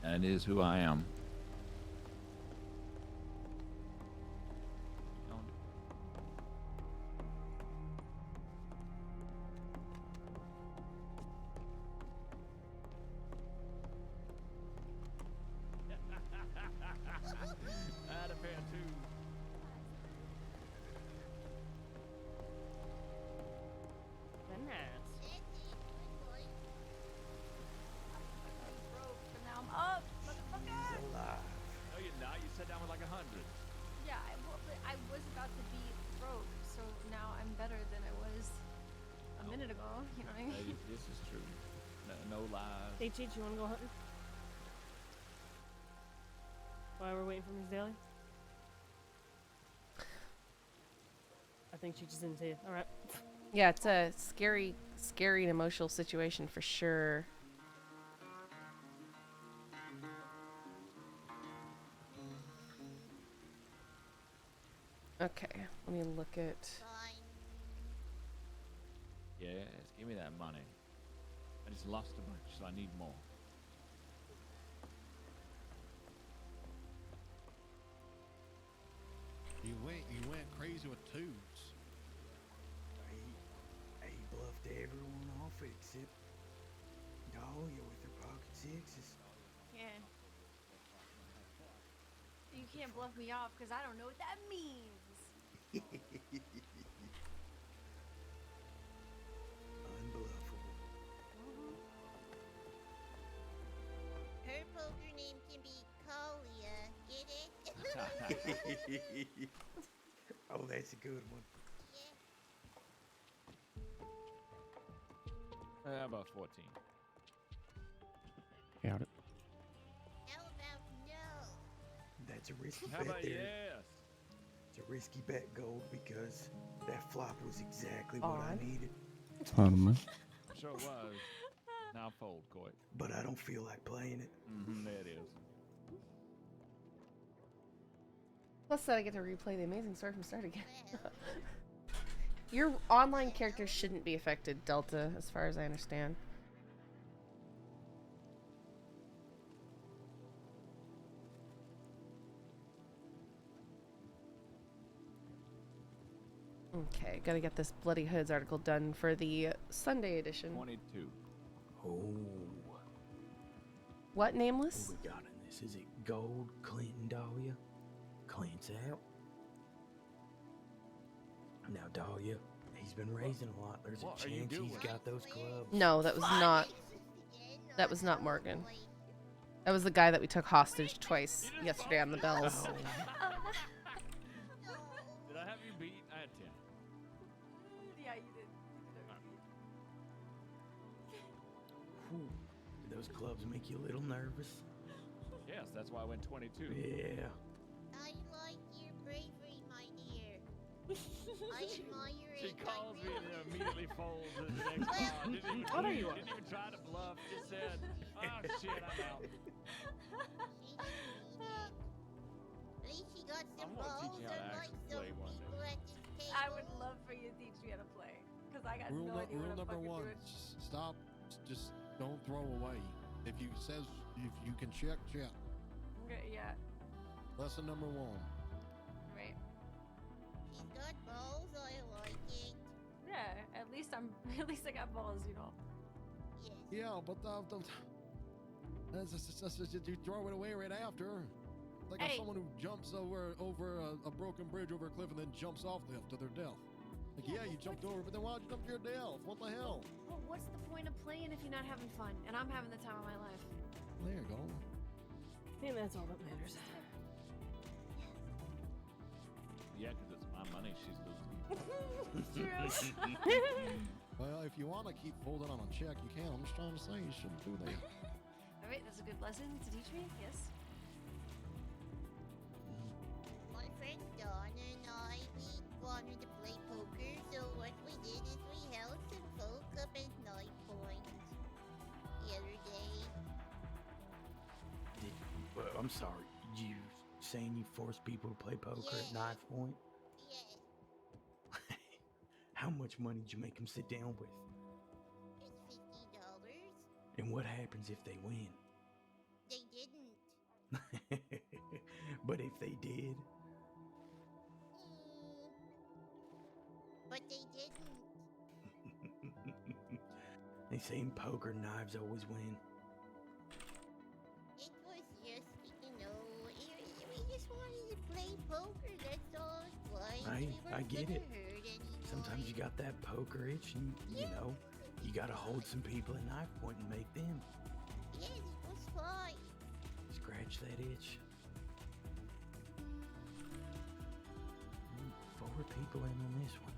That is who I am. Out of pair too. Now I'm up, motherfucker. No, you're not. You sat down with like 100. Yeah, I was about to be broke, so now I'm better than I was a minute ago. You know what I mean? Hey, this is true. No lies. Hey, Cheech, you want to go hunting? While we're waiting for Miss Daly? I think Cheech is in here. Alright. Yeah, it's a scary and emotional situation for sure. Okay, let me look at... Yes, give me that money. I just lost a bunch, so I need more. You went crazy with tubes. He bluffed everyone off except Dahlia with her pocket sixes. Yeah. You can't bluff me off because I don't know what that means. Unbluffable. Her poker name can be Kalia, get it? Oh, that's a good one. About 14. Got it. How about no? That's a risky How bet about there. yes? It's a risky bet, Gold, because that flop was exactly what I needed. Pardon me. Sure was. Now fold, Coy. But I don't feel like playing it. Mm-hmm, there it is. Plus that I get to replay the amazing story from start again. Your online character shouldn't be affected, Delta, as far as I understand. Okay, gotta get this Bloody Hoods article done for the Sunday edition. 22. Oh. What, Nameless? What we got in this? Is it gold, Clinton, Dahlia? Clint's out. Now, Dahlia, he's been raising a lot. There's a What are you chance he's doing? got those clubs. No, that was not. That was not Morgan. That was the guy that we took hostage twice yesterday on the bells. Did I have you beat? I had 10. Yeah, you did. Whew. Do those clubs make you a little nervous? Yes, that's why I went 22. Yeah. I like your bravery, my dear. I admire She it. calls me and then immediately folds at the next bar. Didn't even try to bluff. Just said, oh shit, I'm out. At least she got some I'm gonna balls, teach you how to unlike actually some play one people day. at this table. I would love for you to teach me how to play, because I got Rule, no idea rule what number I'm one: fucking doing. stop. Just don't throw away. If you says if you can check, check. Okay, yeah, Lesson number one. right. She's got balls, I like it. Yeah, at least I got balls, you know. Yes. Yeah, but you throw it away right after. Like Hey. someone who jumps over a broken bridge over a cliff and then jumps off the cliff to their death. Like, yeah, you jumped over, but then why'd you jump to your death? What the hell? Well, what's the point of playing if you're not having fun? And I'm having the time of my life. There you go. And that's all that matters. Yeah, because it's my money she's losing. Well, if you want to keep holding on a check, you can. I'm just trying to say you shouldn't do that. All right, that's a good lesson to teach me. Yes. My friend Donna and I, we wanted to play poker, so what we did is we held some folk up at night point the other day. I'm sorry. You saying you force people to play poker at knife point? Yes, How much money did you make them sit down with? it's $50. And what happens if they win? They didn't. But if they did, But they didn't. they say in poker knives always win. It was just, we just wanted to play poker, that's all it was. I We weren't get gonna it. hurt anyone. Sometimes you got that poker itch, and you know, you gotta hold some people at knife point and make them Yes, it was fine. scratch that itch. 4 people in on this one.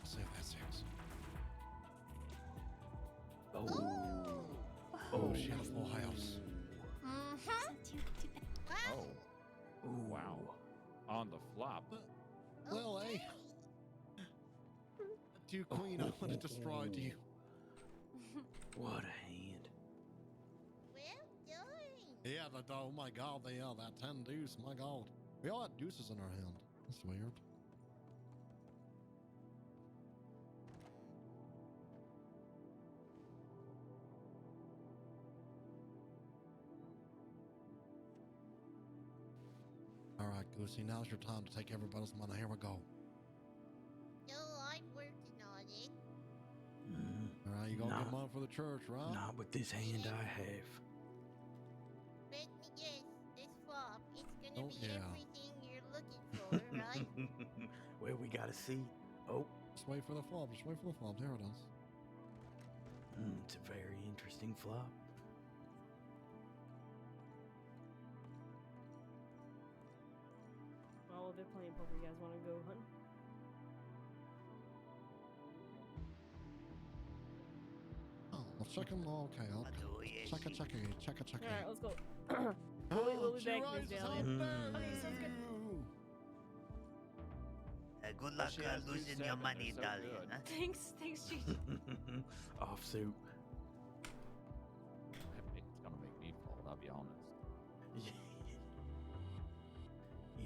Say that's 6. Oh, she had a full house. Oh. Wow. On the flop. Well, eh? To queen, I would have destroyed you. What a hand. Well done. Yeah, oh my god, that 10 deuce, my god. We all had deuces in our hand. That's weird. Alright, Goosey, now's your time to take everybody's money. Here we go. No, I'm working on it. Alright, you gonna Nah. get money for the church, right? Not with this hand I have. Let me guess, this flop, it's gonna Oh, be yeah. everything you're looking for, right? Well, we gotta see. Oh, Just wait for the flop. Just wait for the flop. There it is. it's a very interesting flop. While they're playing poker, you guys want to go hunting? Oh, let's check him. Okay, I'll check it. Alright, let's go. we'll be back this down. Okay, sounds good. Good luck She has losing 2-7, your money, they're so darling. good. Huh? Thanks, Gigi. Offsuit. It's gonna make me fold, I'll be honest.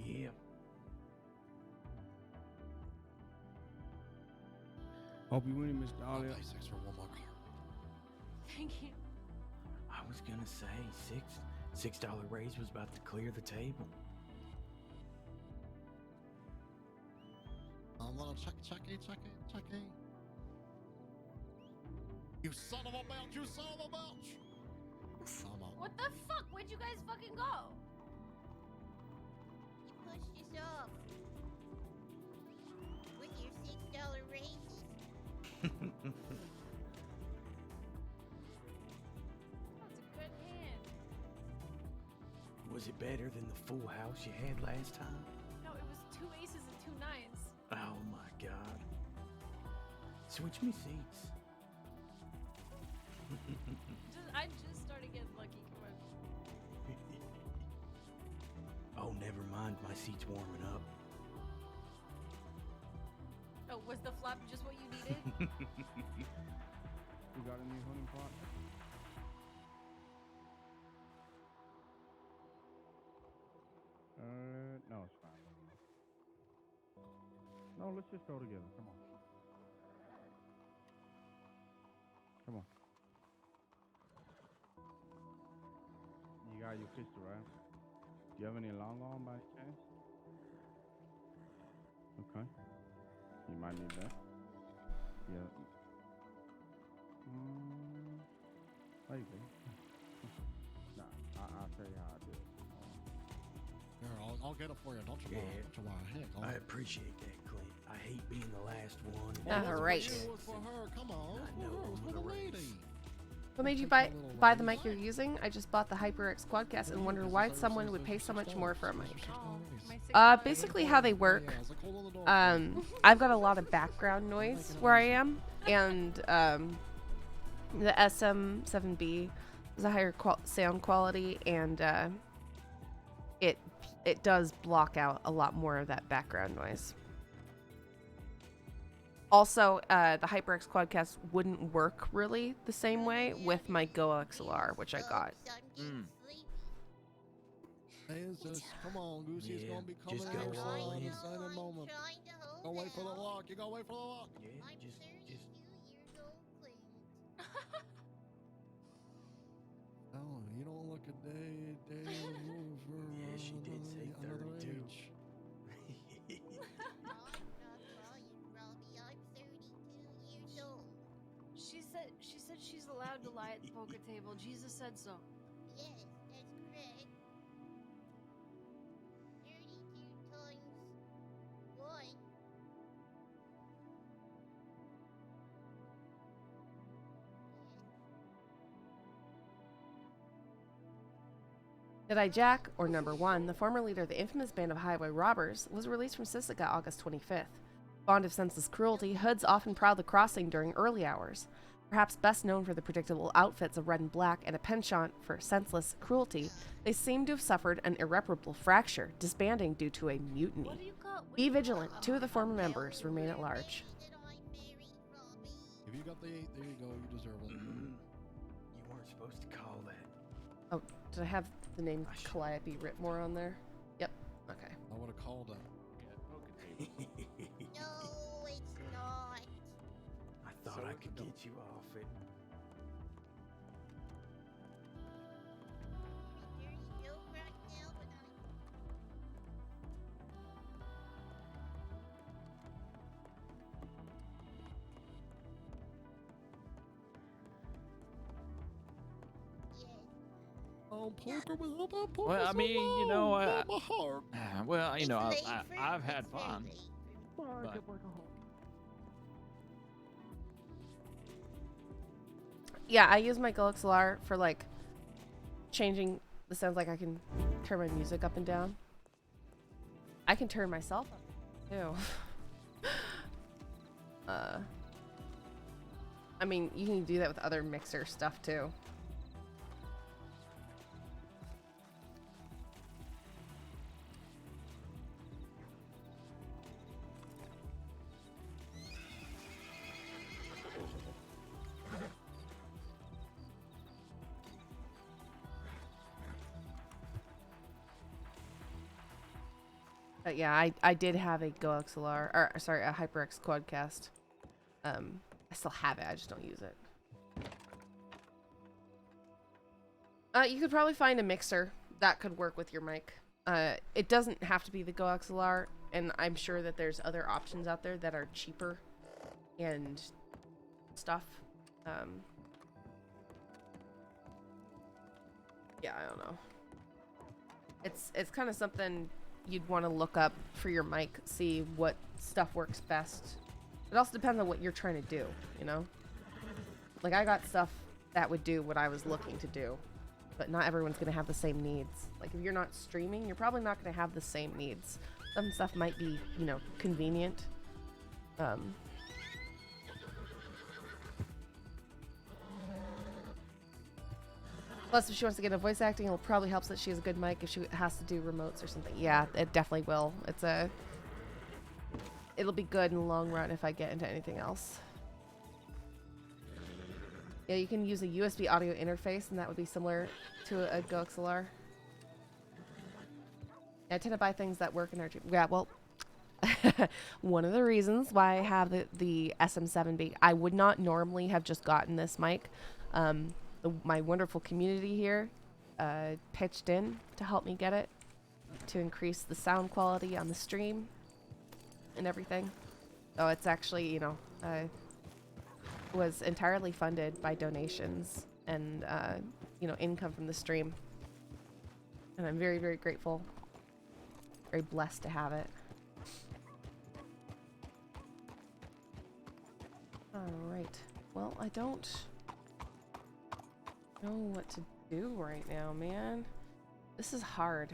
Yeah. Hope you winning, Miss Dahlia. I'll 6 for one more card. Thank you. was gonna say $6 raise was about to clear the table. I'm gonna Chucky. You son of a bitch! You son of a bitch! Come on. What the fuck? Where'd you guys fucking go? You pushed us off. With your $6 raises. That's a good hand. Was it better than the full house you had last time? No, it was 2 aces and 2 nines. Oh my god. Switch me seats. I just started getting lucky. Come on. Oh, never mind. My seat's warming up. Oh, was the flap just what you needed? You got a new hunting pot? No, it's fine. No, let's just go together. Come on. Come on. You got your pistol, right? Do you have any long arm by any chance? Okay. You might need that. Yeah. Maybe. Nah, I'll tell you how I do it. Here, I'll get it for you. Don't you worry. Don't you worry. Here, I appreciate that, Clint. I hate being the last one. All right. It was for her. Come on. I know, It was for the lady. What made you buy the mic you're using? I just bought the HyperX Quadcast and wonder why someone would pay so much more for a mic. Basically how they work. I've got a lot of background noise where I am, and the SM7B is a higher sound quality, and it does block out a lot more of that background noise. Also, the HyperX Quadcast wouldn't work really the same way with my Go XLR, which I got. Hey, come on, Goosey. It's gonna be coming just in go here all soon in. any second moment. Don't wait for the lock. You gotta wait for the lock. Yeah, just. Oh, you don't look a day over. Yeah, she did say 32. She said she's allowed to lie at the poker table. Jesus said so. Yes, that's correct. 32 times 1. Did I Jack, or number 1, the former leader of the infamous band of highway robbers, was released from Sisika August 25th. Fond of senseless cruelty, hoods often prowl the crossing during early hours. Perhaps best known for the predictable outfits of red and black and a penchant for senseless cruelty, they seem to have suffered an irreparable fracture, disbanding due to a mutiny. Be vigilant. 2 of the former members remain at large. If you got the 8, there you go. You deserve it. You weren't supposed to call that. Oh, did I have the name Calliope Ritmore on there? Yep. Okay. I would have called it. No, it's not. I thought I could get you off it. There's no right now, but Well, I mean, you know, well, you know, I've had fun. But Yeah, I use my Go XLR for like changing the sounds. Like I can turn my music up and down. I can turn myself up too. I mean, you can do that with other mixer stuff too. But yeah, I did have a Go XLR, or sorry, a HyperX Quadcast. I still have it, I just don't use it. You could probably find a mixer that could work with your mic. It doesn't have to be the Go XLR, and I'm sure that there's other options out there that are cheaper and stuff. Yeah, I don't know. It's kind of something you'd want to look up for your mic, see what stuff works best. It also depends on what you're trying to do, you know? Like, I got stuff that would do what I was looking to do, but not everyone's going to have the same needs. Like, if you're not streaming, you're probably not going to have the same needs. Some stuff might be, you know, convenient. Plus, if she wants to get into voice acting, it'll probably help that she has a good mic if she has to do remotes or something. Yeah, it definitely will. It'll be good in the long run if I get into anything else. Yeah, you can use a USB audio interface, and that would be similar to a Go XLR. I tend to buy things that work in our... Yeah, well, one of the reasons why I have the SM7B, I would not normally have just gotten this mic. My wonderful community here pitched in to help me get it, to increase the sound quality on the stream and everything. So it's actually, you know, was entirely funded by donations and, you know, income from the stream. And I'm very, very grateful, very blessed to have it. All right. Well, I don't know what to do right now, man. This is hard.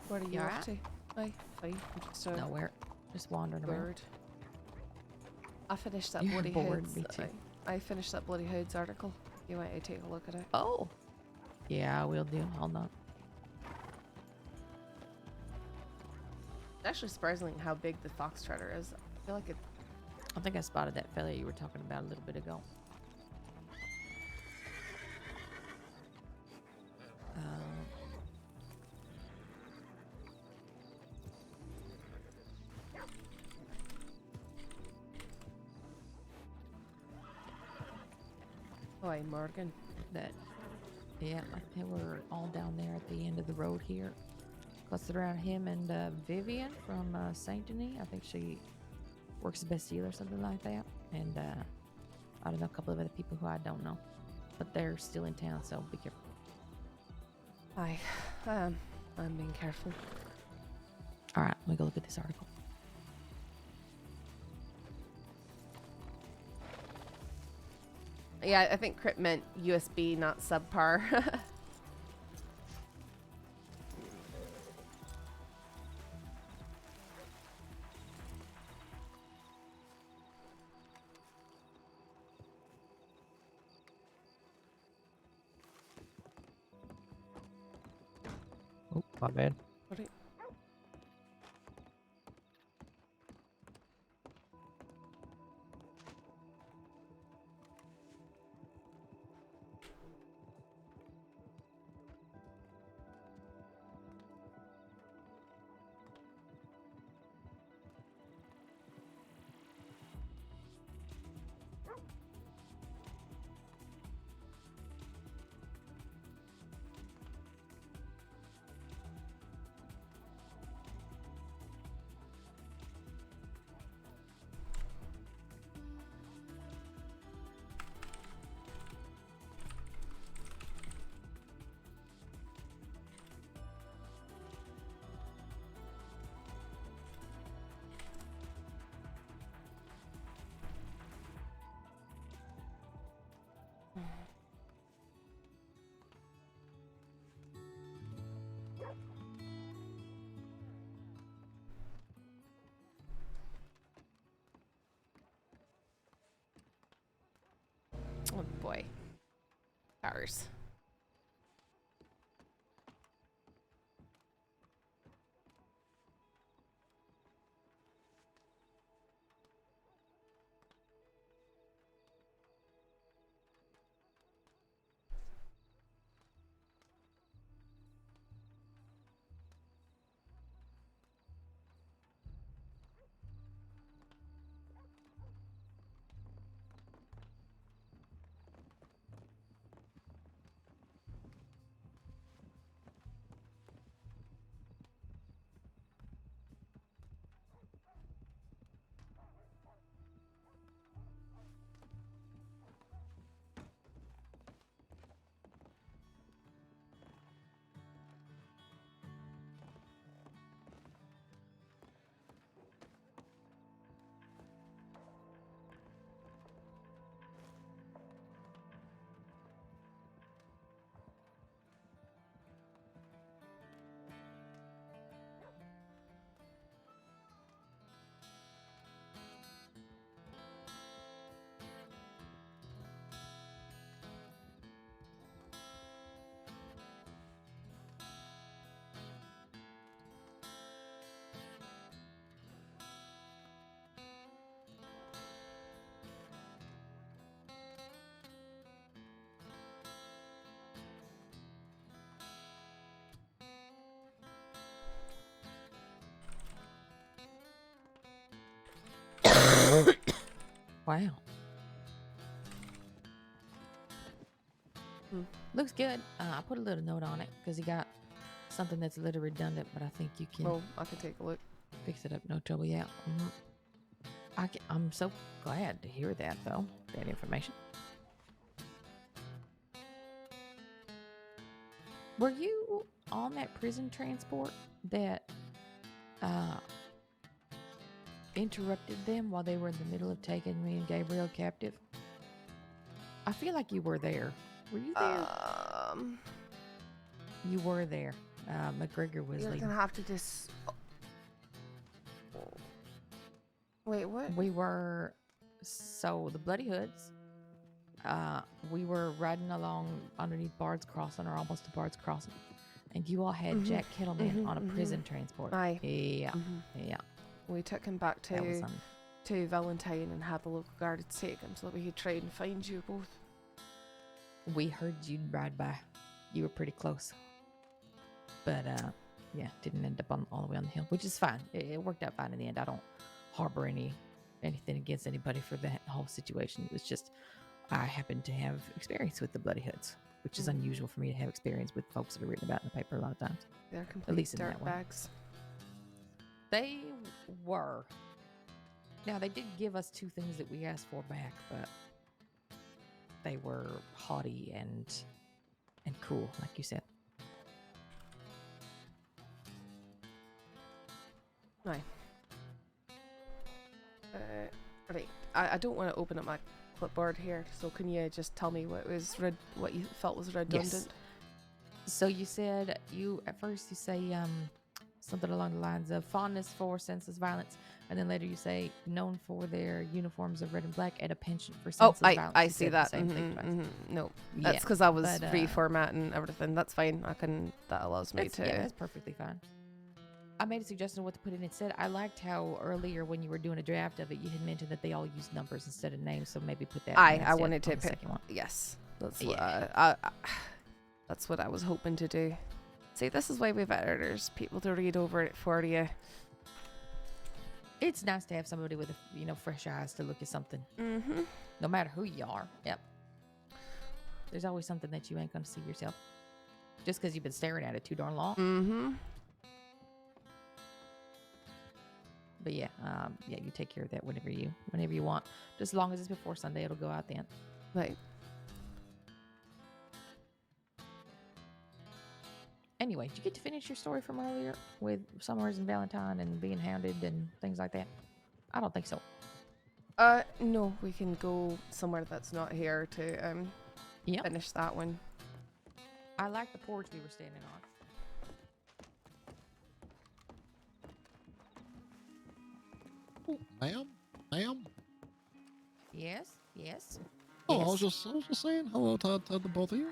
What are you You're up at? to? Hi, buddy. I'm just a Nowhere. Just wandering around. bird. I finished that You're Bloody bored, Hoods. me too. I finished that Bloody Hoods article. You might take a look at it. Oh. Yeah, I will do. I'll not. It's actually surprising how big the fox trotter is. I feel like it. I think I spotted that fella you were talking about a little bit ago. Oh, hey, Morgan. Yeah, they were all down there at the end of the road here. Clustered around him and Vivian from Saint Denis. I think she works at Bastille or something like that. And I don't know, a couple of other people who I don't know. But they're still in town, so be careful. Hi. I'm being careful. All right, let me go look at this article. Yeah, I think Crit meant USB, not subpar. Oh, my bad. What are you... Cars. Wow. Looks good. I put a little note on it because he got something that's a little redundant, but I think you can Oh, I can take a look. fix it up. No trouble. Yeah. I'm so glad to hear that, though. That information. Were you on that prison transport that interrupted them while they were in the middle of taking me and Gabriel captive? I feel like you were there. Were you there? You were there. McGregor was You're leading. gonna have to just. Wait, what? We were, so the Bloody Hoods, we were riding along underneath Bard's Crossing, or almost to Bard's Crossing, and you all had Jack Kettleman on a prison transport. Aye. Yeah, yeah. We took him back That was to Valentine and had the local guard take him so that we could try and find you both. We heard you'd ride by. You were pretty close. But, yeah, didn't end up all the way on the hill, which is fine. It worked out fine in the end. I don't harbor anything against anybody for that whole situation. It was just, I happened to have experience with the Bloody Hoods, which is unusual for me to have experience with folks that are written about in the paper a lot of times. They're complete At least in that one. dirtbags. They were. Now, they did give us 2 things that we asked for back, but they were haughty and cruel, like you said. Right. Right. I don't want to open up my clipboard here, so can you just tell me what you felt was redundant? Yes. So you said at first you say something along the lines of fondness for senseless violence, and then later you say known for their uniforms of red and black and a penchant for senseless violence. I You see said that. the same thing twice. No, Yeah, that's because I was but, reformatting everything. That's fine. That allows me to. Yeah, that's perfectly fine. I made a suggestion of what to put in instead. I liked how earlier when you were doing a draft of it, you had mentioned that they all use numbers instead of names, so maybe put that. I wanted to pick the pick. second one. Yes, that's Yeah. that's what I was hoping to do. See, this is why we have editors, people to read over it for you. It's nice to have somebody with fresh eyes to look at something. Mm-hmm. No matter who you are. Yep. There's always something that you ain't gonna see yourself, just because you've been staring at it too darn long. Mm-hmm. But yeah, you take care of that whenever you want. Just as long as it's before Sunday, it'll go out then. Right. Anyway, did you get to finish your story from earlier with Summers and Valentine and being hounded and things like that? I don't think so. No, we can go somewhere that's not here to finish that one. I like the porch we were standing on. Ma'am? Yes. Oh, was just saying hello to the both of you.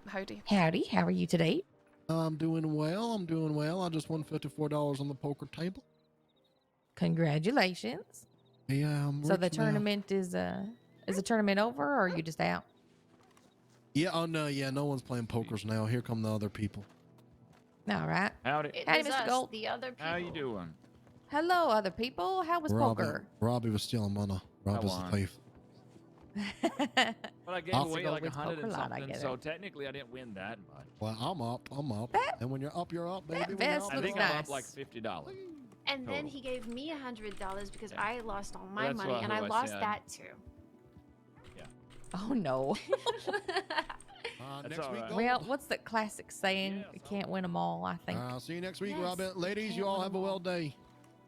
Howdy. Howdy. How are you today? I'm doing well. I just won $54 on the poker table. Congratulations. Yeah, I'm So the rich now. tournament is the tournament over, or are you just out? Yeah, oh no, yeah, no one's playing pokers now. Here come the other people. All right. Howdy. Howdy, was Mr. us, Gold. the other people. How you doing? Hello, other people. How was poker? Robbie was stealing money. Robbie's won. the thief. Well, I gave I'll away go like with 100 and poker lot, I something, get so it. technically I didn't win that much. Well, I'm up. And when you're up, baby. That When you're vest up, I looks think you're up. I'm nice. up like $50. And then total. he gave me $100 because Yeah. I lost all my That's money, and who I I lost said. that too. Oh no. That's Next all week, right. Gold. Well, what's the classic saying? Yeah, You can't win them all, I think. I'll see you next week, Yes, Robin. Ladies, can't you all win have a them well all. day.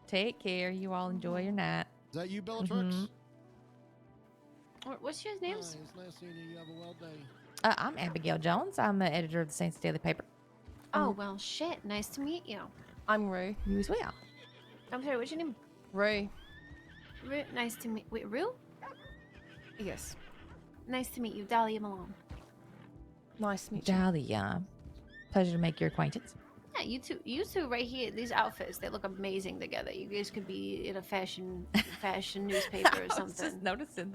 Take care. You all enjoy your night. Is that you, Bellatrix? What's your Hi, names? it's nice seeing you. You have a well day. I'm Abigail Jones. I'm the editor of the Saints Daily Paper. Oh, well, shit. Nice to meet you. I'm Ray. You as well. I'm sorry, what's your name? Ray. Nice to meet... Wait, Rue? Yes. Nice to meet you, Dahlia Malone. Nice to meet you. Dahlia. Pleasure to make your acquaintance. Yeah, you two right here, these outfits, they look amazing together. You guys could be in a fashion newspaper or I was something. just noticing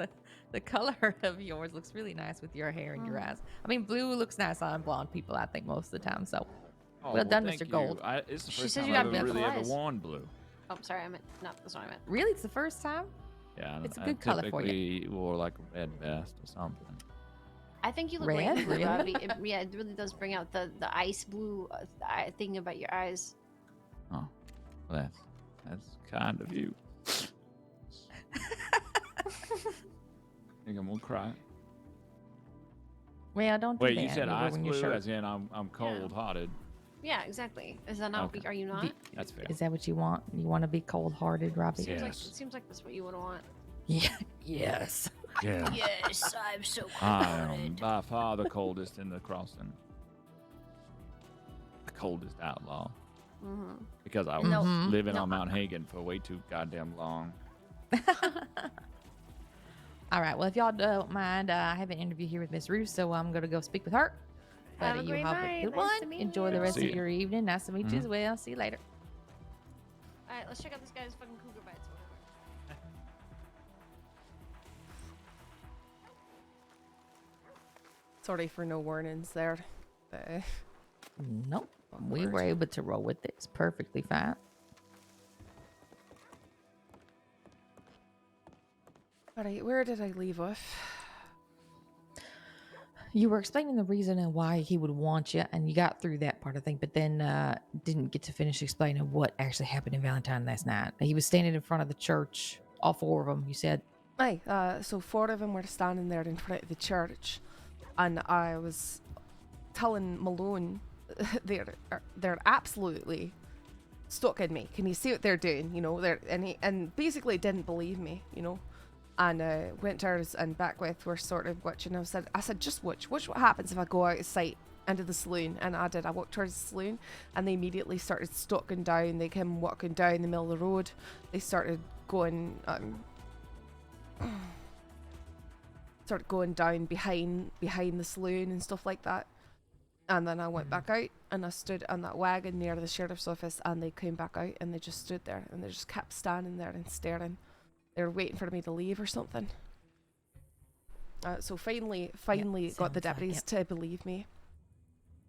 the color of yours looks really nice with your hair and your eyes. I mean, blue looks nice on blonde people, I think, most of the time. So, well done, thank Mr. you. Gold. It's the She first said time you I've got ever really beautiful ever eyes. worn blue. Oh, sorry, I meant... No, that's what I meant. Really, it's the first time? Yeah, It's a I good color for you. typically wore like a red vest or something. I think you look Red? great in blue, Really? Robbie. Yeah, it really does bring out the ice blue thing about your eyes. Oh, well, that's kind of you. Think I'm gonna cry. Well, don't do Wait, that. you said You're ice wearing your blue, shirt. as in I'm cold-hearted. Yeah, exactly. Is that not? Okay. Are you not? That's fair. Is that what you want? You want to be cold-hearted, Robbie? Yeah. It seems like that's what you would want. Yeah. Yes. Yeah. Yes, I'm so I am cold. by far the coldest in the crossing. The coldest outlaw. Mm-hmm. Because I was No. living No. on Mount Hagen for way too goddamn long. All right. Well, if y'all don't mind, I have an interview here with Miss Ruth, so I'm going to go speak with her. Have a you great have night. a good Nice to one. meet Enjoy you. the rest See of ya. your evening. Nice to meet you as well. See you later. All right, let's check out this guy's fucking cougar bites or whatever. Sorry for no warnings there. Nope. We were able to roll with it. It's perfectly fine. Alright, where did I leave off? You were explaining the reason and why he would want you, and you got through that part, I think, but then didn't get to finish explaining what actually happened in Valentine last night. He was standing in front of the church, all four of them, you said. Aye, so four of them were standing there in front of the church, and I was telling Malone they're absolutely stuck in me. Can you see what they're doing? You know, and basically didn't believe me, you know. And Winters and Beckwith were sort of watching. I said, just watch what happens if I go out of sight into the saloon. And I did. I walked towards the saloon, and they immediately started stalking down. They came walking down the middle of the road. They started going down behind the saloon and stuff like that. And then I went back out, and I stood on that wagon near the sheriff's office, and they came back out, and they just stood there, and they just kept standing there and staring. They were waiting for me to leave or something. So finally got the sounds like deputies it. to believe me.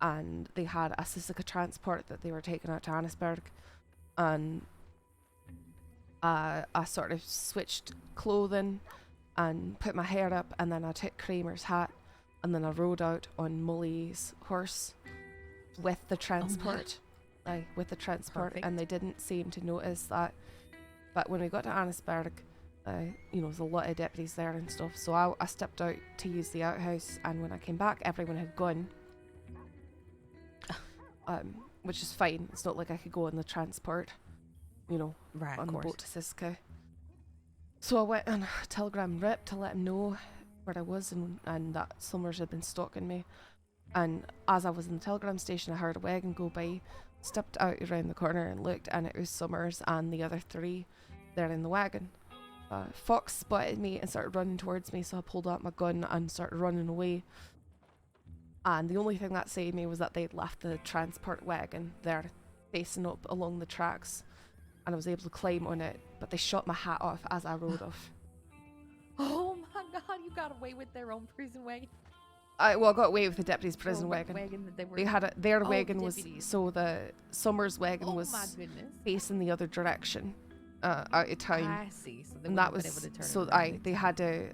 And they had a Suzuka transport that they were taking out to Annisburg. And I sort of switched clothing and put my hair up, and then I took Kramer's hat, and then I rode out on Mully's horse with the transport. With the transport. Perfect. And they didn't seem to notice that. But when we got to Annisburg, there's a lot of deputies there and stuff. So I stepped out to use the outhouse, and when I came back, everyone had gone. Which is fine. It's not like I could go on the transport, you know, Right, on of the course. boat to Siska. So I went on a telegram rip to let him know where I was and that Summers had been stalking me. And as I was in the telegram station, I heard a wagon go by, stepped out around the corner and looked, and it was Summers and the other three there in the wagon. Fox spotted me and started running towards me, so I pulled out my gun and started running away. And the only thing that saved me was that they'd left the transport wagon there facing up along the tracks, and I was able to climb on it, but they shot my hat off as I rode off. Oh my God, you got away with their own prison wagon. I got away with the deputy's prison Oh, wagon. that they were. They had their Oh, wagon the was deputies. so the Summers wagon Oh was my goodness. facing the other direction out of town. I see. So they And wouldn't that have was been able to turn so it around. they had to.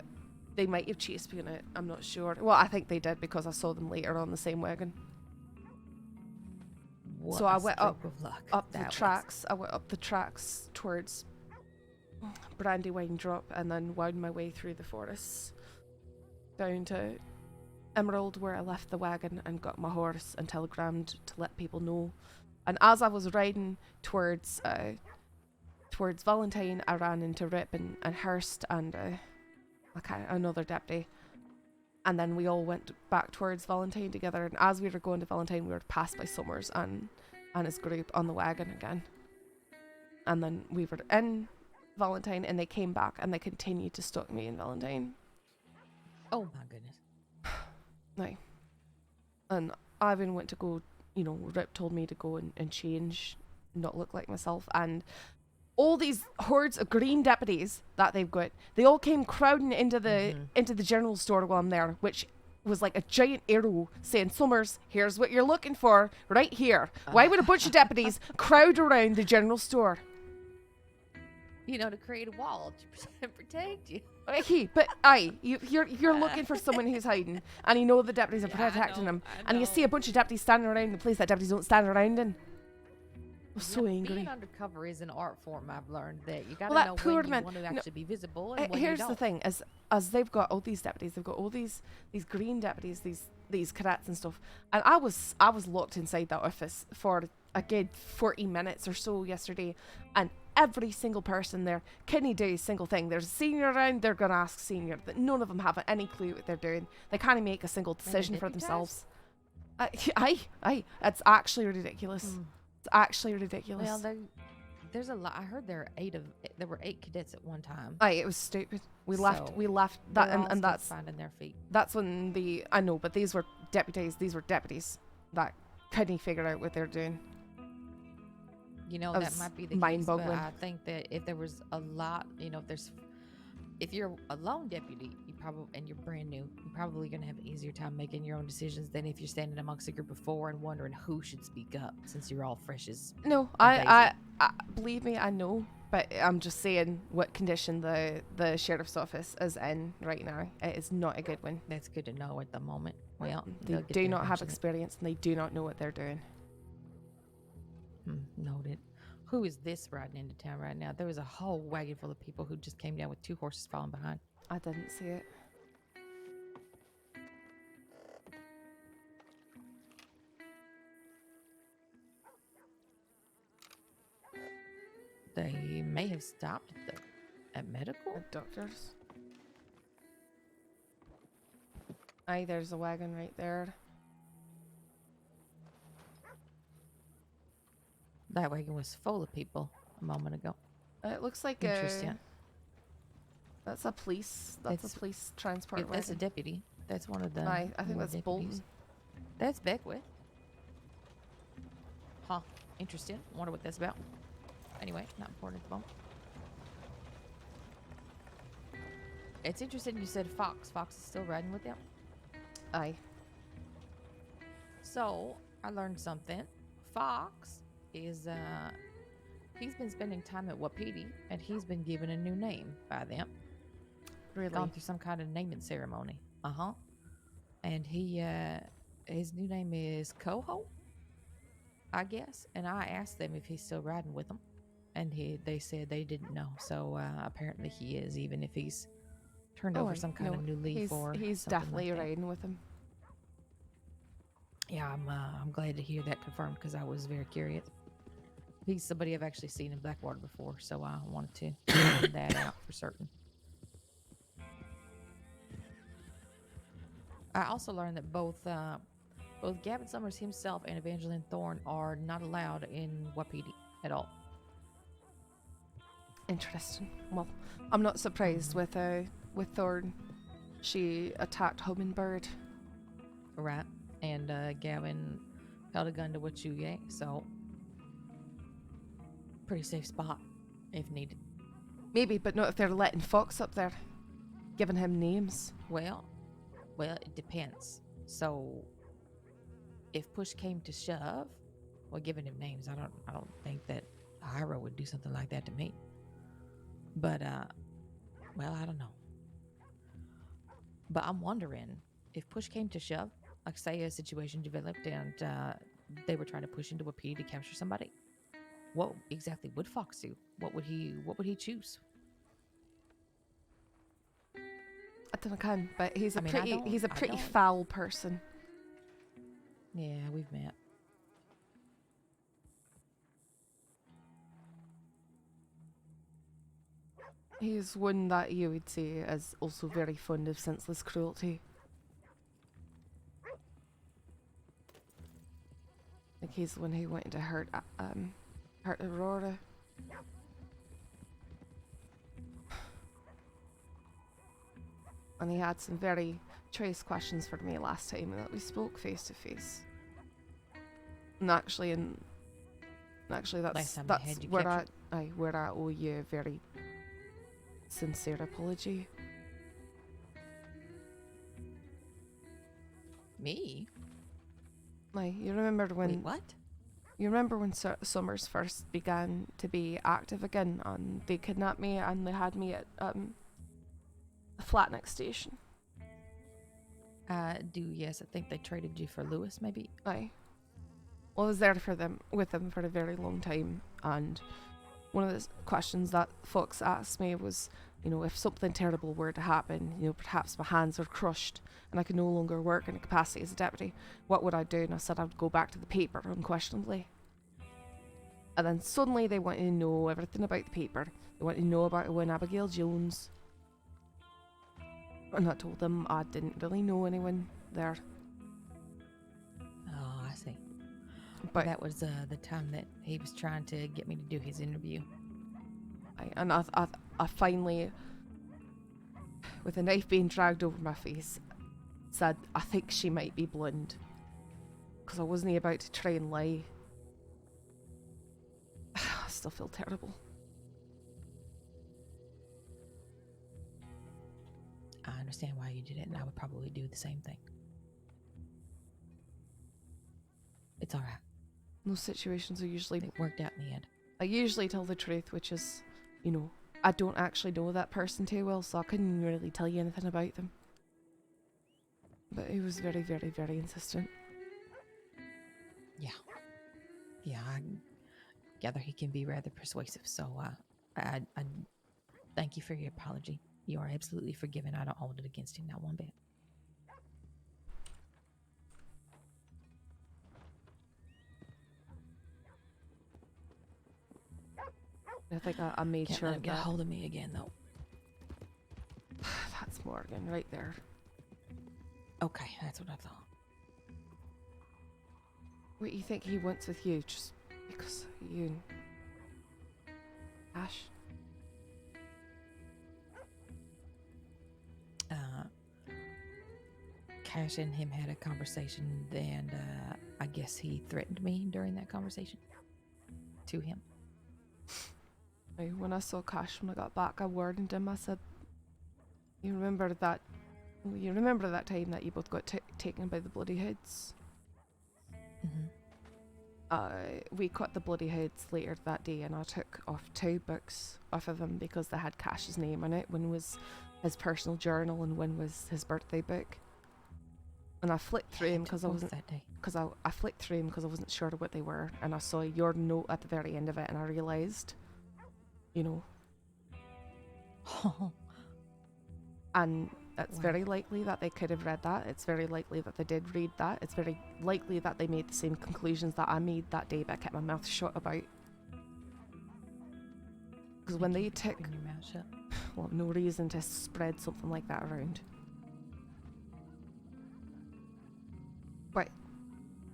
They might have chased me in it. I'm not sure. Well, I think they did because I saw them later on the same wagon. What So a I went up stroke of luck the that was. tracks. I went up the tracks towards Brandywine Drop and then wound my way through the forests down to Emerald, where I left the wagon and got my horse and telegrammed to let people know. And as I was riding towards Valentine, I ran into Rip and Hurst and another deputy. And then we all went back towards Valentine together. And as we were going to Valentine, we were passed by Summers and his group on the wagon again. And then we were in Valentine, and they came back and they continued to stalk me in Valentine. Oh my goodness. No. And Ivan went to go, Rip told me to go and change, not look like myself. And all these hordes of green deputies that they've got, they all came crowding into the general store while I'm there, which was like a giant arrow saying, Summers, here's what you're looking for right here. Why would a bunch of deputies crowd around the general store? To create a wall to protect you. You're looking for someone who's hiding, and you know the deputies are protecting them, and you see a bunch of deputies standing around the place that deputies don't stand around in. I'm so angry. Being undercover is an art form. I've learned that you gotta Well, that know poor when you man- want to no, actually be visible and when Here's you the don't. thing: as they've got all these deputies, they've got all these green deputies, these cadets and stuff, and I was locked inside that office for a good 40 minutes or so yesterday, and every single person there couldn't do a single thing. There's a senior around, they're gonna ask senior, but none of them have any clue what they're doing. They can't make a single decision for themselves. It's actually ridiculous. It's actually ridiculous. Well, there's a lot. I heard there were 8 cadets at one time. It was stupid. We left that, They're all and still that's finding their feet. That's when I know, but these were deputies. These were deputies that couldn't figure out what they're doing. That That was might be the case, mind-boggling. but I think that if there was a lot, if you're a lone deputy, and you're brand new, you're probably going to have an easier time making your own decisions than if you're standing amongst a group of 4 and wondering who should speak up, since you're all fresh as. No, I believe me, I know, but I'm just saying what condition the sheriff's office is in right now. It is not a good one. That's good to know at the moment. Well, They do not have experience, and they do not know what they're doing. Noted. Who is this riding into town right now? There was a whole wagon full of people who just came down with 2 horses falling behind. I didn't see it. They may have stopped at medical. At doctors. There's a wagon right there. That wagon was full of people a moment ago. It looks like Interesting. That's a police. That's a police transport wagon. That's a deputy. That's one of the. I think more that's deputies. Bolton. That's Beckwith. Huh. Interesting. Wonder what that's about. Anyway, not important at the moment. It's interesting you said Fox. Fox is still riding with them? Aye. So, I learned something. Fox is, he's been spending time at Wapiti, and he's been given a new name by them. Really? Gone through some kind of naming ceremony. Uh-huh. And his new name is Coho, I guess. And I asked them if he's still riding with them, and they said they didn't know. So apparently he is, even if he's turned over some kind of new leaf or he's something definitely like that. riding with him. Yeah, I'm glad to hear that confirmed because I was very curious. He's somebody I've actually seen in Blackwater before, so I wanted to find that out for certain. I also learned that both Gavin Summers himself and Evangeline Thorne are not allowed in Wapiti at all. Interesting. Well, I'm not surprised with Thorn. She attacked Hummingbird. Right. And Gavin held a gun to Wachuye, so pretty safe spot if needed. Maybe, but not if they're letting Fox up there, giving him names. Well, it depends. So, if push came to shove, well, giving him names, I don't think that Ira would do something like that to me. But, well, I don't know. But I'm wondering, if push came to shove, like say a situation developed and they were trying to push into a P to capture somebody, what exactly would Fox do? What would he choose? I don't know, but he's a I pretty don't- foul person. Yeah, we've met. He's one that you would say is also very fond of senseless cruelty. Like he's the one who wanted to hurt Aurora. And he had some very choice questions for me last time that we spoke face to face. And actually, that's Last time I had you where I owe you a very sincere apology. Me? You remember when? Wait, what? You remember when Summers first began to be active again, and they kidnapped me and they had me at the Flatneck station. Yes, I think they traded you for Lewis, maybe. Aye. Well, I was there with them for a very long time, and one of the questions that Fox asked me was, if something terrible were to happen, perhaps my hands are crushed and I could no longer work in a capacity as a deputy, what would I do? And I said I would go back to the paper, unquestionably. And then suddenly they wanted to know everything about the paper. They wanted to know about when Abigail Jones. And I told them I didn't really know anyone there. Oh, I see. But that was the time that he was trying to get me to do his interview. I finally, with a knife being dragged over my face, said I think she might be blind. Because I wasn't about to try and lie. I still feel terrible. I understand why you did it, and I would probably do the same thing. It's alright. Those situations are usually... It worked out in the end. I usually tell the truth, which is, I don't actually know that person too well, so I couldn't really tell you anything about them. But he was very, very, very insistent. Yeah. Yeah, I gather he can be rather persuasive, so I thank you for your apology. You are absolutely forgiven. I don't hold it against you, not one bit. I think I made Can't sure let him get a that... hold of me again, though. That's Morgan right there. Okay, that's what I thought. What do you think he wants with you, just because you and Ash? Cash and him had a conversation, and I guess he threatened me during that conversation to him. When I saw Cash when I got back, I warned him. I said, you remember that time that you both got taken by the Bloody Hoods? We caught the Bloody Hoods later that day, and I took off 2 books off of them because they had Cash's name in it. One was his personal journal and one was his birthday book. And I flicked through him because I wasn't I flicked through him because I wasn't sure what they were, and I saw your note at the very end of it, and I realised, and it's very likely that they could have read that. It's very likely that they did read that. It's very likely that they made the same conclusions that I made that day, but I kept my mouth shut about. Because when they took, your mouth shut. Well, no reason to spread something like that around. But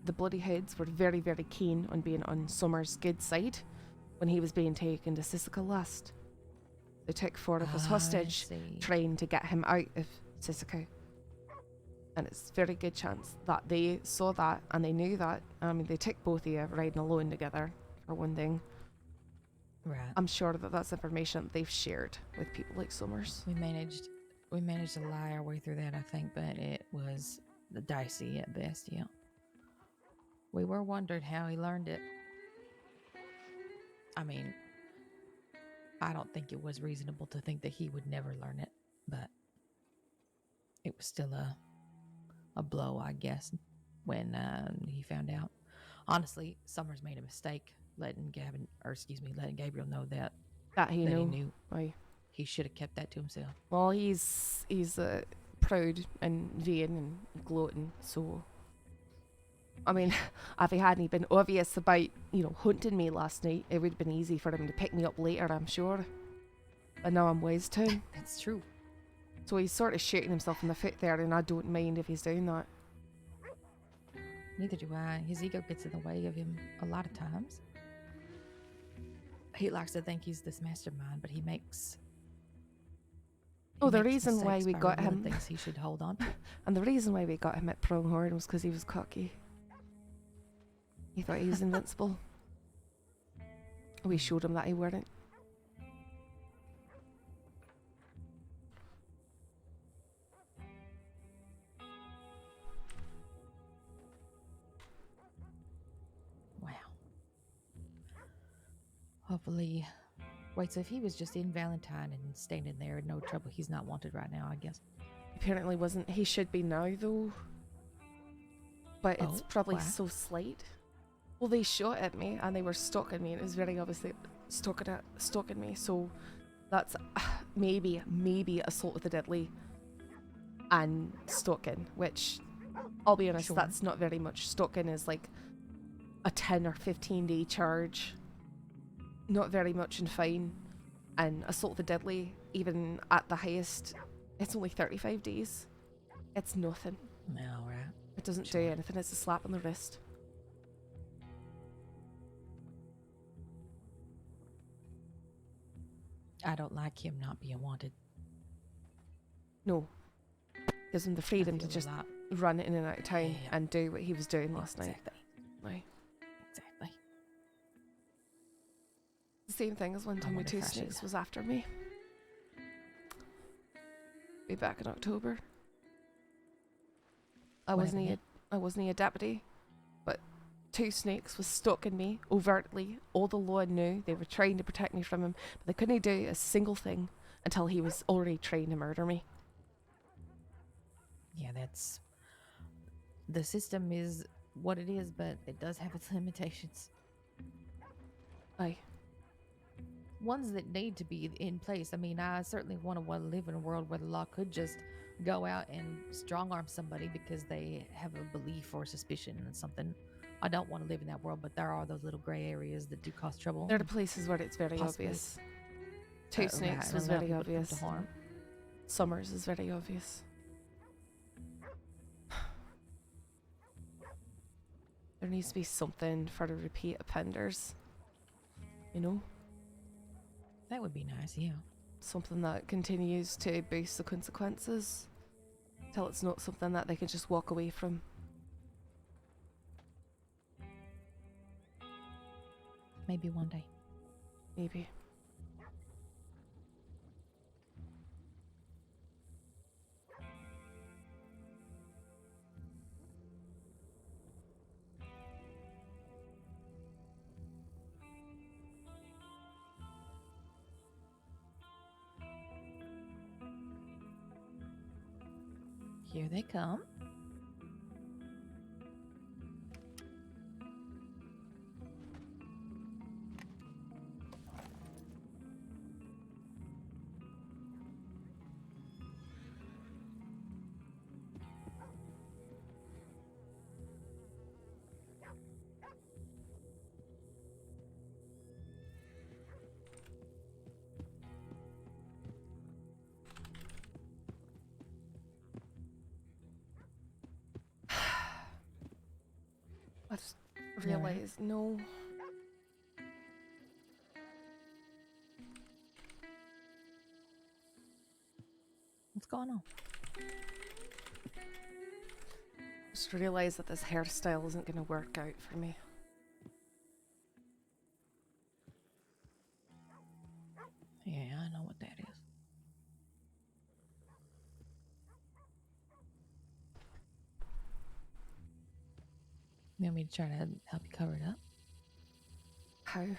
the Bloody Hoods were very, very keen on being on Summer's good side when he was being taken to Sisika last. They took 4 of us I hostage, see. trying to get him out of Sisuku. And it's very good chance that they saw that and they knew that. I mean, they took both of you riding alone together, for one thing. Right. I'm sure that that's information that they've shared with people like Summers. We managed to lie our way through that, I think, but it was dicey at best, yeah. We were wondering how he learned it. I mean, I don't think it was reasonable to think that he would never learn it, but it was still a blow, I guess, when he found out. Honestly, Summers made a mistake letting Gabriel know that He he knew. knew. Aye. He should have kept that to himself. Well, he's proud and vain and gloating, so... I mean, if he hadn't been obvious about, hunting me last night, it would have been easy for him to pick me up later, I'm sure. But now I'm wise to him. That's true. So he's sort of shooting himself in the foot there, and I don't mind if he's doing that. Neither do I. His ego gets in the way of him a lot of times. He likes to think he's this mastermind, but he makes... The reason why we got him... things he should hold on to. And the reason why we got him at Pronghorn was because he was cocky. He thought he was invincible. We showed him that he weren't. Wow. Hopefully... Wait, so if he was just in Valentine and standing there in no trouble, he's not wanted right now, I guess. Apparently wasn't. He should be now, though. But it's probably why? so slight. Well, they shot at me and they were stalking me, and it was very obviously stalking me. So that's maybe assault with the deadly and stalking, which I'll be honest, that's not very much. Stalking is like a 10 or 15 day charge. Not very much in fine. And assault with the deadly, even at the highest, it's only 35 days. It's nothing. No, right. It doesn't do anything. It's a slap on the wrist. I don't like him not being wanted. No. Gives him the freedom to just run in and out of town and do what he was doing last night. Aye. Exactly. The same thing as one time with Two Snakes was after me. Be back in October. I wasn't a deputy, but Two Snakes was stalking me overtly. All the law knew. They were trying to protect me from him, but they couldn't do a single thing until he was already trying to murder me. Yeah, the system is what it is, but it does have its limitations. Aye. Ones that need to be in place. I mean, I certainly want to live in a world where the law could just go out and strong arm somebody because they have a belief or suspicion in something. I don't want to live in that world, but there are those little gray areas that do cause trouble. There are places where it's very obvious. Two Snakes was very obvious. Summers is very obvious. There needs to be something for the repeat offenders. You know? That would be nice, yeah. Something that continues to boost the consequences till it's not something that they can just walk away from. Maybe one day. Maybe. Here they come. I just realized, no. What's going on? Just realized that this hairstyle isn't gonna work out for me. Yeah, I know what that is. You want me to try to help you cover it up? How? I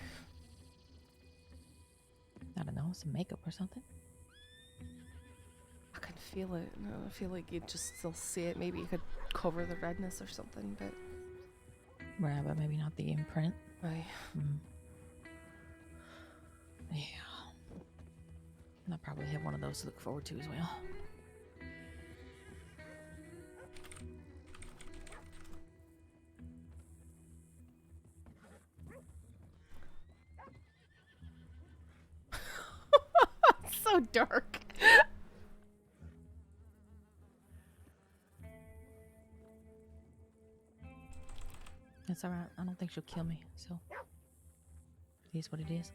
don't know, some makeup or something. I can feel it. No, I feel like you'd just still see it. Maybe you could cover the redness or something, but... Right, but maybe not the imprint. Right. Yeah. And I probably have one of those to look forward to as well. So dark. That's alright. I don't think she'll kill me, so it is what it is.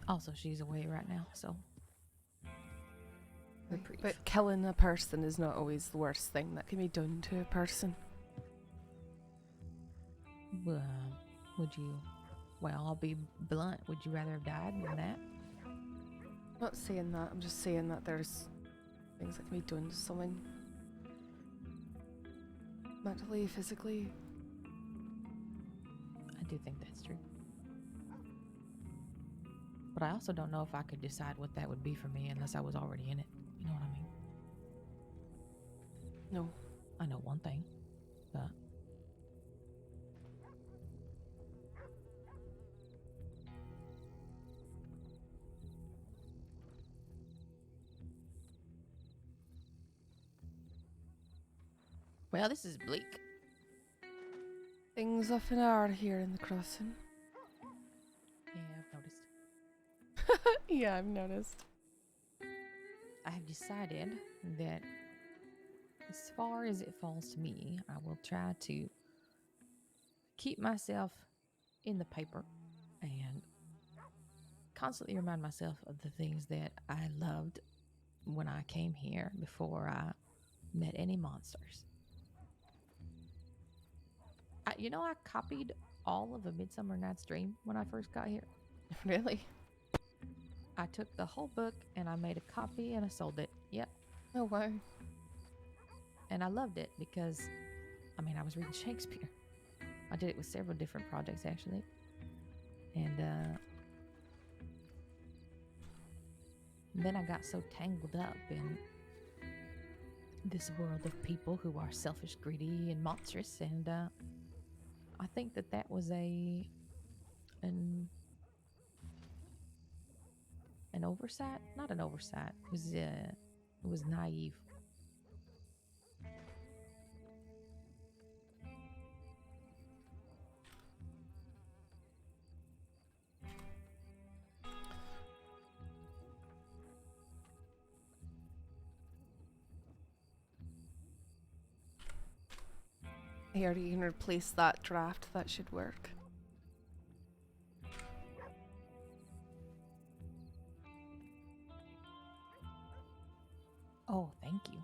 Also, she's away right now, so But killing a person is not always the worst thing that can be done to a person. Would you... Well, I'll be blunt. Would you rather have died than that? I'm not saying that. I'm just saying that there's things that can be done to someone. Mentally, physically. I do think that's true. But I also don't know if I could decide what that would be for me unless I was already in it. You know what I mean? No. I know one thing, but... Well, this is bleak. Things often are here in the crossing. Yeah, I've noticed. Yeah, I've noticed. I have decided that as far as it falls to me, I will try to keep myself in the paper and constantly remind myself of the things that I loved when I came here before I met any monsters. I copied all of A Midsummer Night's Dream when I first got here. Really? I took the whole book and I made a copy and I sold it. Yep. Oh, wow. And I loved it because, I was reading Shakespeare. I did it with several different projects, actually. And then I got so tangled up in this world of people who are selfish, greedy, and monstrous. And I think that was an oversight. Not an oversight. It was naive. Here, you can replace that draft. That should work. Oh, thank you.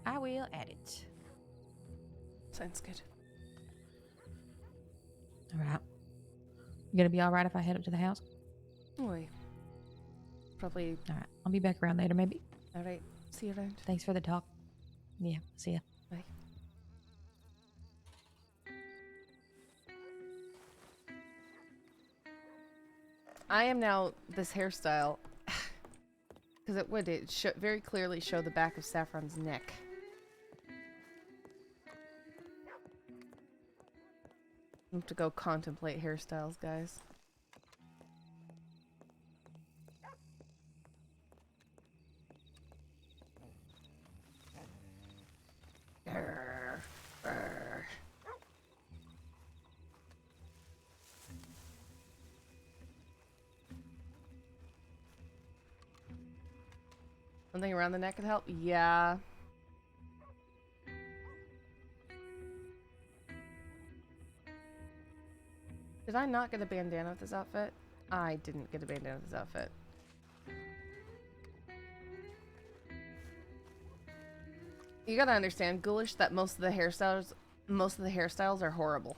I will add it. Sounds good. All right. You gonna be all right if I head up to the house? Oi. Probably. All right. I'll be back around later, maybe. All right. See you around. Thanks for the talk. Yeah. See ya. Bye. I am now this hairstyle because it would very clearly show the back of Saffron's neck. I have to go contemplate hairstyles, guys. Grr, grr. Something around the neck could help? Yeah. Did I not get a bandana with this outfit? I didn't get a bandana with this outfit. You gotta understand, Ghoulish, that most of the hairstyles are horrible.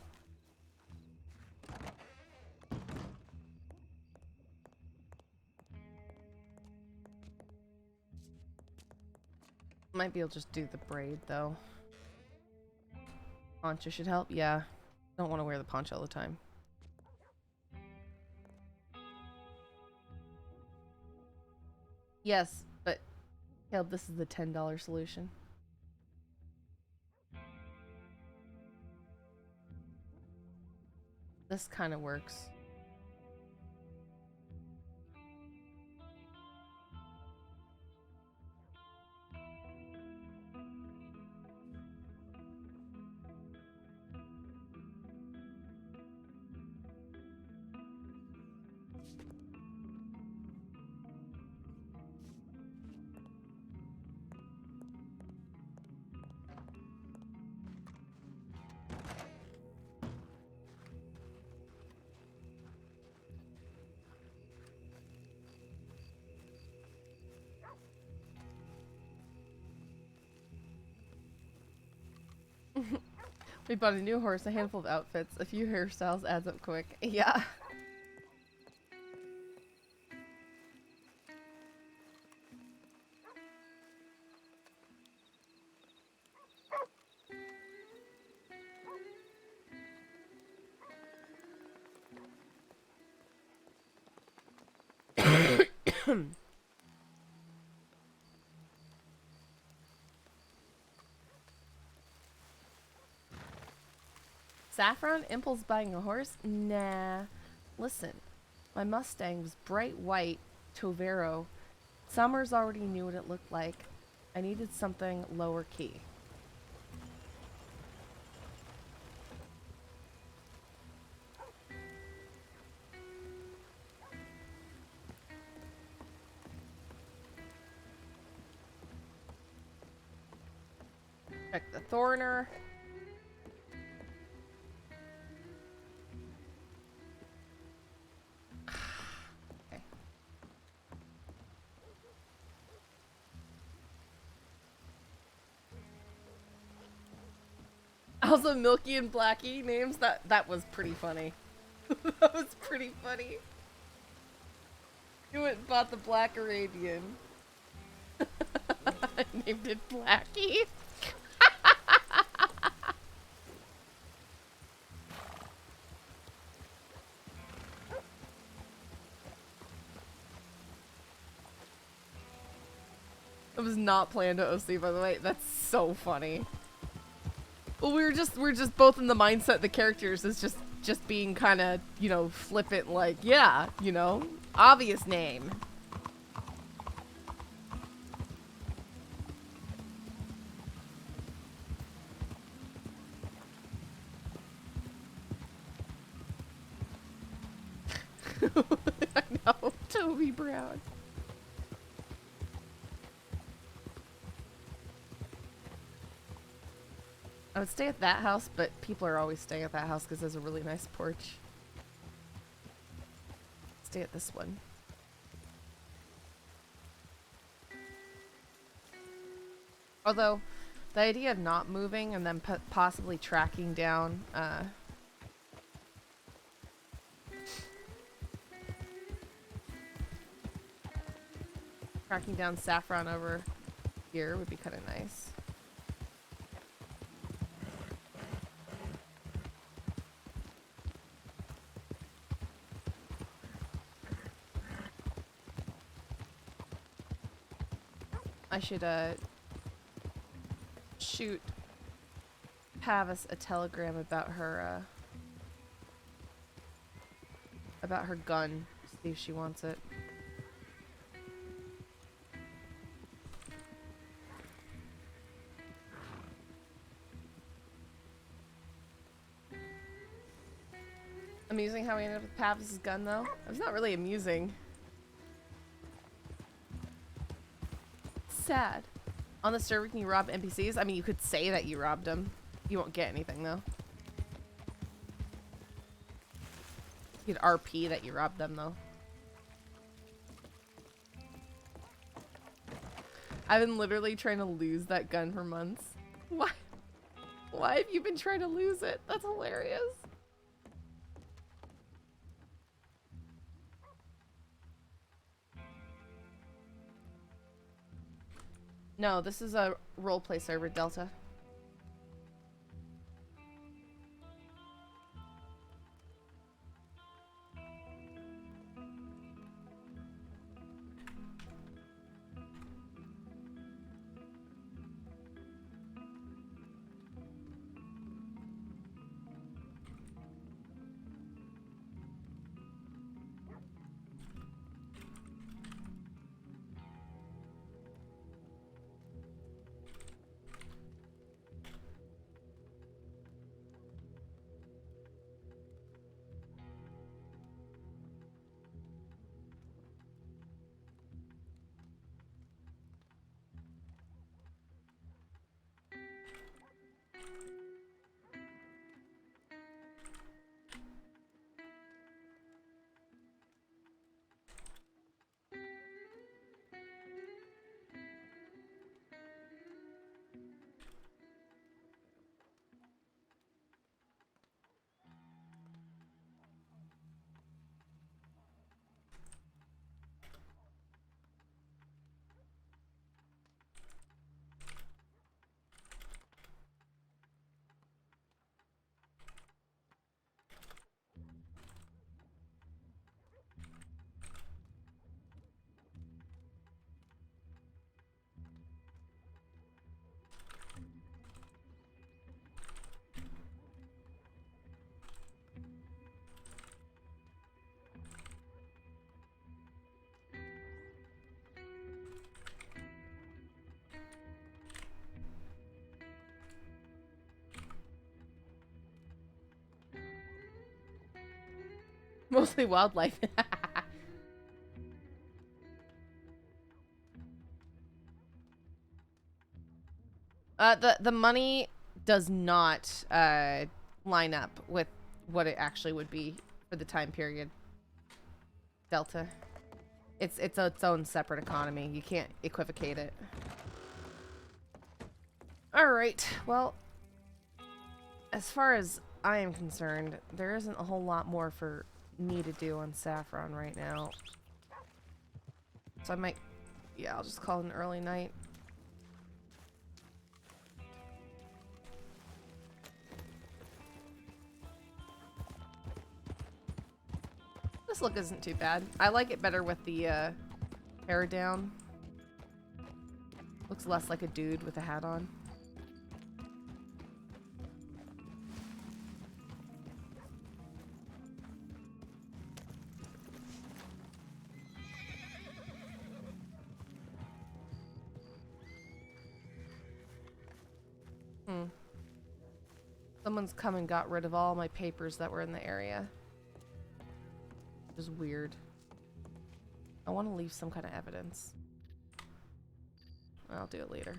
Might be able to just do the braid though. Poncho should help. Yeah, don't want to wear the poncho all the time. Yes, but Caleb, this is the $10 solution. This kind of works. We bought a new horse, a handful of outfits, a few hairstyles adds up quick. Yeah. Saffron? Impulse buying a horse? Nah. Listen, my Mustang was bright white, Tovero. Summers already knew what it looked like. I needed something lower key. Check the Thorner. Also, Milky and Blackie names, that was pretty funny. That was pretty funny. You went and bought the Black Arabian. I named it Blackie. It was not planned to OC, by the way. That's so funny. Well, we're just both in the mindset the characters is just being kind of, you know, flippant, like, yeah, you know, obvious name. I know, Toby Brown. I would stay at that house, but people are always staying at that house because there's a really nice porch. Stay at this one. Although, the idea of not moving and then possibly tracking down, Saffron over here would be kind of nice. I should shoot Pavis a telegram about her gun, see if she wants it. Amusing how we ended up with Pavis's gun though. It was not really amusing. sad. On the server, can you rob NPCs? I mean, you could say that you robbed them. You won't get anything, though. You could RP that you robbed them, though. I've been literally trying to lose that gun for months. Why? Why have you been trying to lose it? That's hilarious. No, this is a roleplay server, Delta. Mostly wildlife. The money does not line up with what it actually would be for the time period. Delta. It's its own separate economy. You can't equivocate it. Alright, well, as far as I am concerned, there isn't a whole lot more for me to do on Saffron right now. So I might, yeah, I'll just call it an early night. This look isn't too bad. I like it better with the hair down. Looks less like a dude with a hat on. Someone's come and got rid of all my papers that were in the area. Which is weird. I want to leave some kind of evidence. I'll do it later.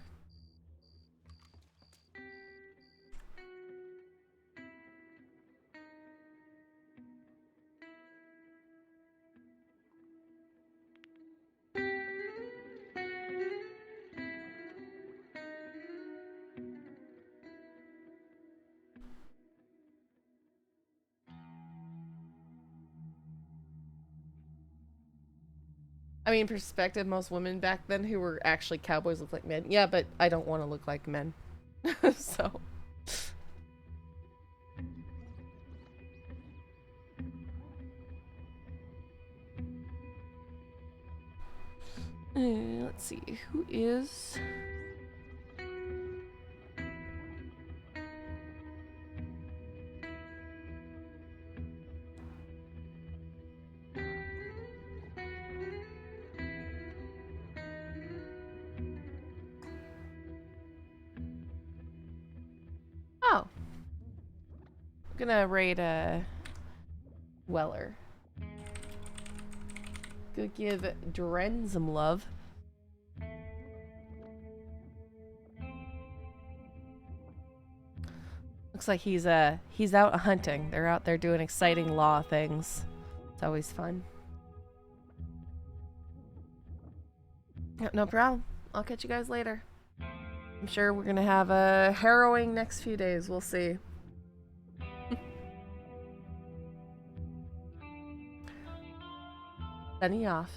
I mean, perspective, most women back then who were actually cowboys looked like men. Yeah, but I don't want to look like men. So. Let's see. Who is... Oh. I'm gonna raid Weller. Go give Dren some love. Looks like he's out hunting. They're out there doing exciting law things. It's always fun. Yep, no problem. I'll catch you guys later. I'm sure we're gonna have a harrowing next few days. We'll see. Sending you off.